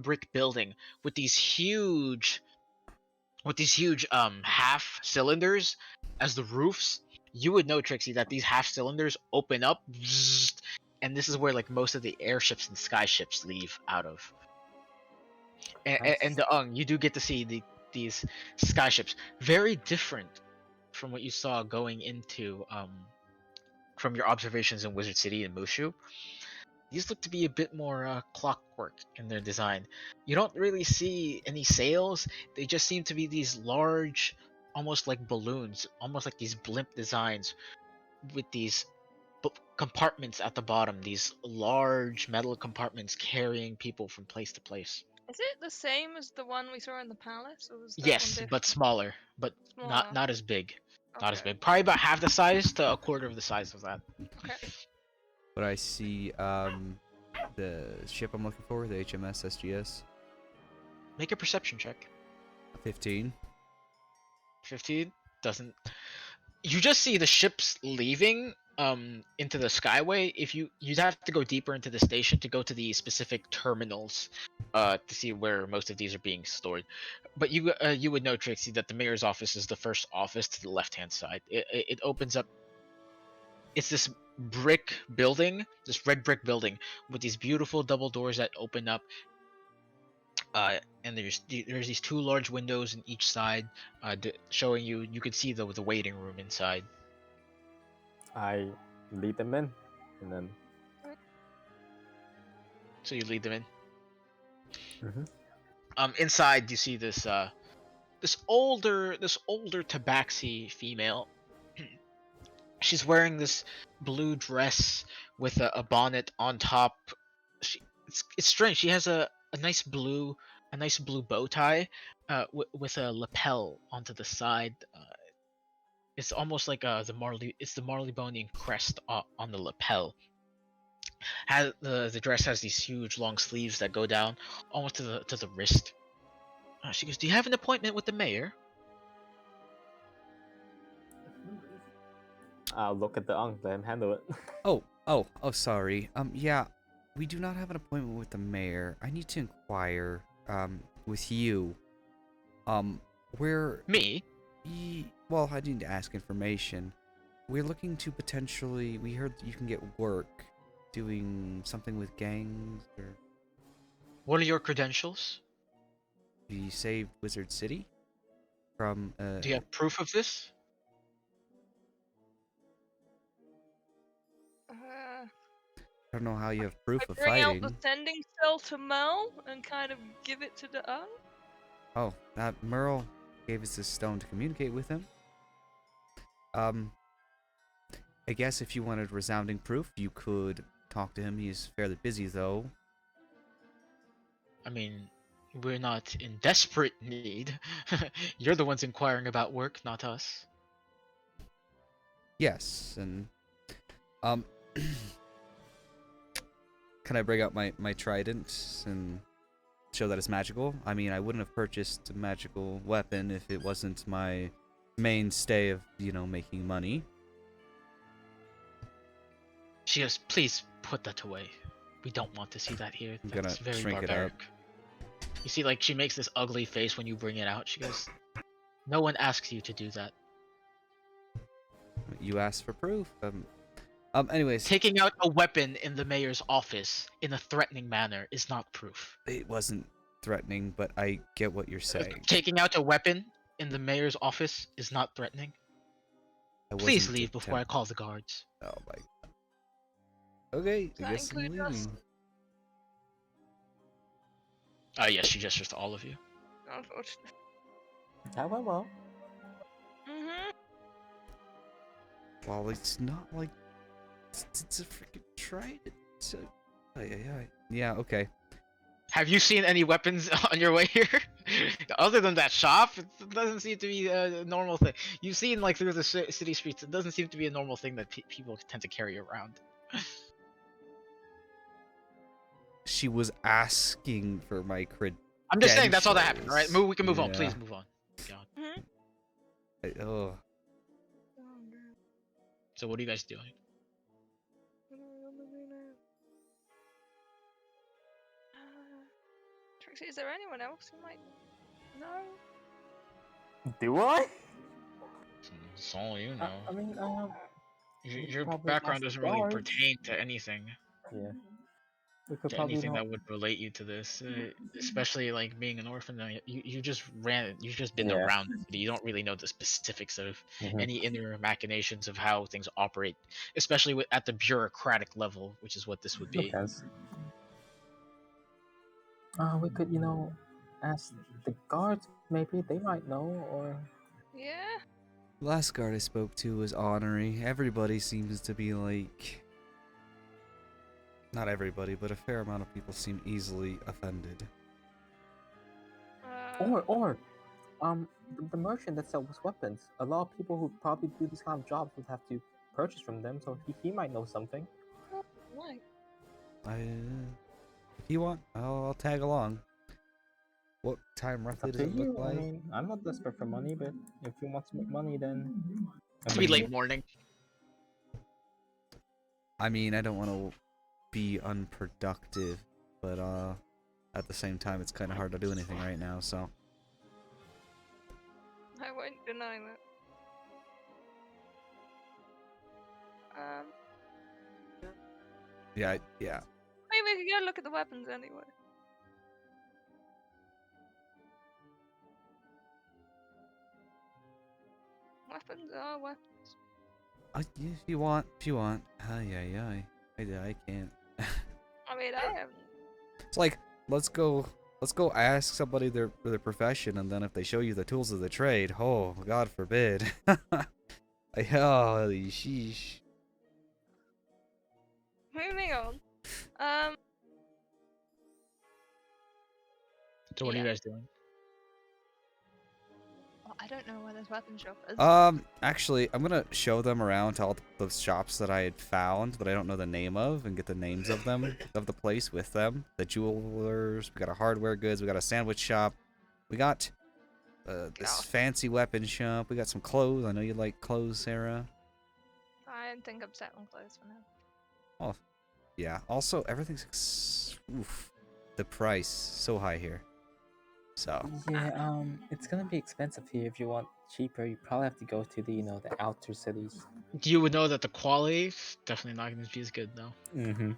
brick building with these huge half cylinders as the roofs. You would know, Trixie, that these half cylinders open up, and this is where like most of the airships and skyships leave out of. And, Nice. and the you do get to see these skyships, very different from what you saw going into from your observations in Wizard City and Mushu. These look to be a bit more clockwork in their design. You don't really see any sails. They just seem to be these large, almost like balloons, almost like these blimp designs with these compartments at the bottom, these large metal compartments carrying people from place to place. Is it the same as the one we saw in the palace, or was that one Yes, different? but smaller, but Smaller. not as big. Not as Okay. big. Probably about half the size to a quarter of the size of that. Okay. But I see the ship I'm looking for, the HMS SGS. Make a perception check. 15. 15 doesn't. You just see the ships leaving into the skyway. If you'd have to go deeper into the station to go to the specific terminals to see where most of these are being stored. But you would know, Trixie, that the mayor's office is the first office to the left hand side. It opens up. It's this brick building, this red brick building with these beautiful double doors that open up. And there's these two large windows in each side, showing you could see the waiting room inside. I lead them in, and then. So you lead them in. Mhm. Inside you see this this older tabaxi female. She's wearing this blue dress with a bonnet on top. It's strange. She has a nice blue bow tie with a lapel onto the side. It's almost like the Marleybonian crest on the lapel. The dress has these huge long sleeves that go down almost to the wrist. She goes, "Do you have an appointment with the mayor?" I'll look at the let him handle it. Oh, sorry. Yeah, we do not have an appointment with the mayor. I need to inquire, with you. Where... Me? Well, I need to ask information. We're looking to potentially... We heard you can get work doing something with gangs, or... What are your credentials? We saved Wizard City from, Do you have proof of this? I don't know how you have proof of Bring out fighting. the sending cell to Mel and kind of give it to the Oh, that Merle gave us this stone to communicate with him. I guess if you wanted resounding proof, you could talk to him. He's fairly busy, though. I mean, we're not in desperate need. You're the ones inquiring about work, not us. Yes, and can I bring out my trident and show that it's magical? I mean, I wouldn't have purchased a magical weapon if it wasn't my mainstay of, making money. She goes, "Please put that away. We don't want to see that here. I'm gonna That's very shrink it barbaric." up. You see, like, she makes this ugly face when you bring it out. She goes, "No one asks you to do that." You asked for proof. Anyways, Taking out a weapon in the mayor's office in a threatening manner is not proof. it wasn't threatening, but I get what you're saying. Taking out a weapon in the mayor's office is not threatening. I Please wasn't leave before I call the guards. Oh my. Okay, Does I that guess I'm include us? leaving. Yes, she gestures to all of you. Unfortunately. Yeah, well. Well, it's not like it's a freaking trident. So, yeah, okay. Have you seen any weapons on your way here? Other than that shop, it doesn't seem to be a normal thing. You've seen, like, through the city streets, it doesn't seem to be a normal thing that people tend to carry around. She was asking for my credentials. I'm just saying that's all that happened, right? We can move on. Yeah. Please move on. God. Oh, So what are you guys doing? Trixie, is there anyone else who might know? Do I? It's all you know. I mean, Your probably background ask doesn't really guards. pertain to anything. Yeah. We could probably Anything know. that would relate you to this, especially like being an orphan. You just you've just been Yeah. around the city. You don't really know the specifics of Mhm. any inner machinations of how things operate, especially at the bureaucratic level, which is what this would be. Depends. We could, ask the guards. Maybe they might know, or Yeah. Last guard I spoke to was ornery. Everybody seems to be like... Not everybody, but a fair amount of people seem easily offended. or the merchant that sells weapons. A lot of people who probably do these kind of jobs would have to purchase from them, so he might know something. Right. If you want, I'll tag along. What time It's roughly up does to it look you. I like? mean, I'm not desperate for money, but if you want to make money, then It's be late morning. I mean, I don't want to be unproductive, but at the same time, it's kind of hard to do anything right now, so... I won't deny that. Yeah. Maybe we could go look at the weapons anyway. Weapons are weapons. If you want. Ay. I can't. I mean, I haven't. It's like, let's go ask somebody their profession, and then if they show you the tools of the trade, oh, God forbid. Holy sheesh. Moving on. So what are you Yeah. guys doing? Well, I don't know where this weapon shop is. Actually, I'm gonna show them around to all the shops that I had found that I don't know the name of, and get the names of them, of the place with them. The jewelers, we got a hardware goods, we got a sandwich shop, we got this fancy weapon shop, we got some clothes. I know you like clothes, Sarah. I don't think I'm set on clothes for now. Oh, yeah. Also, everything's the price so high here. So Yeah, it's gonna be expensive here. If you want cheaper, you probably have to go to the the outer cities. You would know that the quality is definitely not going to be as good though. Mm-hmm.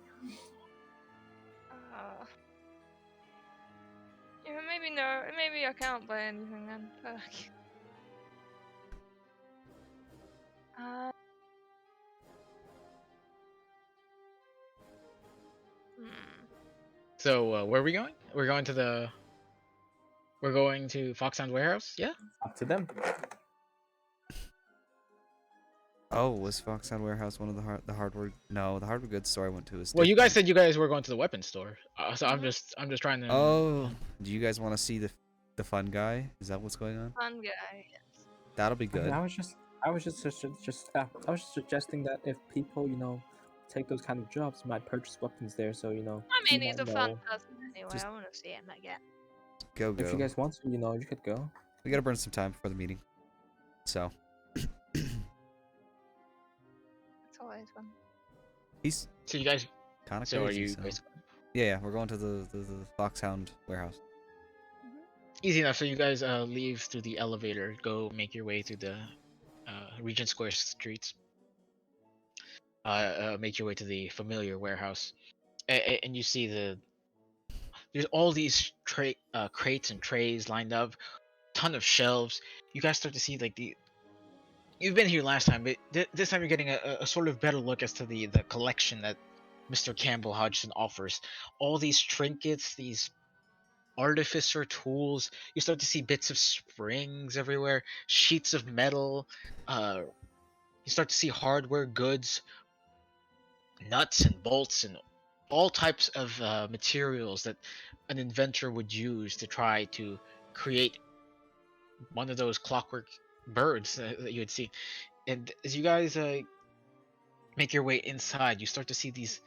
Yeah, maybe no. Maybe I can't buy anything then. Fuck. So where are we going? We're going to Foxhound Warehouse. Yeah. Up to them. oh, was Foxhound Warehouse one of the hardware? No, the hardware goods store I went to is. Well, you guys different. said you guys were going to the weapon store, so I'm just trying to. Oh, do you guys want to see the fun guy? Is that what's going on? Fun guy. Yes. That'll be I mean, good. I was just suggesting that if people take those kind of jobs, might purchase weapons there. So I he mean, he's might a fun know. person anyway. Just- I want to see him again. Go. If you guys want to, you could go. We gotta burn some time before the meeting. So. It's always fun. He's So you guys. kind of So are crazy. you so- guys? Yeah, we're going to the Foxhound Warehouse. Easy enough. So you guys leave through the elevator, go make your way through the Regent Square streets. Make your way to the familiar warehouse, and you see there's all these crates and trays lined up, ton of shelves. You guys start to see like you've been here last time, but this time you're getting a sort of better look as to the collection that Mr. Campbell Hodgson offers. All these trinkets, these artificer tools. You start to see bits of springs everywhere, sheets of metal. You start to see hardware goods, nuts and bolts, and all types of materials that an inventor would use to try to create one of those clockwork birds that you would see. And as you guys make your way inside, you start to see these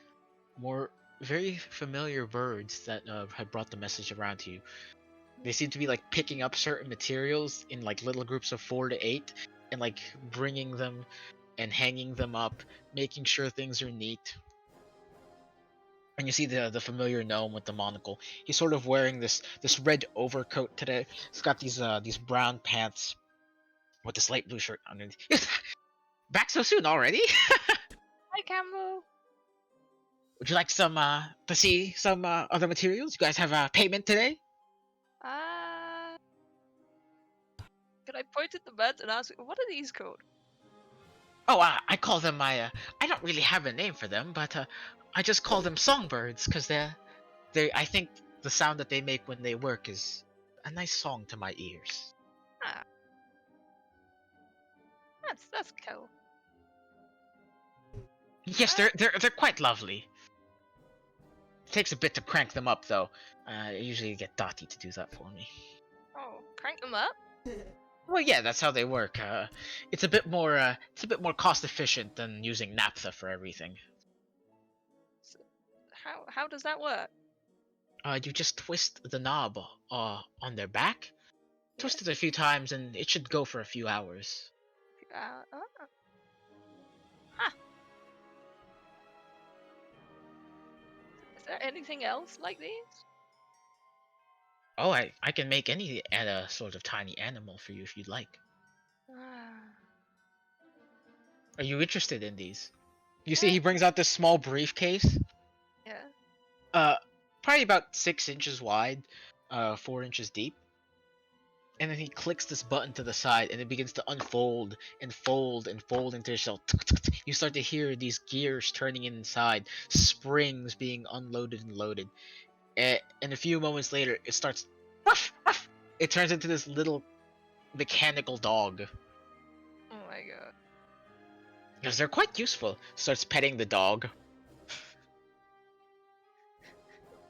more very familiar birds that had brought the message around to you. They seem to be like picking up certain materials in like little groups of 4 to 8 and like bringing them and hanging them up, making sure things are neat. And you see the familiar gnome with the monocle. He's sort of wearing this red overcoat today. He's got these brown pants with this light blue shirt underneath. Back so soon already? Hi, Campbell. Would you like some to see some other materials? You guys have payment today? Could I point at the beds and ask, what are these called? Oh, I call them my. I don't really have a name for them, but I just call them songbirds because they. I think the sound that they make when they work is a nice song to my ears. Ah, that's cool. Yes, they're quite lovely. It takes a bit to crank them up, though. I usually get Dottie to do that for me. Oh, crank them up. Well, yeah, that's how they work. It's a bit more cost efficient than using naphtha for everything. So, how does that work? You just twist the knob on their back, twist it a few times, and it should go for a few hours. Oh. Huh. Is there anything else like these? Oh, I can make any sort of tiny animal for you if you'd like. Ah, Are you interested in these? You see, he brings out this small briefcase. yeah. Probably about 6 inches wide, 4 inches deep. And then he clicks this button to the side, and it begins to unfold and fold and fold into itself. You start to hear these gears turning inside, springs being unloaded and loaded. And a few moments later, it starts. Ruff, ruff. It turns into this little mechanical dog. Oh my god. Because they're quite useful. Starts petting the dog.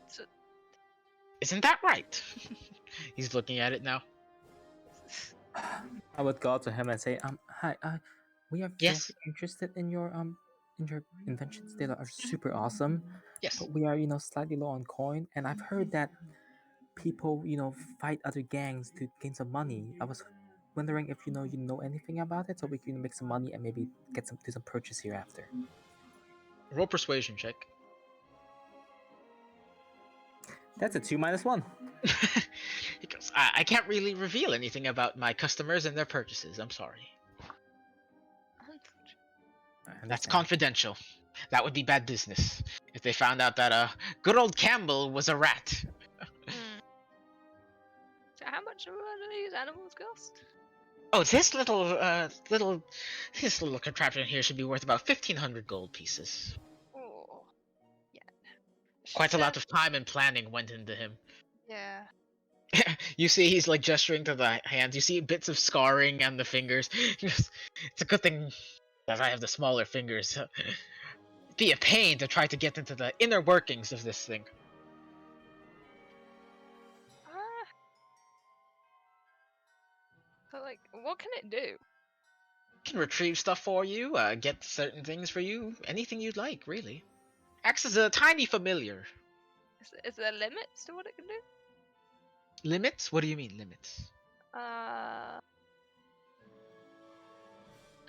So, Isn't that right? He's looking at it now. I would go up to him and say, hi, we are Yes. very interested in your inventions. They are super awesome. Yes. But we are, slightly low on coin, and I've heard that people, fight other gangs to gain some money. I was wondering if you know anything about it, so we can make some money and maybe do some purchase hereafter. Roll persuasion check. That's a 2 minus 1. Because I can't really reveal anything about my customers and their purchases. I'm sorry. That's confidential. That would be bad business if they found out that good old Campbell was a rat. So how much do these animals cost? Oh, this little contraption here should be worth about 1,500 gold pieces. Oh, yeah. Quite a lot of time and planning went into him. Yeah. You see, he's like gesturing to the hands. You see bits of scarring on the fingers. It's a good thing that I have the smaller fingers. It'd be a pain to try to get into the inner workings of this thing. So, like, what can it do? Can retrieve stuff for you, get certain things for you, anything you'd like, really. Acts as a tiny familiar. Is there limits to what it can do? Limits? What do you mean, limits?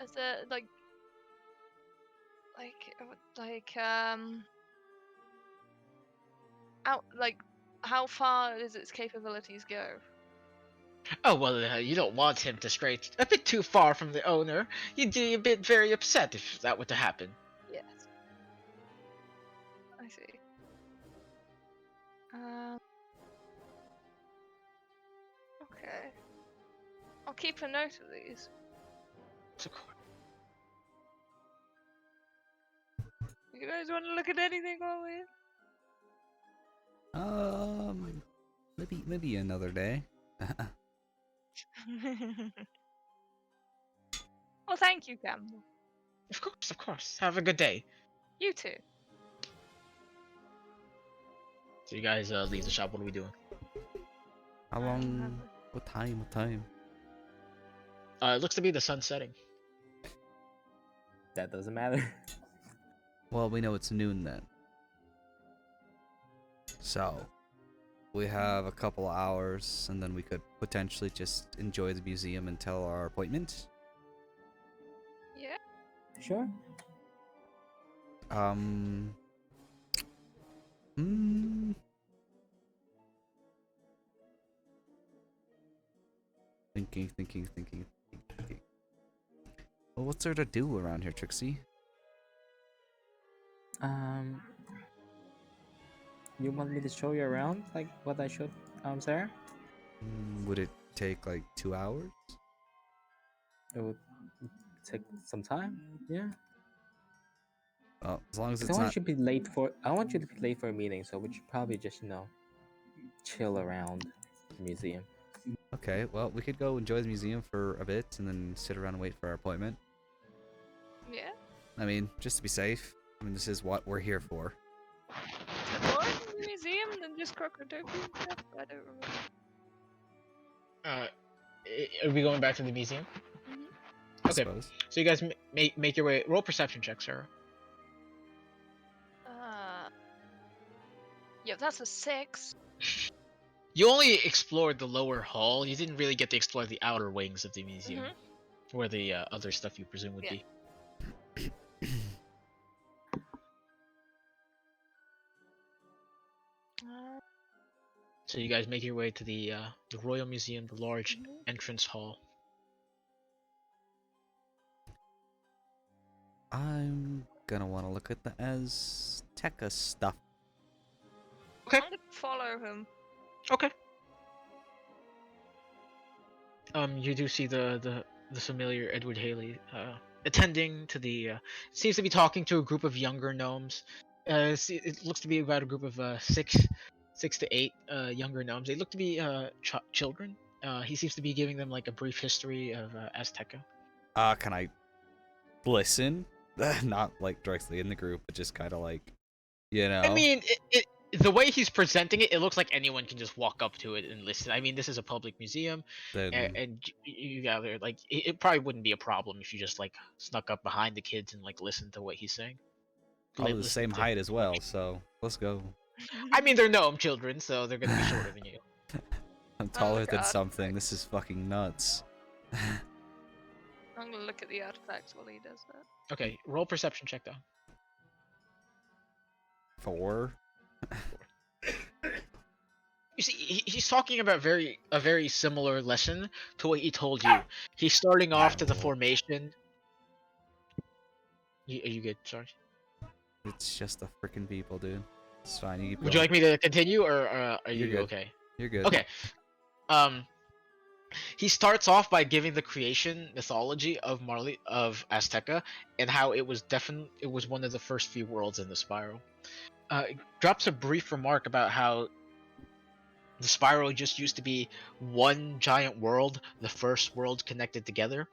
Is there like out like how far does its capabilities go? Oh, well, you don't want him to stray a bit too far from the owner. You'd be a bit very upset if that were to happen. Yes. I see. Okay. I'll keep a note of these. You guys want to look at anything while we're here? Maybe another day. Well, thank you, Campbell. Of course, of course. Have a good day. You too. So you guys leave the shop. What are we doing? How long? What time? What time? It looks to be the sun setting. That doesn't matter. Well, we know it's noon then. So, we have a couple hours, and then we could potentially just enjoy the museum until our appointment. Yeah. Sure. Thinking. Well, what's there to do around here, Trixie? You want me to show you around, like what I showed Sarah? Would it take like 2 hours? It would take some time. Yeah. Well, as long as 'Cause I it's want not. you to be late for. I want you to be late for a meeting, so we should probably just chill around the museum. Okay, well, we could go enjoy the museum for a bit and then sit around and wait for our appointment. Yeah. I mean, just to be safe. I mean, this is what we're here for. Is there more in the museum than just crocodilian stuff? I don't remember. Are we going back to the museum? I Okay. suppose. So you guys make your way. Roll perception check, Sarah. Yeah, that's a 6. You only explored the lower hall. You didn't really get to explore the outer wings of the museum, where the other stuff you presume would Yeah. be. So you guys make your way to the Royal Museum, the large entrance hall. I'm gonna want to look at the Azteca stuff. Okay. I'm gonna follow him. Okay. You do see the familiar Edward Haley attending to the seems to be talking to a group of younger gnomes. It looks to be about a group of six to eight younger gnomes. They look to be children. He seems to be giving them like a brief history of Azteca. Can I listen? Not like directly in the group, but just kind of like, you know. I mean, the way he's presenting it, it looks like anyone can just walk up to it and listen. I mean, this is a public museum, Then and you gather like it probably wouldn't be a problem if you just like snuck up behind the kids and like listened to what he's saying. probably the Listen same to- height as well. So let's go. I mean, they're gnome children, so they're gonna be shorter than you. I'm taller than God. something. This is fucking nuts. I'm gonna look at the artifacts while he does that. Okay, roll perception check though. 4. You see, he's talking about a very similar lesson to what he told you. He's starting off to the formation. Are you good? Sorry. It's just the freaking people, dude. It's fine. You keep Would you going. like me to continue, or are You're you good. okay? You're good. Okay. He starts off by giving the creation mythology of Azteca and how it was one of the first few worlds in the spiral. It drops a brief remark about how the spiral just used to be one giant world, the first world connected together,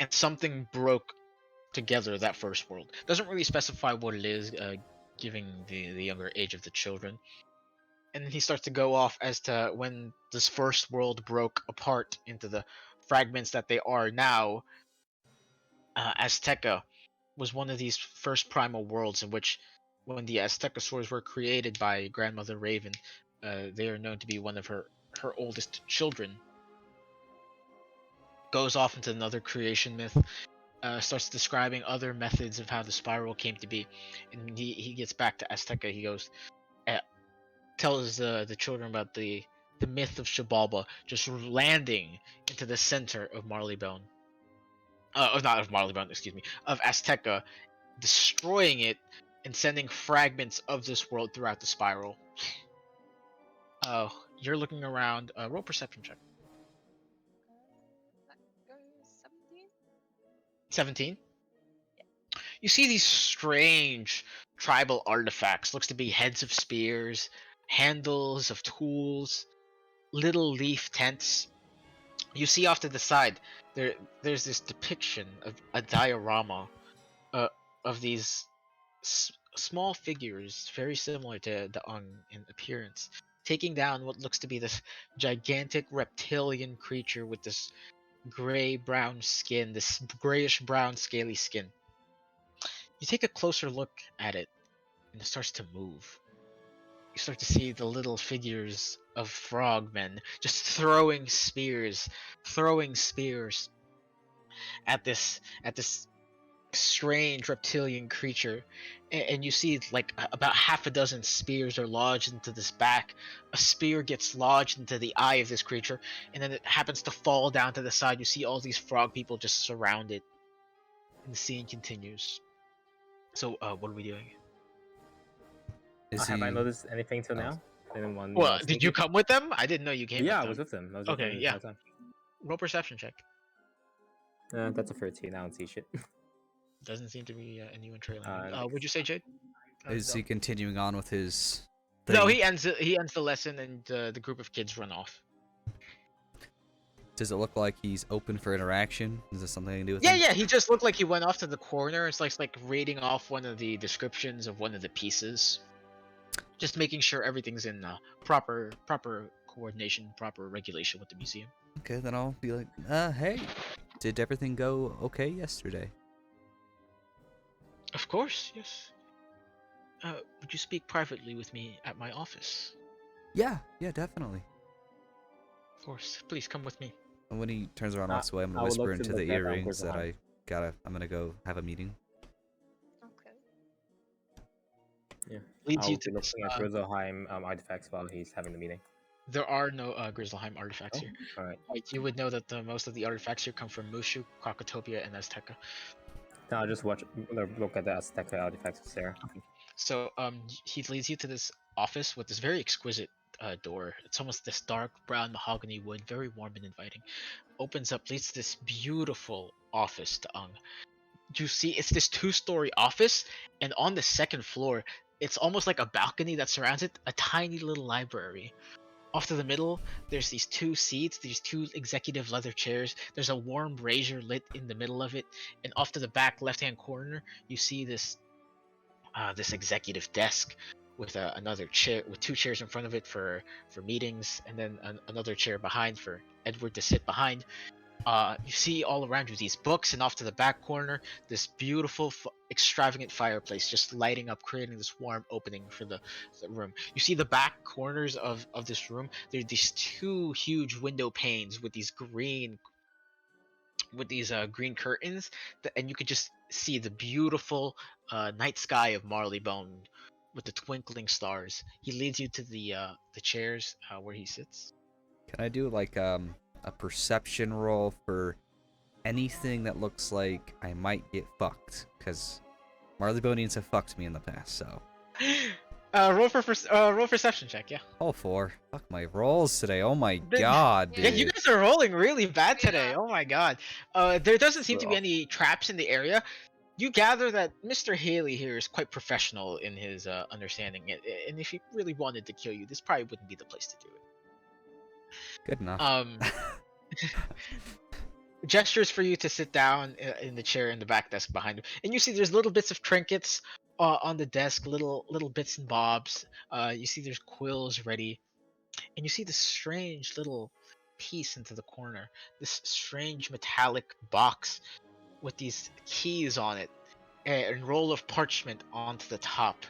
and something broke together that first world. Doesn't really specify what it is, giving the younger age of the children. And he starts to go off as to when this first world broke apart into the fragments that they are now. Azteca was one of these first primal worlds in which, when the Aztecosaurs were created by Grandmother Raven, they are known to be one of her oldest children. Goes off into another creation myth, starts describing other methods of how the spiral came to be, and he gets back to Azteca. He goes, tells the children about the myth of Shibalba just landing into the center of Marleybone. Not of Marleybone, excuse me, of Azteca, destroying it and sending fragments of this world throughout the spiral. You're looking around. Roll perception check. That goes 17. 17. You see these strange tribal artifacts. Looks to be heads of spears, handles of tools, little leaf tents. You see off to the side, there's this depiction of a diorama of these small figures, very similar to the Ung in appearance, taking down what looks to be this gigantic reptilian creature with this gray-brown skin, this grayish-brown scaly skin. You take a closer look at it, and it starts to move. You start to see the little figures of frogmen just throwing spears at this strange reptilian creature, and you see like about half a dozen spears are lodged into this back. A spear gets lodged into the eye of this creature, and then it happens to fall down to the side. You see all these frog people just surround it, and the scene continues. So what are we doing? Is Have I he? noticed anything till Oh. now? Anyone? Well, did sneaky? you come with them? I didn't know you came Yeah, I with was them. with them. I was with Okay, them the yeah. entire time. Roll perception check. That's a 13. I don't see shit. Doesn't seem to be anyone trailing. Uh, Would you say, Jade? Is No. he continuing on with his? No, thing? he ends the lesson, and the group of kids run off. Does it look like he's open for interaction? Is this something I can do with Yeah, him? yeah. He just looked like he went off to the corner. It's like reading off one of the descriptions of one of the pieces, just making sure everything's in proper coordination, proper regulation with the museum. Okay, then I'll be like, hey, did everything go okay yesterday? Of course, yes. Would you speak privately with me at my office? Yeah, definitely. Of course. Please come with me. And when he turns around and walks away, I'm I gonna would whisper love to into look the at, earrings that Grizzleheim. I'm gonna go have a meeting. Okay. Yeah. Leads I'll you be to this. looking at Grizzleheim artifacts while he's having the meeting. There are no Grizzleheim artifacts Oh, here. all right. You would know that most of the artifacts here come from Mushu, Krakatopia, and Azteca. Then I'll just look at the Aztec artifacts there. So he leads you to this office with this very exquisite door. It's almost this dark brown mahogany wood, very warm and inviting. Opens up, leads to this beautiful office to Ung. You see, it's this two-story office, and on the second floor, it's almost like a balcony that surrounds it, a tiny little library. Off to the middle, there's these two seats, these two executive leather chairs. There's a warm brazier lit in the middle of it, and off to the back left-hand corner, you see this executive desk with another chair, with two chairs in front of it for meetings, and then another chair behind for Edward to sit behind. You see all around you these books, and off to the back corner, this beautiful, extravagant fireplace just lighting up, creating this warm opening for the room. You see the back corners of this room. There's these two huge window panes with these green curtains, and you could just see the beautiful night sky of Marleybone with the twinkling stars. He leads you to the chairs where he sits. Can I do like a perception roll for anything that looks like I might get fucked? Because Marleybonians have fucked me in the past, so. Roll perception check, yeah. All four. Fuck my rolls today. Oh my god, dude. Yeah, you guys are rolling really bad today. Yeah. Oh my god. There doesn't seem to be Well. any traps in the area. You gather that Mr. Haley here is quite professional in his understanding it, and if he really wanted to kill you, this probably wouldn't be the place to do it. Good enough. Gestures for you to sit down in the chair in the back desk behind him, and you see there's little bits of trinkets on the desk, little bits and bobs. You see there's quills ready, and you see this strange little piece into the corner, this strange metallic box with these keys on it, and a roll of parchment onto the top.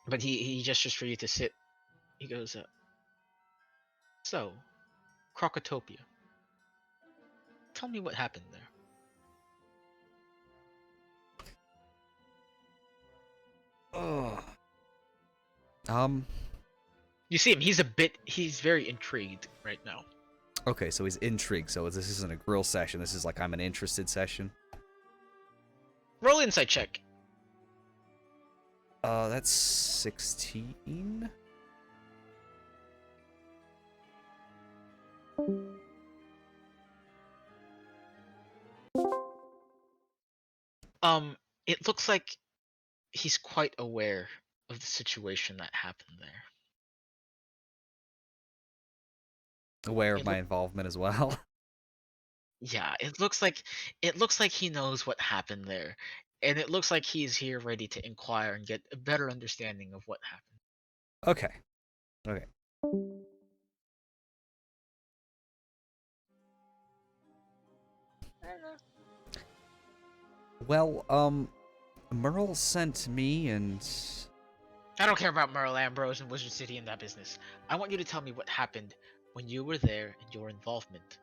But he gestures for you to sit. He goes, so, Krakatopia. Tell me what happened there. Oh. You see him, he's very intrigued right now. Okay, so he's intrigued. So this isn't a grill session. This is like I'm an interested session. Roll insight check. That's 16. It looks like he's quite aware of the situation that happened there. Aware of my involvement as well. Yeah, it looks like he knows what happened there, and it looks like he's here ready to inquire and get a better understanding of what happened. Okay. Okay. I don't know. Well, Merle sent me and I don't care about Merle Ambrose and Wizard City and that business. I want you to tell me what happened when you were there and your involvement.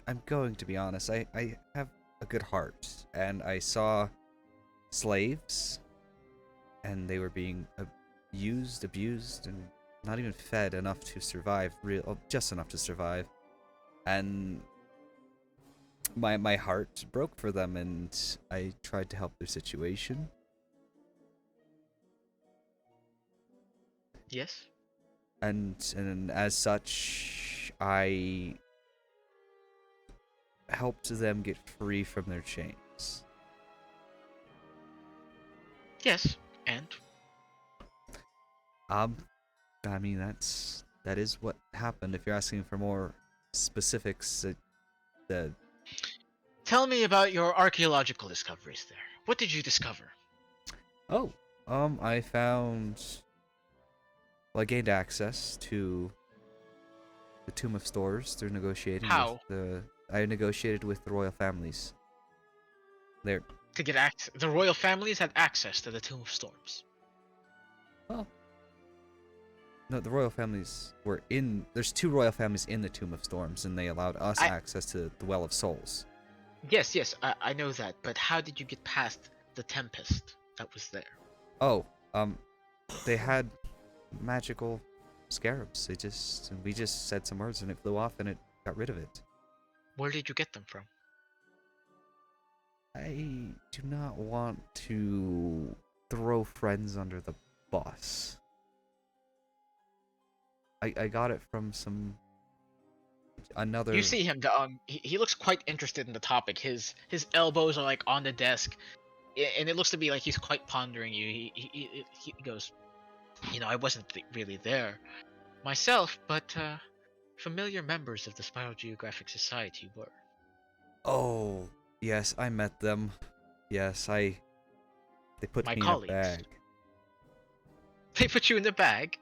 I'm going to be honest. I have a good heart, and I saw slaves, and they were being used, abused, and not even fed enough to survive, just enough to survive. And my heart broke for them, and I tried to help their situation. Yes. And as such, I helped them get free from their chains. Yes. And I mean, that is what happened. If you're asking for more specifics, the tell me about your archaeological discoveries there. What did you discover? oh, I found. Well, I gained access to the Tomb of Stores through negotiating with How? the. I negotiated with the royal families. There. To get access, the royal families had access to the Tomb of Storms. Oh. No, the royal families were in. There's 2 royal families in the Tomb of Storms, and they allowed us access to the Well of Souls. Yes, yes, I know that, but how did you get past the Tempest that was there? Oh, they had magical scarabs. We just said some words and it flew off and it got rid of it. Where did you get them from? I do not want to throw friends under the bus. I got it from another. You see him, he looks quite interested in the topic. His elbows are like on the desk, and it looks to be like he's quite pondering you. He goes, I wasn't really there myself, but familiar members of the Spiral Geographic Society were. Oh, yes, I met them. Yes, they put My me colleagues. in a bag. They put you in the bag?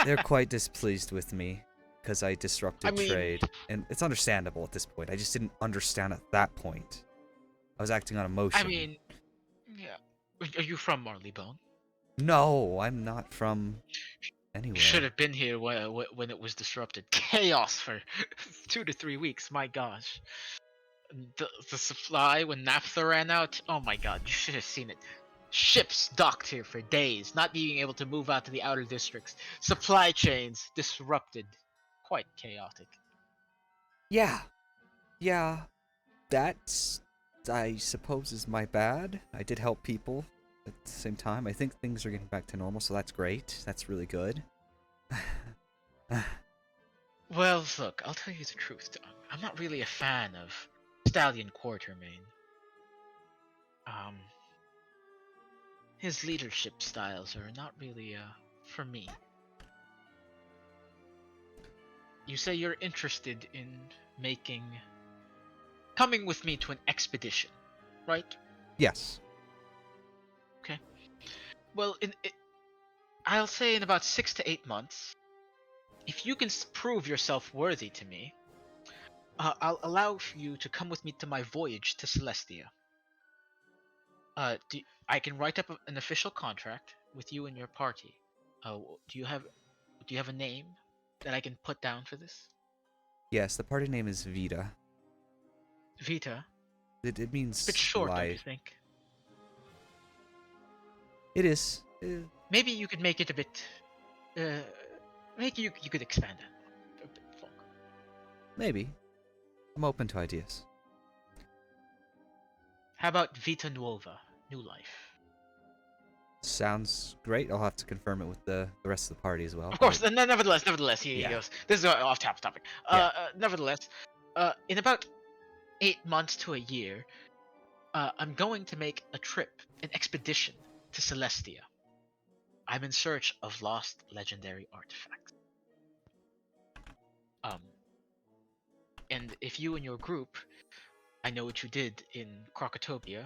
They're quite displeased with me because I disrupted I mean- trade, and it's understandable at this point. I just didn't understand at that point. I was acting on emotion. I mean, yeah. Are you from Marleybone? No, I'm not from anywhere. You should have been here when it was disrupted. Chaos for 2 to 3 weeks. My gosh. The supply when naphtha ran out. Oh my god, you should have seen it. Ships docked here for days, not being able to move out to the outer districts. Supply chains disrupted. Quite chaotic. Yeah. That, I suppose, is my bad. I did help people at the same time. I think things are getting back to normal, so that's great. That's really good. Well, look, I'll tell you the truth, Don. I'm not really a fan of Stallion Quartermain. His leadership styles are not really, for me. You say you're interested in coming with me to an expedition, right? Yes. Well, I'll say in about 6 to 8 months, if you can prove yourself worthy to me, I'll allow you to come with me to my voyage to Celestia. I can write up an official contract with you and your party. Do you have a name that I can put down for this? Yes, the party name is Vita. Vita. It means Bit short, don't you life. think? It is. Maybe you could make it a bit. Maybe you could expand it a bit longer. Maybe. I'm open to ideas. How about Vita Nuova, New Life? Sounds great. I'll have to confirm it with the rest of the party as well. Of course. Nevertheless, he Yeah. goes. This is off topic. Yeah. Nevertheless, in about 8 months to a year, I'm going to make a trip, an expedition to Celestia. I'm in search of lost legendary artifacts. And if you and your group, I know what you did in Krakatopia,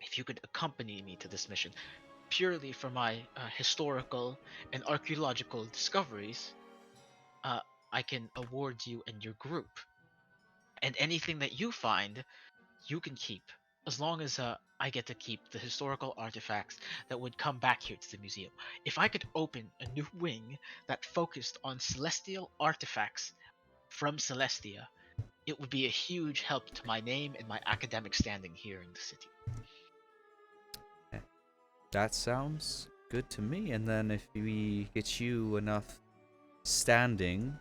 if you could accompany me to this mission, purely for my historical and archaeological discoveries, I can award you and your group. And anything that you find, you can keep, as long as I get to keep the historical artifacts that would come back here to the museum. If I could open a new wing that focused on celestial artifacts from Celestia, it would be a huge help to my name and my academic standing here in the city. That sounds good to me. And then if we get you enough standing,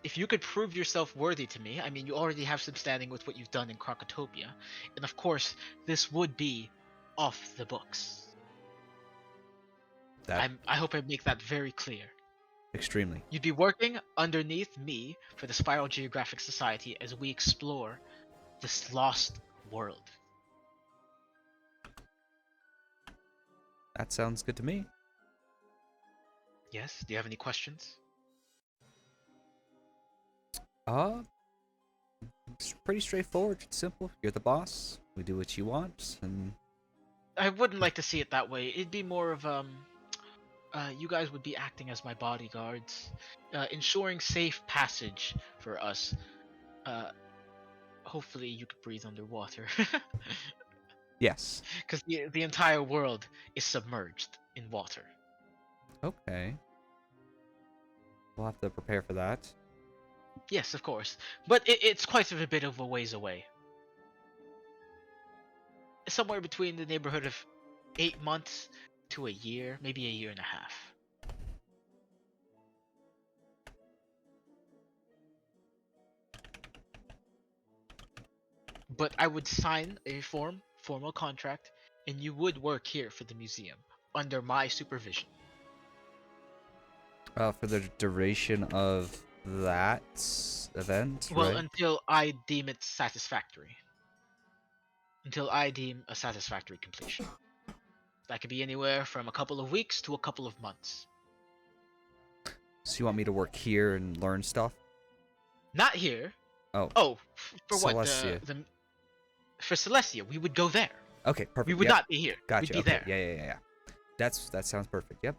if you could prove yourself worthy to me, I mean, you already have some standing with what you've done in Krakatopia, and of course, this would be off the books. That I hope I make that very clear. extremely. You'd be working underneath me for the Spiral Geographic Society as we explore this lost world. That sounds good to me. Yes? Do you have any questions? It's pretty straightforward. It's simple. You're the boss. We do what you want, and I wouldn't like to see it that way. It'd be more of you guys would be acting as my bodyguards, ensuring safe passage for us. Hopefully you could breathe underwater, yes. because the entire world is submerged in water. Okay. We'll have to prepare for that. Yes, of course, but it's quite a bit of a ways away. Somewhere between the neighborhood of 8 months to a year, maybe a year and a half. But I would sign a formal contract, and you would work here for the museum under my supervision. For the duration of that event, Well, right? until I deem it satisfactory. Until I deem a satisfactory completion. That could be anywhere from a couple of weeks to a couple of months. So you want me to work here and learn stuff? Not here. Oh. Oh, for what? Celestia. For Celestia, we would go there. Okay, perfect. We would Yep. not be here. Gotcha. We'd be Okay. there. Yeah. That sounds perfect. Yep.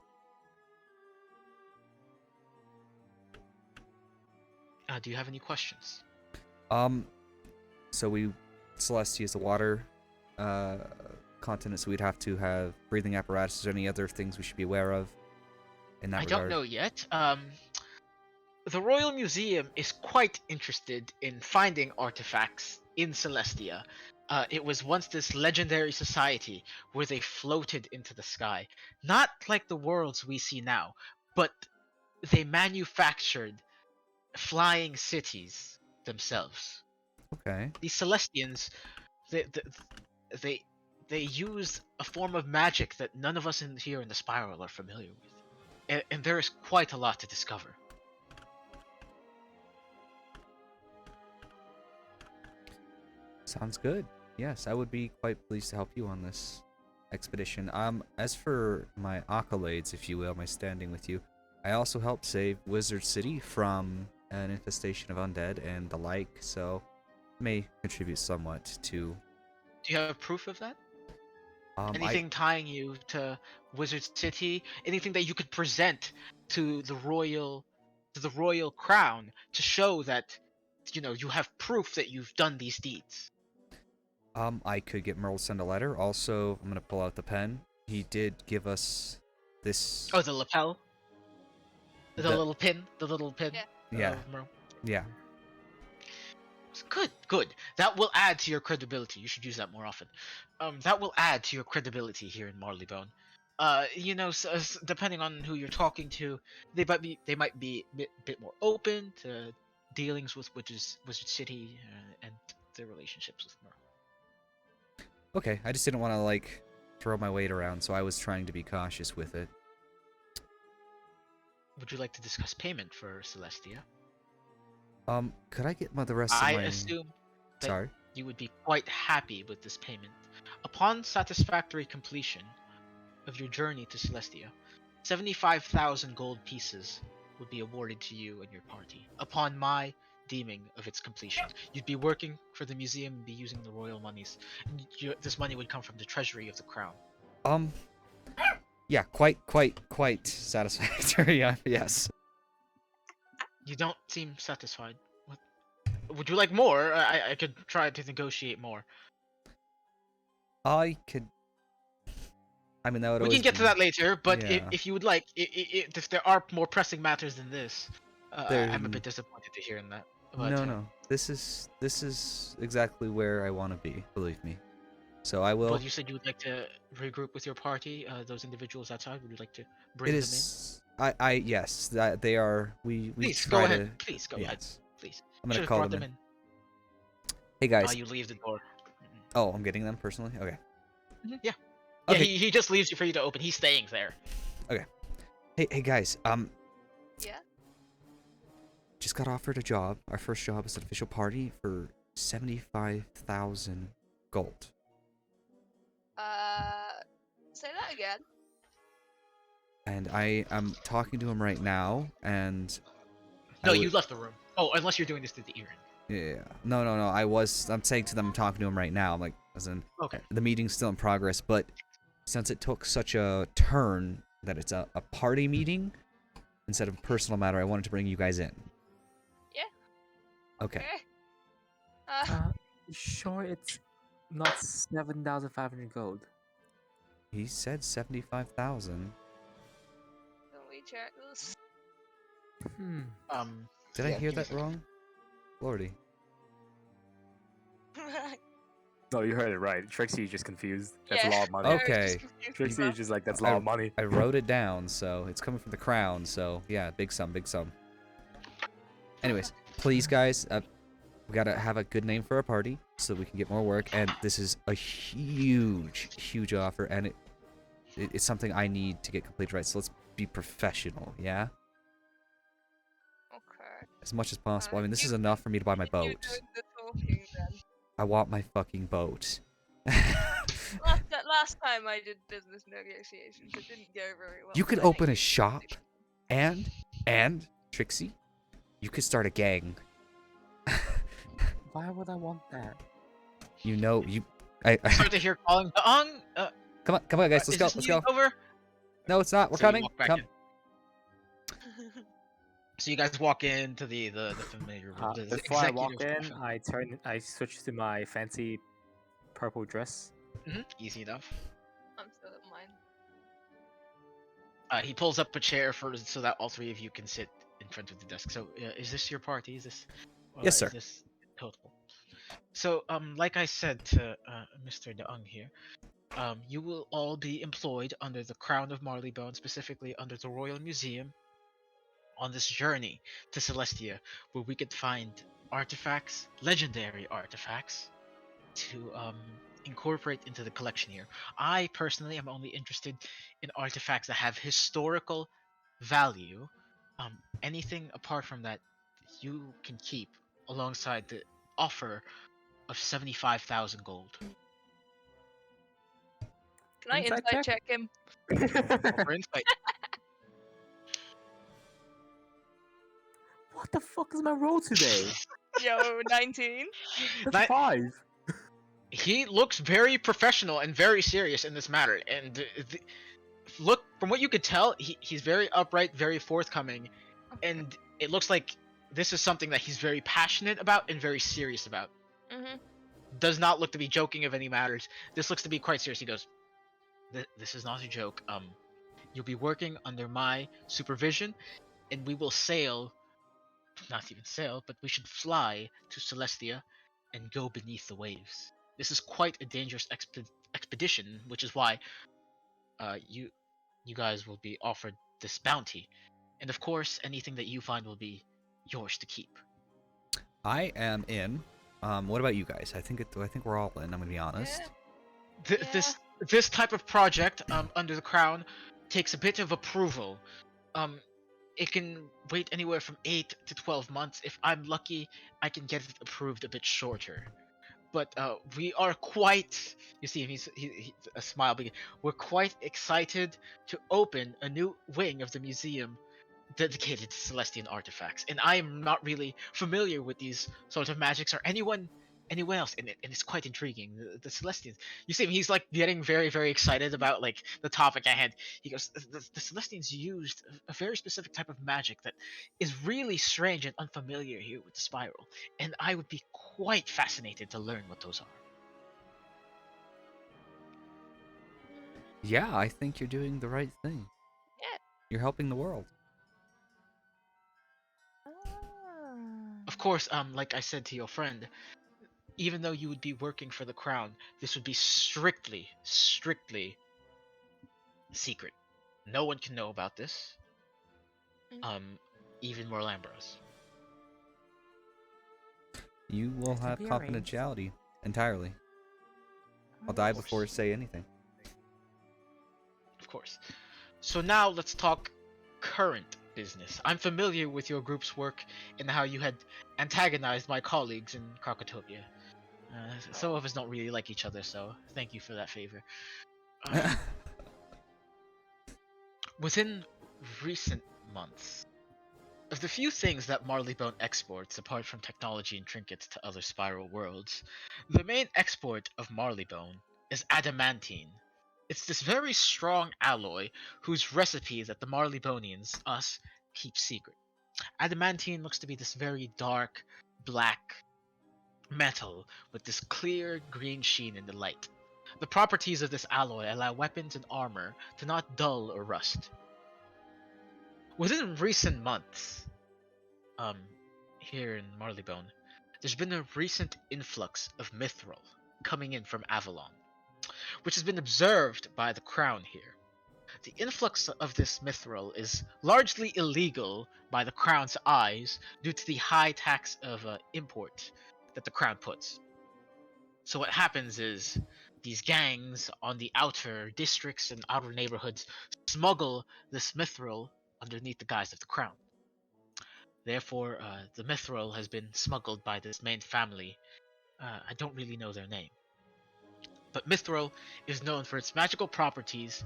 Do you have any questions? So Celestia is the water continent, so we'd have to have breathing apparatus. Is there any other things we should be aware of in that I regard? don't know yet. The Royal Museum is quite interested in finding artifacts in Celestia. It was once this legendary society where they floated into the sky. Not like the worlds we see now, but they manufactured flying cities themselves. Okay. These Celestians, they they use a form of magic that none of us here in the Spiral are familiar with, and there is quite a lot to discover. Sounds good. Yes, I would be quite pleased to help you on this expedition. As for my accolades, if you will, my standing with you, I also helped save Wizard City from an infestation of undead and the like, so may contribute somewhat to. Do you have proof of that? I Anything tying you to Wizard City? Anything that you could present to the royal crown to show that you have proof that you've done these deeds? I could get Merle to send a letter. Also, I'm gonna pull out the pen. He did give us this. Oh, the lapel? The The- little pin? The little pin? Yeah. Merle? Yeah. Good. That will add to your credibility. You should use that more often. That will add to your credibility here in Marleybone. Depending on who you're talking to, they might be a bit more open to dealings with Wizard City and their relationships with Merle. Okay, I just didn't want to throw my weight around, so I was trying to be cautious with it. Would you like to discuss payment for Celestia? Could I get the rest of I my? assume that Sorry. you would be quite happy with this payment. Upon satisfactory completion of your journey to Celestia, 75,000 gold pieces would be awarded to you and your party upon my deeming of its completion. You'd be working for the museum and be using the royal monies. And this money would come from the treasury of the crown. Yeah, quite satisfactory. Yes. You don't seem satisfied. What? Would you like more? I could try to negotiate more. I could. I mean, that would. We always can get to be- that later, but Yeah. if you would like, if there are more pressing matters than this, I'm a bit disappointed to hear in that. But, No. This is exactly where I want to be. Believe me. So I will. But you said you would like to regroup with your party, those individuals outside. Would you like to bring It them is. Yes, that they are. We Please try go to. ahead. Please go ahead. Yes, Please. I'm gonna Should have call brought them them in. in. Hey guys. You leave the door. Oh, I'm getting them personally. Okay. Yeah. Yeah, Okay. he just leaves you for you to open. He's staying there. Hey guys. Yeah. Just got offered a job. Our first job is an official party for 75,000 gold. Say that again. And I am talking to him right now, and No, you left the room. Oh, unless you're doing this through the earring. Yeah. No. I'm saying to them, I'm talking to him right now. I'm like, as in, Okay. the meeting's still in progress, but since it took such a turn that it's a party meeting instead of a personal matter, I wanted to bring you guys in. Yeah. Okay. You sure it's not 7,500 gold? He said 75,000. Can we check this? Did I Yeah, hear give me a that second. wrong? Lordy. No, you heard it right. Trixie is just confused. That's Yeah. a lot of money. I was Okay. just confused Trixie about- is just like, that's a lot of money. I wrote it down, so it's coming from the crown, so yeah, big sum, big sum. Anyways, please guys, we gotta have a good name for our party so we can get more work, and this is a huge offer, and it's something I need to get completed right, so let's be professional, yeah? Okay. As much as possible. I mean, this You- is enough for me to buy my You boat. doing the talking then. I want my fucking boat. Last time I did business negotiations, it didn't go very well. You could I think open a we- shop, and Trixie, you could start a gang. Why would I want that? You know, Start to hear calling. come on, guys, let's is go, this let's meeting go. Over? No, it's not. We're So you coming. walk back Come. in. So you guys walk into the familiar room. the Before I walk executive in, I switch to my fancy purple dress. Easy enough. I'm still at mine. He pulls up a chair so that all three of you can sit in front of the desk. So, is this your party? Is this? Yes, sir. Is this total? So, like I said to Mr. DeUng here, you will all be employed under the Crown of Marleybone, specifically under the Royal Museum, on this journey to Celestia, where we could find artifacts, legendary artifacts, to incorporate into the collection here. I personally am only interested in artifacts that have historical value. Anything apart from that, you can keep alongside the offer of 75,000 gold. Can I Insight insight check? check him? For insight. What the fuck is my roll today? Yo, 19. That's Ni- 5. He looks very professional and very serious in this matter, and look, from what you could tell, he's very upright, very forthcoming, and it looks like this is something that he's very passionate about and very serious about. Mhm. Does not look to be joking of any matters. This looks to be quite serious. He goes, This is not a joke. You'll be working under my supervision, and we will sail, not even sail, but we should fly to Celestia and go beneath the waves. This is quite a dangerous expedition, which is why you guys will be offered this bounty. And of course, anything that you find will be yours to keep. I am in. What about you guys? I think we're all in. I'm gonna be honest. Yeah. This type of project under the crown takes a bit of approval. It can wait anywhere from 8 to 12 months. If I'm lucky, I can get it approved a bit shorter. But we are quite, you see him, he a smile begin. We're quite excited to open a new wing of the museum dedicated to Celestian artifacts. And I am not really familiar with these sort of magics or anyone else, and it's quite intriguing. The Celestians, you see him, he's like getting very, very excited about like the topic at hand. He goes, the Celestians used a very specific type of magic that is really strange and unfamiliar here with the spiral, and I would be quite fascinated to learn what those are. Yeah, I think you're doing the right thing. Yeah. You're helping the world. Of course, like I said to your friend, even though you would be working for the crown, this would be strictly secret. No one can know about this. even more Lambros. You will That can have be arranged. confidentiality entirely. I'll die before I say anything. Of course. So now let's talk current business. I'm familiar with your group's work and how you had antagonized my colleagues in Krakatopia. Some of us don't really like each other, so thank you for that favor. Within recent months, of the few things that Marleybone exports apart from technology and trinkets to other spiral worlds, the main export of Marleybone is adamantine. It's this very strong alloy whose recipe that the Marleybonians, us, keep secret. Adamantine looks to be this very dark, black metal with this clear green sheen in the light. The properties of this alloy allow weapons and armor to not dull or rust. Within recent months, here in Marleybone, there's been a recent influx of mithril coming in from Avalon, which has been observed by the Crown here. The influx of this mithril is largely illegal by the Crown's eyes due to the high tax of import that the Crown puts. So what happens is these gangs on the outer districts and outer neighborhoods smuggle this mithril underneath the guise of the Crown. Therefore, the mithril has been smuggled by this main family. I don't really know their name. But mithril is known for its magical properties,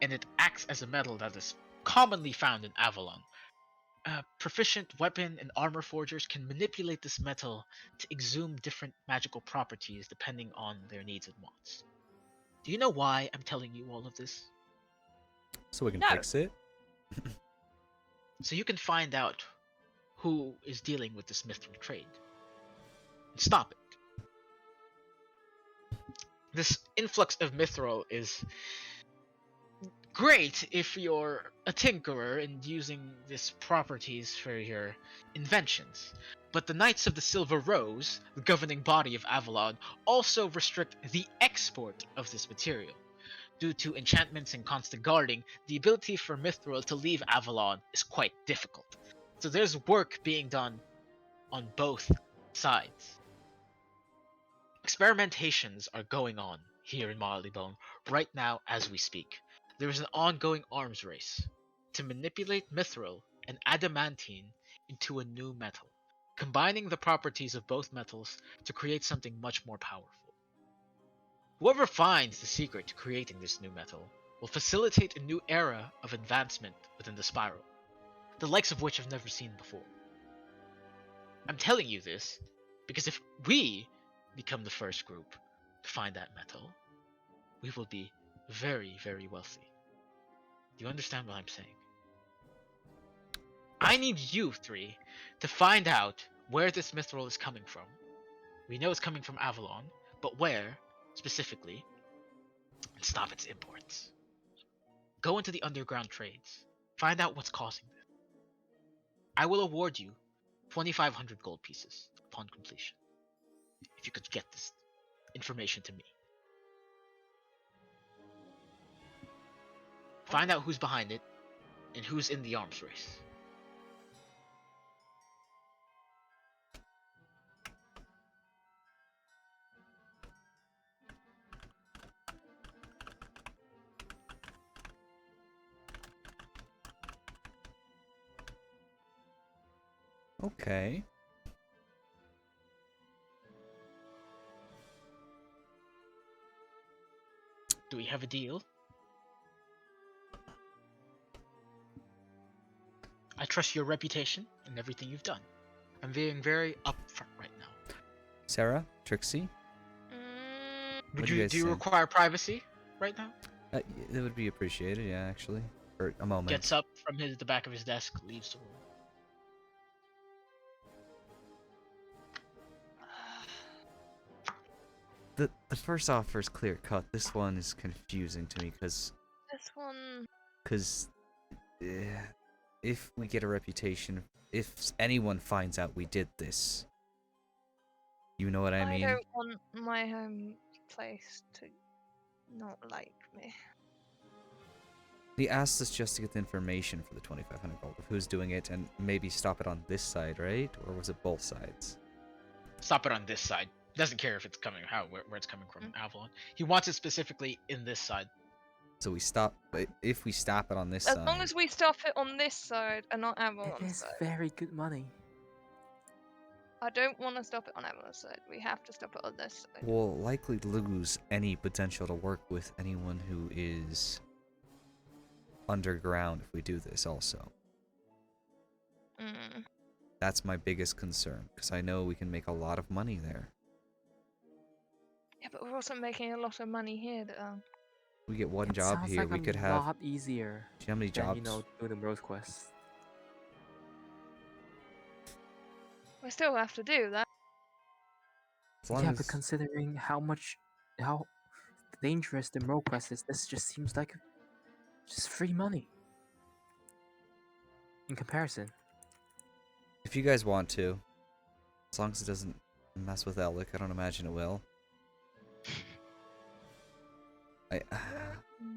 and it acts as a metal that is commonly found in Avalon. Proficient weapon and armor forgers can manipulate this metal to exhume different magical properties depending on their needs and wants. Do you know why I'm telling you all of this? So we can No. fix it? So you can find out who is dealing with this mithril trade and stop it. This influx of mithril is great if you're a tinkerer and using these properties for your inventions. But the Knights of the Silver Rose, the governing body of Avalon, also restrict the export of this material. Due to enchantments and constant guarding, the ability for mithril to leave Avalon is quite difficult. So there's work being done on both sides. Experimentations are going on here in Marleybone right now as we speak. There is an ongoing arms race to manipulate mithril and adamantine into a new metal, combining the properties of both metals to create something much more powerful. Whoever finds the secret to creating this new metal will facilitate a new era of advancement within the spiral, the likes of which I've never seen before. I'm telling you this because if we become the first group to find that metal, we will be very, very wealthy. Do you understand what I'm saying? I need you three to find out where this mithril is coming from. We know it's coming from Avalon, but where, specifically, and stop its imports. Go into the underground trades. Find out what's causing this. I will award you 2,500 gold pieces upon completion, if you could get this information to me. Find out who's behind it, and who's in the arms race. Okay. Do we have a deal? I trust your reputation and everything you've done. I'm being very upfront right now. Sarah? Trixie? Mm, What do you guys Do you say? require privacy right now? It would be appreciated, yeah, actually. For a moment. Gets up from the back of his desk, leaves the room. The first offer is clear cut. This one is confusing to me because this one. if we get a reputation, if anyone finds out we did this, you know what I mean? I don't want my home place to not like me. He asked us just to get the information for the 2,500 gold of who's doing it and maybe stop it on this side, right? Or was it both sides? Stop it on this side. Doesn't care if it's coming where it's coming from, Avalon. He wants it specifically in this side. So we stop, but if we stop it on this As side, long as we stop it on this side and not It Avalon's is side. very good money. I don't want to stop it on Avalon's side. We have to stop it on this side. we'll likely lose any potential to work with anyone who is underground if we do this also. Mm. That's my biggest concern, because I know we can make a lot of money there. Yeah, but we're also making a lot of money here. We get one It job sounds here, like we could a have... lot easier Do you know how many than, jobs? you know, doing the road quests. We still have to do that. As long Yeah, as... but considering how dangerous the road quest is, this just seems like just free money in comparison. If you guys want to, as long as it doesn't mess with Alec, I don't imagine it will.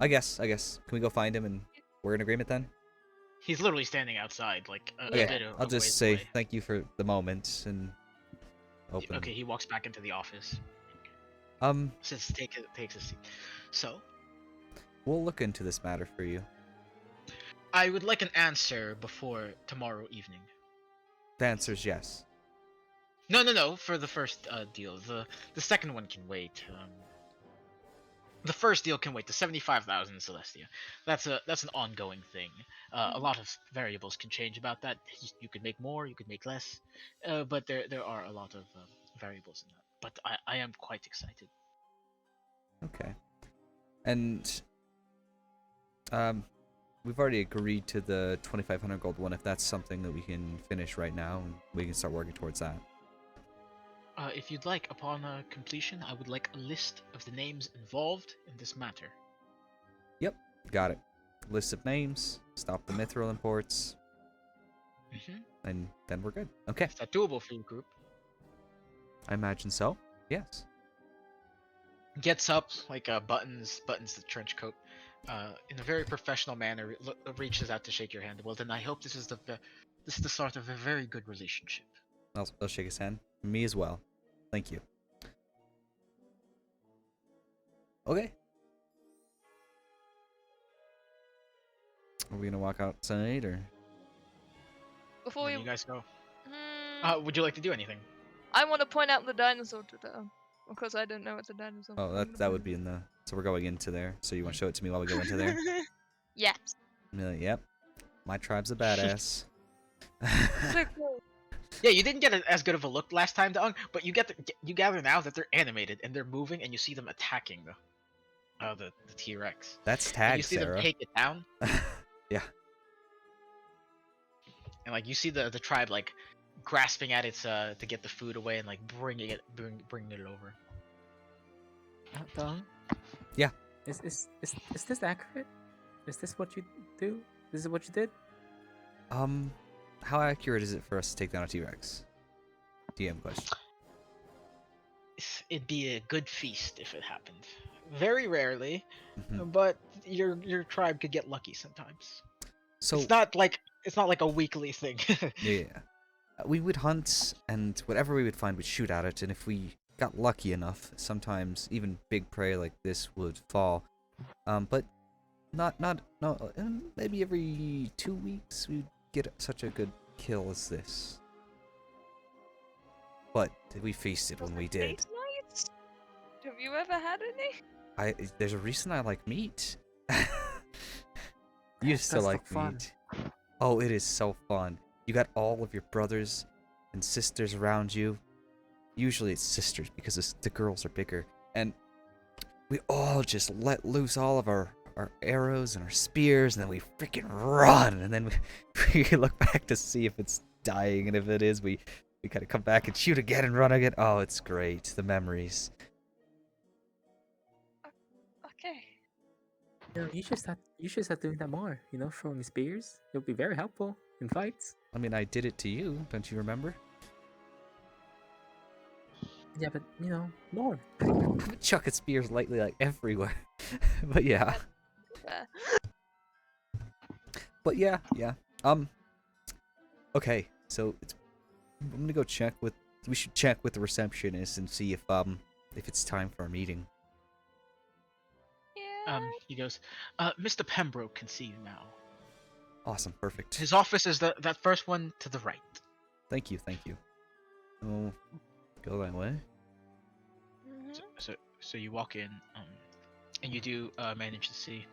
I guess. Can we go find him and we're in agreement then? He's literally standing outside, like a Okay, bit of I'll a just ways say away. thank you for the moment and open. Okay, he walks back into the office. Takes a seat. So, We'll look into this matter for you. I would like an answer before tomorrow evening. The answer's yes. No. For the first deal, the second one can wait. The first deal can wait. The 75,000 Celestia. That's an ongoing thing. A lot of variables can change about that. You could make more, you could make less, but there are a lot of variables in that. But I am quite excited. Okay. And we've already agreed to the 2,500 gold one if that's something that we can finish right now and we can start working towards that. If you'd like, upon completion, I would like a list of the names involved in this matter. Yep, got it. List of names, stop the mithril imports, and then we're good. Okay. Is that doable for your group? I imagine so. Yes. Gets up, like buttons the trench coat, in a very professional manner. Reaches out to shake your hand. Well, then I hope this is the start of a very good relationship. I'll shake his hand. Me as well. Thank you. Okay. Are we gonna walk outside or? Before Where we, do you guys go? Hmm, Would you like to do anything? I want to point out the dinosaur to them because I don't know it's a dinosaur. Oh, that would be in the. So we're going into there. So you want to show it to me while we go into there? Yes. Yep. My tribe's a badass. So cool. Yeah, you didn't get as good of a look last time, Dong, but you gather now that they're animated and they're moving, and you see them attacking the T-Rex. That's And tag, you see Sarah. them take it down, Yeah. and like you see the tribe like grasping at its to get the food away and like bringing it over. Dong? Yeah. Is this accurate? Is this what you do? This is what you did? How accurate is it for us to take down a T-Rex? DM question. It'd be a good feast if it happened. Very rarely, Mhm. but your tribe could get lucky sometimes. So It's not like a weekly thing. yeah. We would hunt, and whatever we would find, we'd shoot at it. And if we got lucky enough, sometimes even big prey like this would fall. But no. Maybe every 2 weeks we'd get such a good kill as this. But we feasted when we did. Date nights? Have you ever had any? There's a reason I like meat. You That's still the like fun. meat. Oh, it is so fun. You got all of your brothers and sisters around you. Usually it's sisters because the girls are bigger. And we all just let loose all of our arrows and our spears, and then we freaking run. And then we look back to see if it's dying, and if it is, we kind of come back and shoot again and run again. Oh, it's great. The memories. Okay. You know, you should start doing that more. You know, throwing spears. It'll be very helpful in fights. I mean, I did it to you. Don't you remember? Yeah, but you know, more. Chucking spears lightly like everywhere. But yeah. Fair. But yeah. Okay, so I'm gonna go check with. We should check with the receptionist and see if it's time for a meeting. Yeah. He goes, Mr. Pembroke can see you now. Awesome, perfect. His office is that first one to the right. Thank you. Oh, go that way. Mhm. So you walk in, and you do manage to see.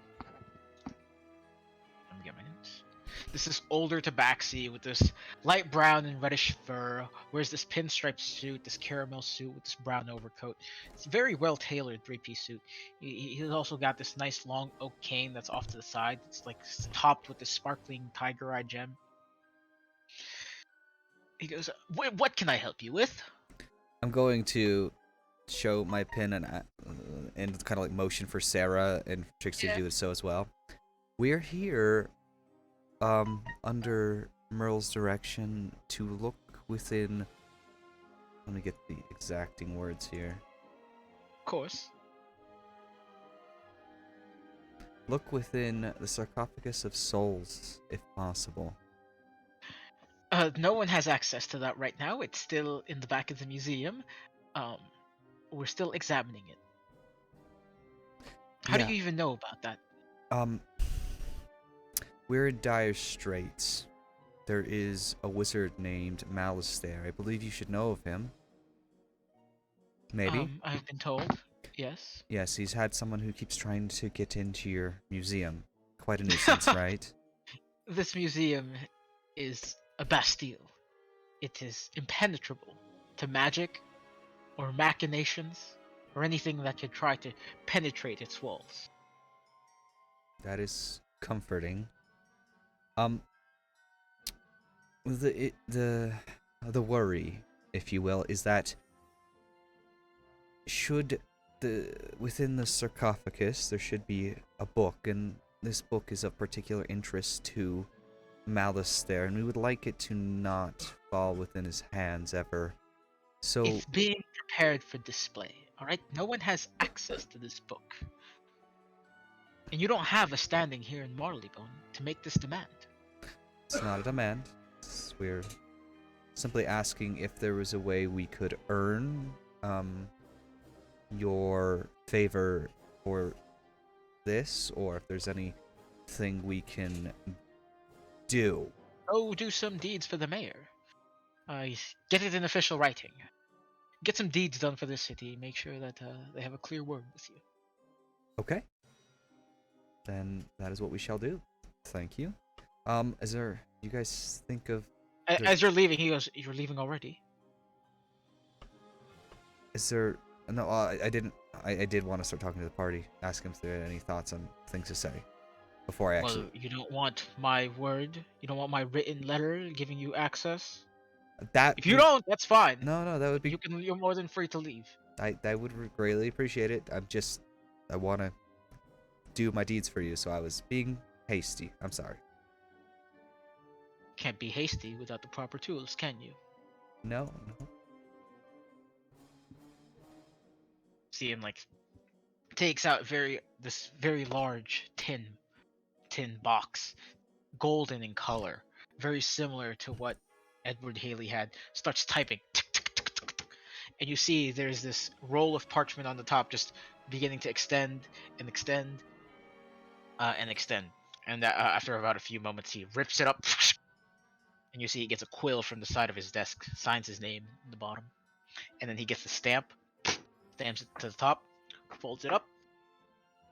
Let me get my notes. This is older tabaxi with this light brown and reddish fur. Wears this pinstripe suit, this caramel suit with this brown overcoat. It's a very well tailored three-piece suit. He's also got this nice long oak cane that's off to the side. It's like topped with this sparkling tiger eye gem. He goes, "What can I help you with?" I'm going to show my pin and kind of like motion for Sarah and Trixie to do so as well. We're here, under Merle's direction to look within. Let me get the exacting words here. Of course. Look within the sarcophagus of souls, if possible. No one has access to that right now. It's still in the back of the museum. We're still examining it. How do you even know about that? We're in dire straits. There is a wizard named Malice there. I believe you should know of him. Maybe? I've been told. Yes. Yes, he's had someone who keeps trying to get into your museum. Quite a nuisance, right? This museum is a bastille. It is impenetrable to magic or machinations or anything that could try to penetrate its walls. That is comforting. The worry, if you will, is that within the sarcophagus there should be a book, and this book is of particular interest to Malice there, and we would like it to not fall within his hands ever. So It's being prepared for display, alright? No one has access to this book. And you don't have a standing here in Marleybone to make this demand. it's not a demand. We're simply asking if there was a way we could earn your favor for this, or if there's anything we can do. Oh, do some deeds for the mayor. Get it in official writing. Get some deeds done for this city. Make sure that they have a clear word with you. Okay. Then that is what we shall do. Thank you. Is there? You guys think of? As you're leaving, he goes, "You're leaving already?" Is there? No, I didn't. I did want to start talking to the party, ask them if they had any thoughts on things to say before I actually. Well, you don't want my word. You don't want my written letter giving you access. That. If you don't, that's fine. No, that would be. You're more than free to leave. I would greatly appreciate it. I want to do my deeds for you, so I was being hasty. I'm sorry. Can't be hasty without the proper tools, can you? No. See him like takes out this very large tin box, golden in color, very similar to what Edward Haley had. Starts typing, and you see there's this roll of parchment on the top, just beginning to extend and extend, and extend. And after about a few moments, he rips it up, and you see he gets a quill from the side of his desk, signs his name in the bottom, and then he gets the stamp, stamps it to the top, folds it up,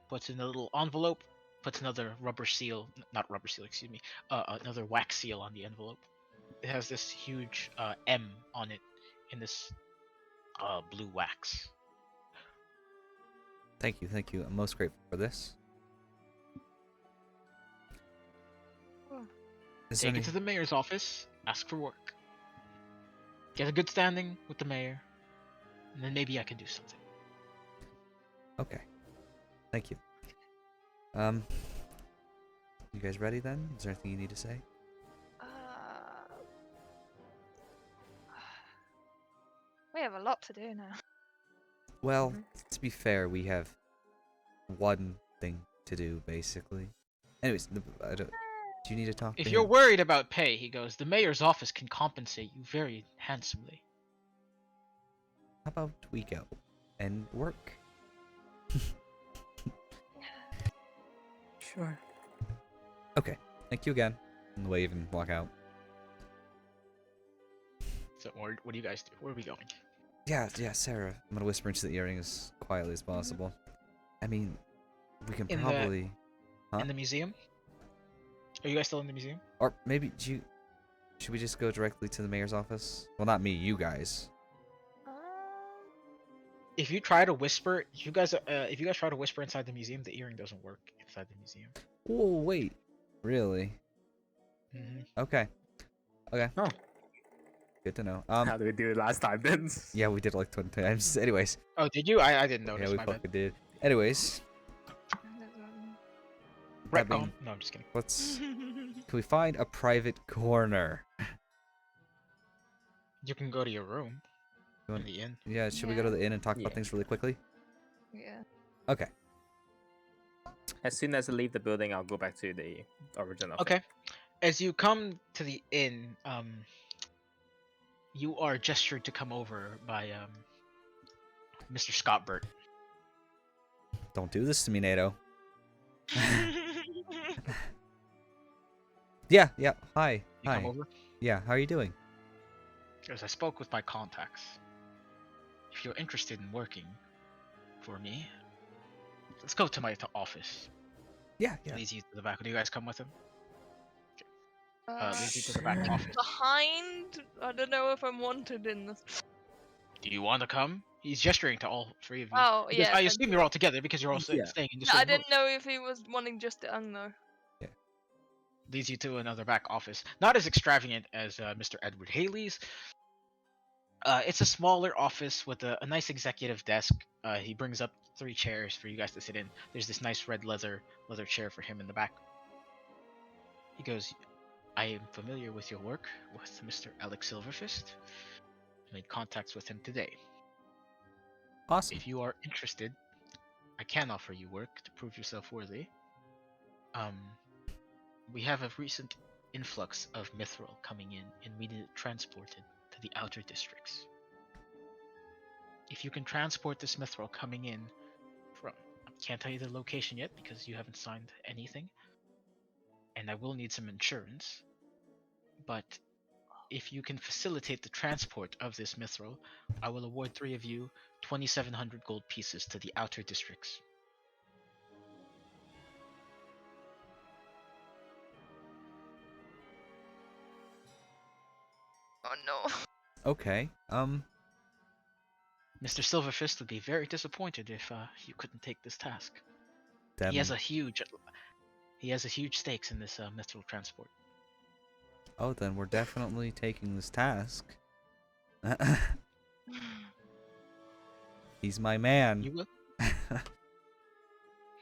puts in a little envelope, puts another another wax seal on the envelope. It has this huge M on it in this blue wax. Thank you. I'm most grateful for this. Take it to the mayor's office, ask for work. Get a good standing with the mayor, and then maybe I can do something. Okay. Thank you. You guys ready then? Is there anything you need to say? We have a lot to do now. Well, to be fair, we have one thing to do, basically. Anyways, Do you need to talk If to you're him? worried about pay, he goes, the mayor's office can compensate you very handsomely. How about we go and work? Sure. Okay. Thank you again. And wave and walk out. So, what do you guys do? Where are we going? Yeah, Sarah. I'm gonna whisper into the earring as quietly as possible. I mean, we can In the- probably... Huh? In the museum? Are you guys still in the museum? Or maybe, should we just go directly to the mayor's office? Well, not me, you guys. If you try to whisper, if you guys try to whisper inside the museum, the earring doesn't work inside the museum. Oh, wait. Really? Okay. Okay. Oh. Good to know. How did we do it last time then? Yeah, we did it like 20 times. Anyways. Oh, did you? I didn't notice. Yeah, we my bad. fucking did. Anyways. Right. I mean, No, I'm just kidding. let's... Can we find a private corner? You can go to your room. You In want- the inn. Yeah, should we go to the inn and talk about Yeah. things really quickly? Yeah. Okay. As soon as I leave the building, I'll go back to the original. Okay. As you come to the inn, you are gestured to come over by Mr. Scott Burt. Don't do this to me, NATO. Yeah, hi. You Hi. come over. Yeah, how are you doing? As I spoke with my contacts, if you're interested in working for me, let's go to my office. Yeah. Leads you to the back. Do you guys come with him? Uh, Leads you to the back office. behind? I don't know if I'm wanted in this. Do you want to come? He's gesturing to all three of you. Oh, Because yeah. I assume you're all together because you're all Yeah. staying in the No, same I room. didn't know if he was wanting just to though. Leads you to another back office. Not as extravagant as Mr. Edward Haley's. It's a smaller office with a nice executive desk. He brings up 3 chairs for you guys to sit in. There's this nice red leather chair for him in the back. He goes, I am familiar with your work with Mr. Alex Silverfist. I made contacts with him today. Awesome. If you are interested, I can offer you work to prove yourself worthy. We have a recent influx of mithril coming in, and we need it transported to the outer districts. If you can transport this mithril coming in from... I can't tell you the location yet because you haven't signed anything. And I will need some insurance. But if you can facilitate the transport of this mithril, I will award 3 of you 2,700 gold pieces to the outer districts. Oh no. Okay. Mr. Silverfist would be very disappointed if you couldn't take this task. Then, He has a huge stakes in this mithril transport. oh, then we're definitely taking this task. He's my man. You will?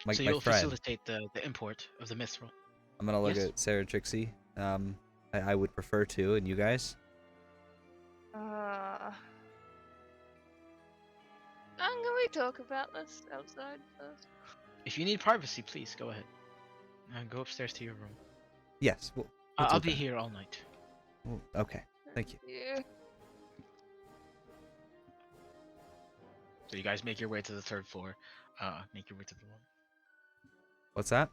my So you'll friend. facilitate the import of the mithril. I'm gonna look Yes. at Sarah and Trixie. I would prefer to, and you guys? Can we talk about this outside first? If you need privacy, please go ahead. And go upstairs to your room. Yes. We'll I'll do be that. here all night. Okay. Thank you. Yeah. So you guys make your way to the 3rd floor. Make your way to the room. What's that?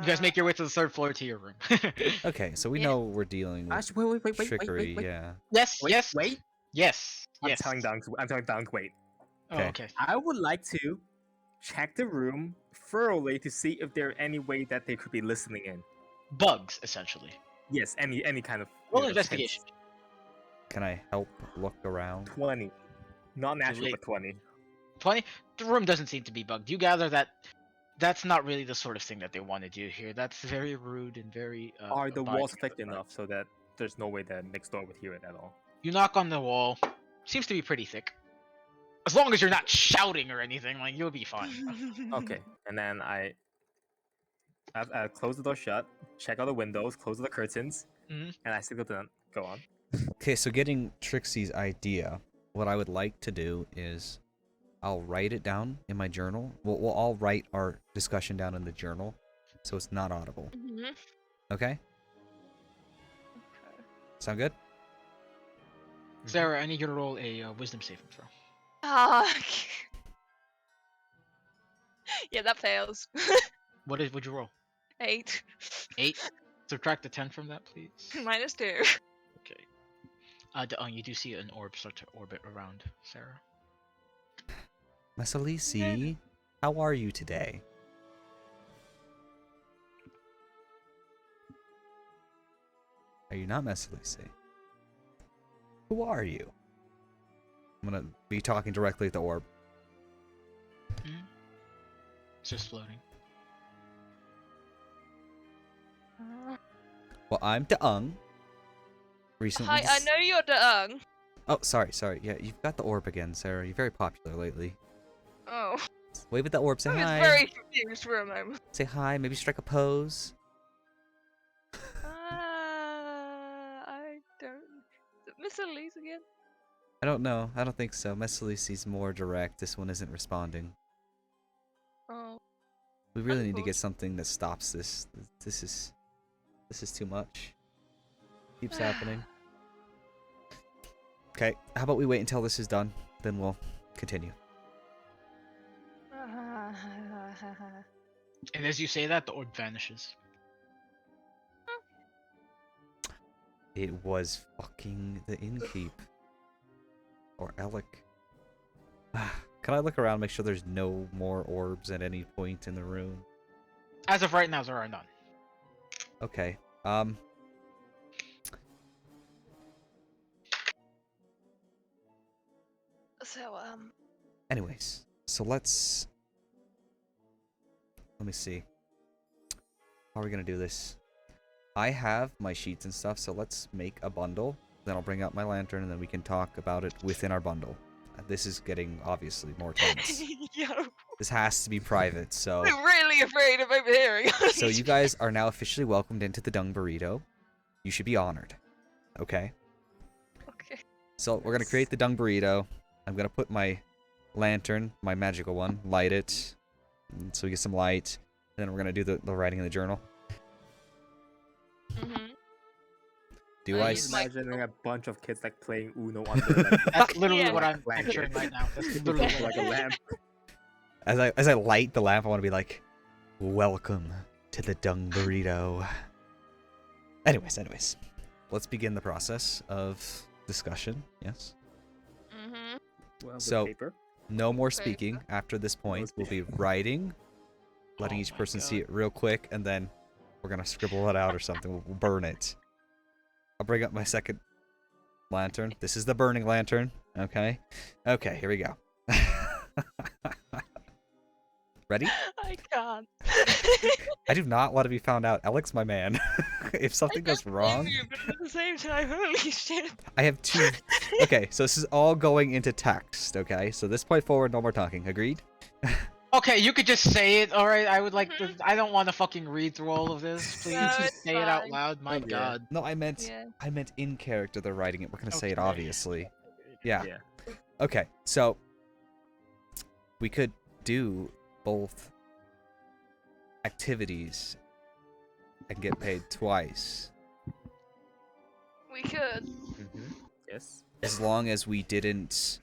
You guys make your way to the 3rd floor to your room. Okay, so we Yeah. know we're dealing with Actually, wait, trickery. Yeah. Yes, Wait, yes, wait. yes, I'm yes. telling Dunk. Wait. Oh, Okay. okay. I would like to check the room thoroughly to see if there any way that they could be listening in. Bugs, essentially. Yes, any kind of Roll you know, investigation. hints. Can I help look around? 20, not natural, late. but 20. 20. The room doesn't seem to be bugged. You gather that that's not really the sort of thing that they want to do here. That's very rude and very. Are the abiding walls of thick the enough so that there's no way that next door would hear it at all? You knock on the wall. Seems to be pretty thick. As long as you're not shouting or anything, like you'll be fine. Okay, and then I close the door shut, check out the windows, close the curtains, Mhm. and I still go on. Okay, so getting Trixie's idea, what I would like to do is I'll write it down in my journal. We'll all write our discussion down in the journal so it's not audible. Okay? Okay. Sound good? Sarah, I need you to roll a wisdom saving throw. Ah. Yeah, that fails. Would you roll? 8. 8. Subtract the 10 from that, please. -2. Okay. You do see an orb start to orbit around Sarah. Masalisi, how are you today? Are you not Masalisi? Who are you? I'm gonna be talking directly at the orb. It's just floating. Well, I'm Daung. Recently. Hi, I know you're Daung. Oh, sorry. Yeah, you've got the orb again, Sarah. You're very popular lately. Oh. Wave at the orb. Say I was hi. very confused for a moment. Say hi. Maybe strike a pose. I don't. Is it Miss Elise again? I don't know. I don't think so. Masalisi's more direct. This one isn't responding. Oh. We really need to get Unfortunate. something that stops this. This is too much. Keeps happening. Okay, how about we wait until this is done, then we'll continue. And as you say that, the orb vanishes. It was fucking the innkeep. Or Alec. Can I look around, make sure there's no more orbs at any point in the room? As of right now, there are none. Okay. So, Anyways, so let me see. How are we gonna do this? I have my sheets and stuff, so let's make a bundle. Then I'll bring out my lantern, and then we can talk about it within our bundle. This is getting, obviously, more tense. Yo, This has to be private, so... I'm really afraid of overhearing. So you guys are now officially welcomed into the Dung Burrito. You should be honored. Okay? Okay. So we're gonna create the Dung Burrito. I'm gonna put my lantern, my magical one, light it, so we get some light. And then we're gonna do the writing in the journal. Do I? Use my- Imagining a bunch of kids like playing Uno under like, That's literally Yeah. what I'm Like picturing right now. That's like literally what a lamp. As I light the lamp, I want to be like, "Welcome to the Dung Burrito." Anyways, let's begin the process of discussion. Yes. Well, with So- paper. No more Okay. speaking after this point. We'll be writing, letting Oh each my person see God. it real quick, and then we're gonna scribble it out or something. We'll burn it. I'll bring up my second lantern. This is the burning lantern. Okay. Okay. Here we go. Ready? I can't. I do not want to be found out. Alex, my man. If something goes wrong, You, but at the same time, holy shit. I have two. Okay, so this is all going into text. Okay, so this point forward, no more talking. Agreed? Okay, you could just say it, alright? I would like to. I don't want to fucking read through all of this. Please No, just it's say it out fine. loud. My Yeah. God. No, I meant Yeah. in character. They're writing it. We're gonna say it Okay. obviously. Yeah. Yeah. Okay, so we could do both activities and get paid twice, We could. Yes. as long as we didn't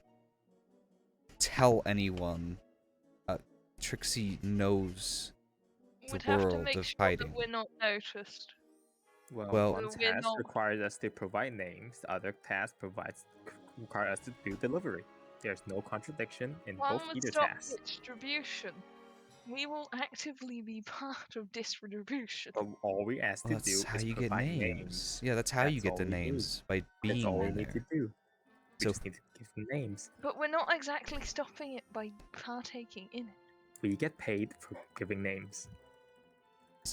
tell anyone. Trixie knows the We'd have to world make of sure hiding. that we're not noticed. Well, Well- one We're task not- requires us to provide names. The other task requires us to do delivery. There's no contradiction in One both would either stop tasks. distribution. We will actively be part of distribution. But all we ask Well, to do that's how is you get provide names. Yeah, that's how you That's get all the we do. names, by That's being all we in need to there. do. We So- just need to give them names. But we're not exactly stopping it by partaking in it. We get paid for giving names.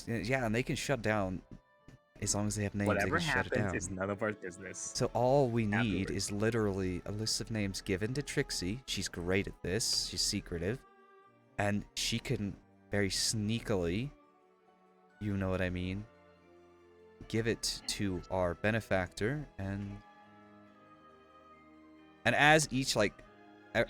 Yeah, and they can shut down as long as they have names. Whatever they can shut it happens down. is none of our business. So all we need afterwards. is literally a list of names given to Trixie. She's great at this. She's secretive, and she can very sneakily, you know what I mean, give it to our benefactor, and as each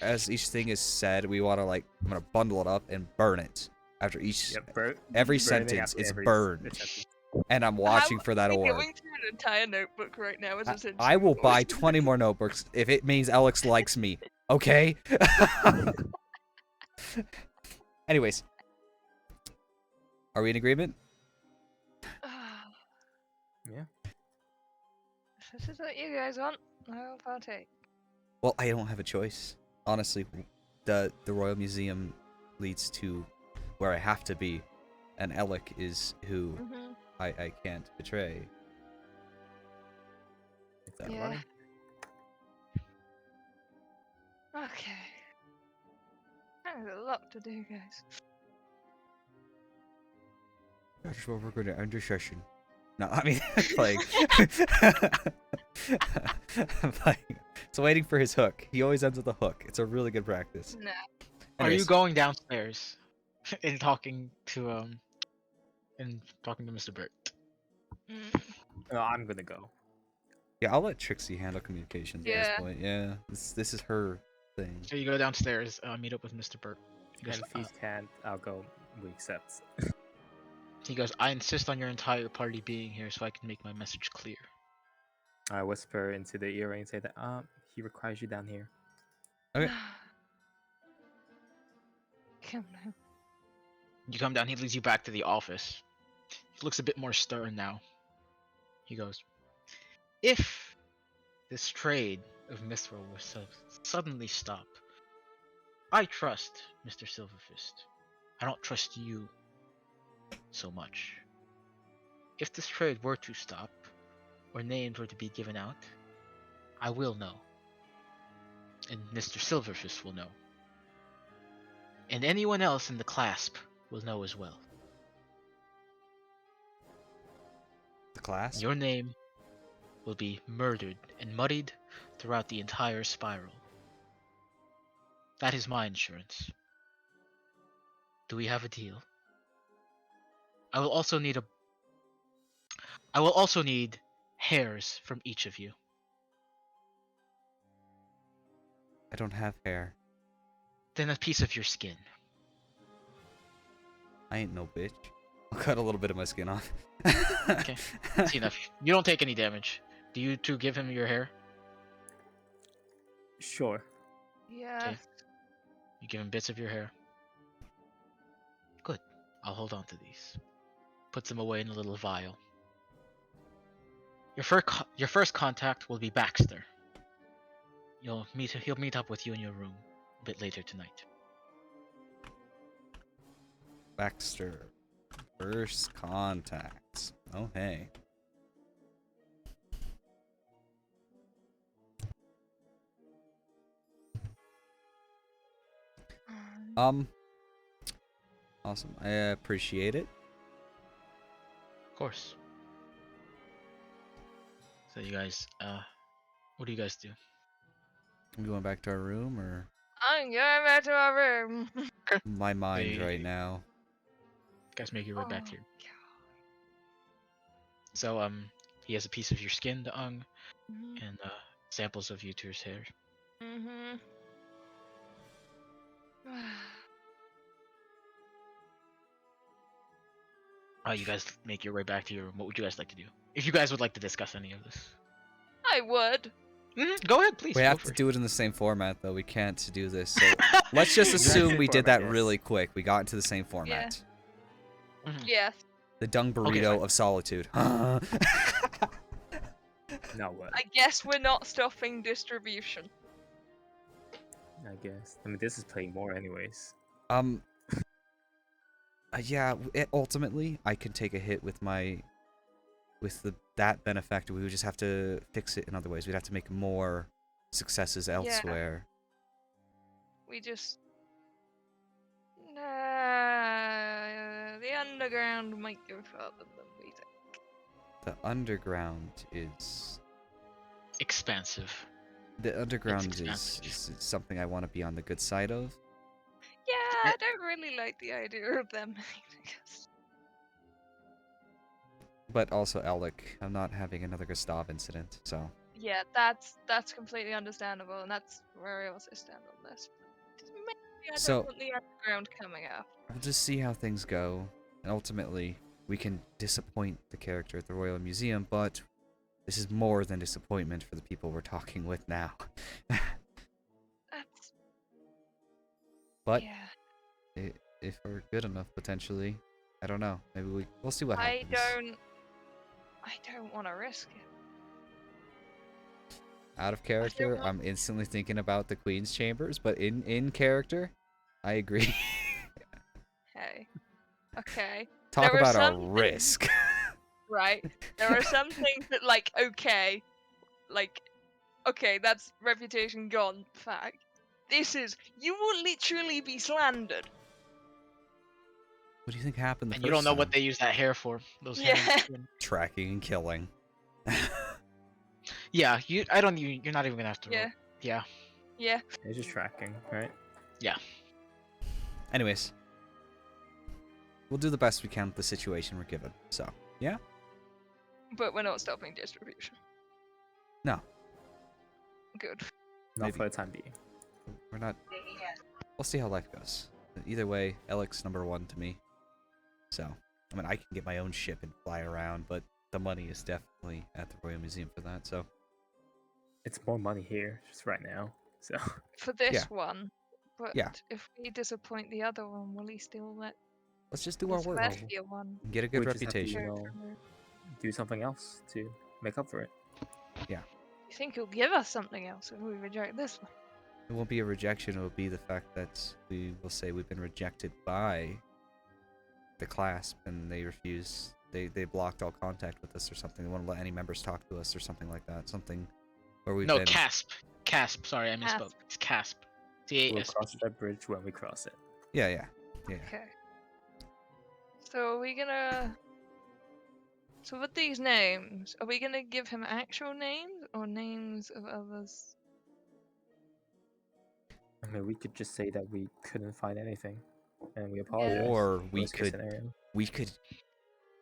as each thing is said, we want to I'm gonna bundle it up and burn it after each. Yep, Every burning sentence after is every burned. sentence. and I'm watching How for that are we orb. going through an entire notebook right now as essentially I will buy yours? 20 more notebooks if it means Alex likes me. Okay? Anyways. Are we in agreement? Yeah. If this is what you guys want, I will partake. Well, I don't have a choice. Honestly, the Royal Museum leads to where I have to be, and Alec is who I can't betray. Is that Yeah. money? Okay. There's a lot to do, guys. That's what we're going to end the session. No, I mean, playing. I'm playing. So waiting for his hook. He always ends with a hook. It's a really good practice. Nah. Are you Anyways, going downstairs and talking to Mr. Burt? No, I'm gonna go. yeah, I'll let Trixie handle communications at Yeah. this point. Yeah, this is her thing. So you go downstairs, meet up with Mr. Burt. He goes, And if he can't, I'll go. We accept. I insist on your entire party being here so I can make my message clear. I whisper into the earring and say that he requires you down here. Okay. Come now. You come down, he leads you back to the office. He looks a bit more stern now. He goes, if this trade of mithril were to suddenly stop, I trust Mr. Silverfist. I don't trust you so much. If this trade were to stop, or names were to be given out, I will know. And Mr. Silverfist will know. And anyone else in the clasp will know as well. The class? Your name will be murdered and muddied throughout the entire spiral. That is my insurance. Do we have a deal? I will also need hairs from each of you. I don't have hair. Then a piece of your skin. I ain't no bitch. I'll cut a little bit of my skin off. Okay. That's enough. You don't take any damage. Do you two give him your hair? Sure. Yeah. Okay. You give him bits of your hair. Good. I'll hold on to these. Puts them away in a little vial. Your first contact will be Baxter. He'll meet up with you in your room a bit later tonight. Baxter. First contacts. Oh, hey. Awesome. I appreciate it. Of course. So you guys, what do you guys do? Are we going back to our room, or I'm going back to our room. my mind Hey. right now? You guys make your way back Oh, here. So he has a piece of your skin, and samples of Uter's hair. Mm-hmm. You guys make your way back to your room. What would you guys like to do? If you guys would like to discuss any of this. I would. Go ahead, please. We go have to first. do it in the same format, though. We can't do this. So let's just Exact assume same we did format, that yes. really quick. We got into the same format. Yes. The dung Okay, burrito fine. of solitude. Now what? I guess we're not stopping distribution. I guess. I mean, this is playing more anyways. Yeah. Ultimately, I can take a hit with that benefactor. We would just have to fix it in other ways. We'd have to make more successes elsewhere. We just... the underground might go further than we think. The underground is. Expansive. The underground is expansive. something I want to be on the good side of. Yeah, I don't really like the idea of them. But also, Alec, I'm not having another Gustav incident, so. Yeah, that's completely understandable, and that's where I also stand on this. Maybe I So- don't want the underground coming up. We'll just see how things go, and ultimately, we can disappoint the character at the Royal Museum, but this is more than disappointment for the people we're talking with now. That's... But yeah. if we're good enough, potentially, I don't know. Maybe we'll see what happens. I don't want to risk it. Out of character, I'm instantly thinking about the Queen's Chambers, but in character, I agree. Hey. Okay. Talk There are about a some risk. Right. There are some things that, like, okay, that's reputation gone. Fact. This is, you will literally be slandered. What do you think happened the And first you don't know time? what they use that hair for. Those Yeah. hair. Tracking and killing. Yeah, you're not even gonna have to roll. Yeah. Yeah. Yeah. It's just tracking, right? Yeah. Anyways, we'll do the best we can with the situation we're given. So, yeah? But we're not stopping distribution. No. Good. Not Maybe. for the time being. We're not... We'll see how life goes. Either way, Alex #1 to me. So, I mean, I can get my own ship and fly around, but the money is definitely at the Royal Museum for that, so... It's more money here, just right now. So For this Yeah. one. But Yeah. if we disappoint the other one, will he still let Let's just do our this work. Vestia one? Get a good We just have to, reputation. you know, do something else to make up for it. You think he'll give us something else if we reject this one? It won't be a rejection, it will be the fact that we will say we've been rejected by the clasp and they refuse, they blocked all contact with us or something. They won't let any members talk to us or something like that. Something where we've No, been... CASP. CASP. Sorry, I misspoke. It's CASP. We'll CASP. cross that bridge when we cross it. Yeah. Okay. So are we gonna... So with these names, are we gonna give him actual names or names of others? I mean, we could just say that we couldn't find anything, and we apologize. Or we Worst case could... scenario. We could...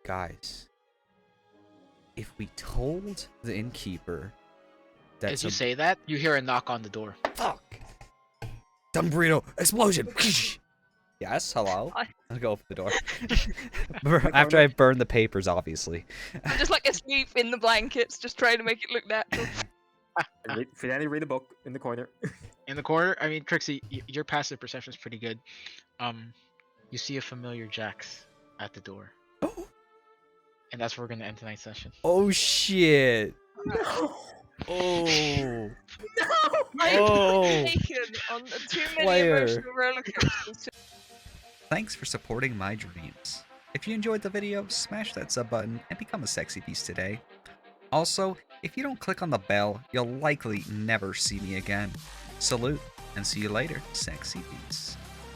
Guys, if we told the innkeeper that As you say that, you hear a knock on the door. Fuck! Dumb burrito! Explosion! Yes, hello? I'll go open the door. After I burn the papers, obviously. I'm just like asleep in the blankets, just trying to make it look natural. Finally, read a book in the corner. In the corner, I mean, Trixie, your passive perception is pretty good. You see a familiar Jax at the door. Oh, And that's where we're gonna end tonight's session. oh shit! No! Oh! I've Oh. taken on too many Player. emotional roller coasters. Thanks for supporting my dreams. If you enjoyed the video, smash that sub button and become a sexy beast today. Also, if you don't click on the bell, you'll likely never see me again. Salute, and see you later, sexy beasts.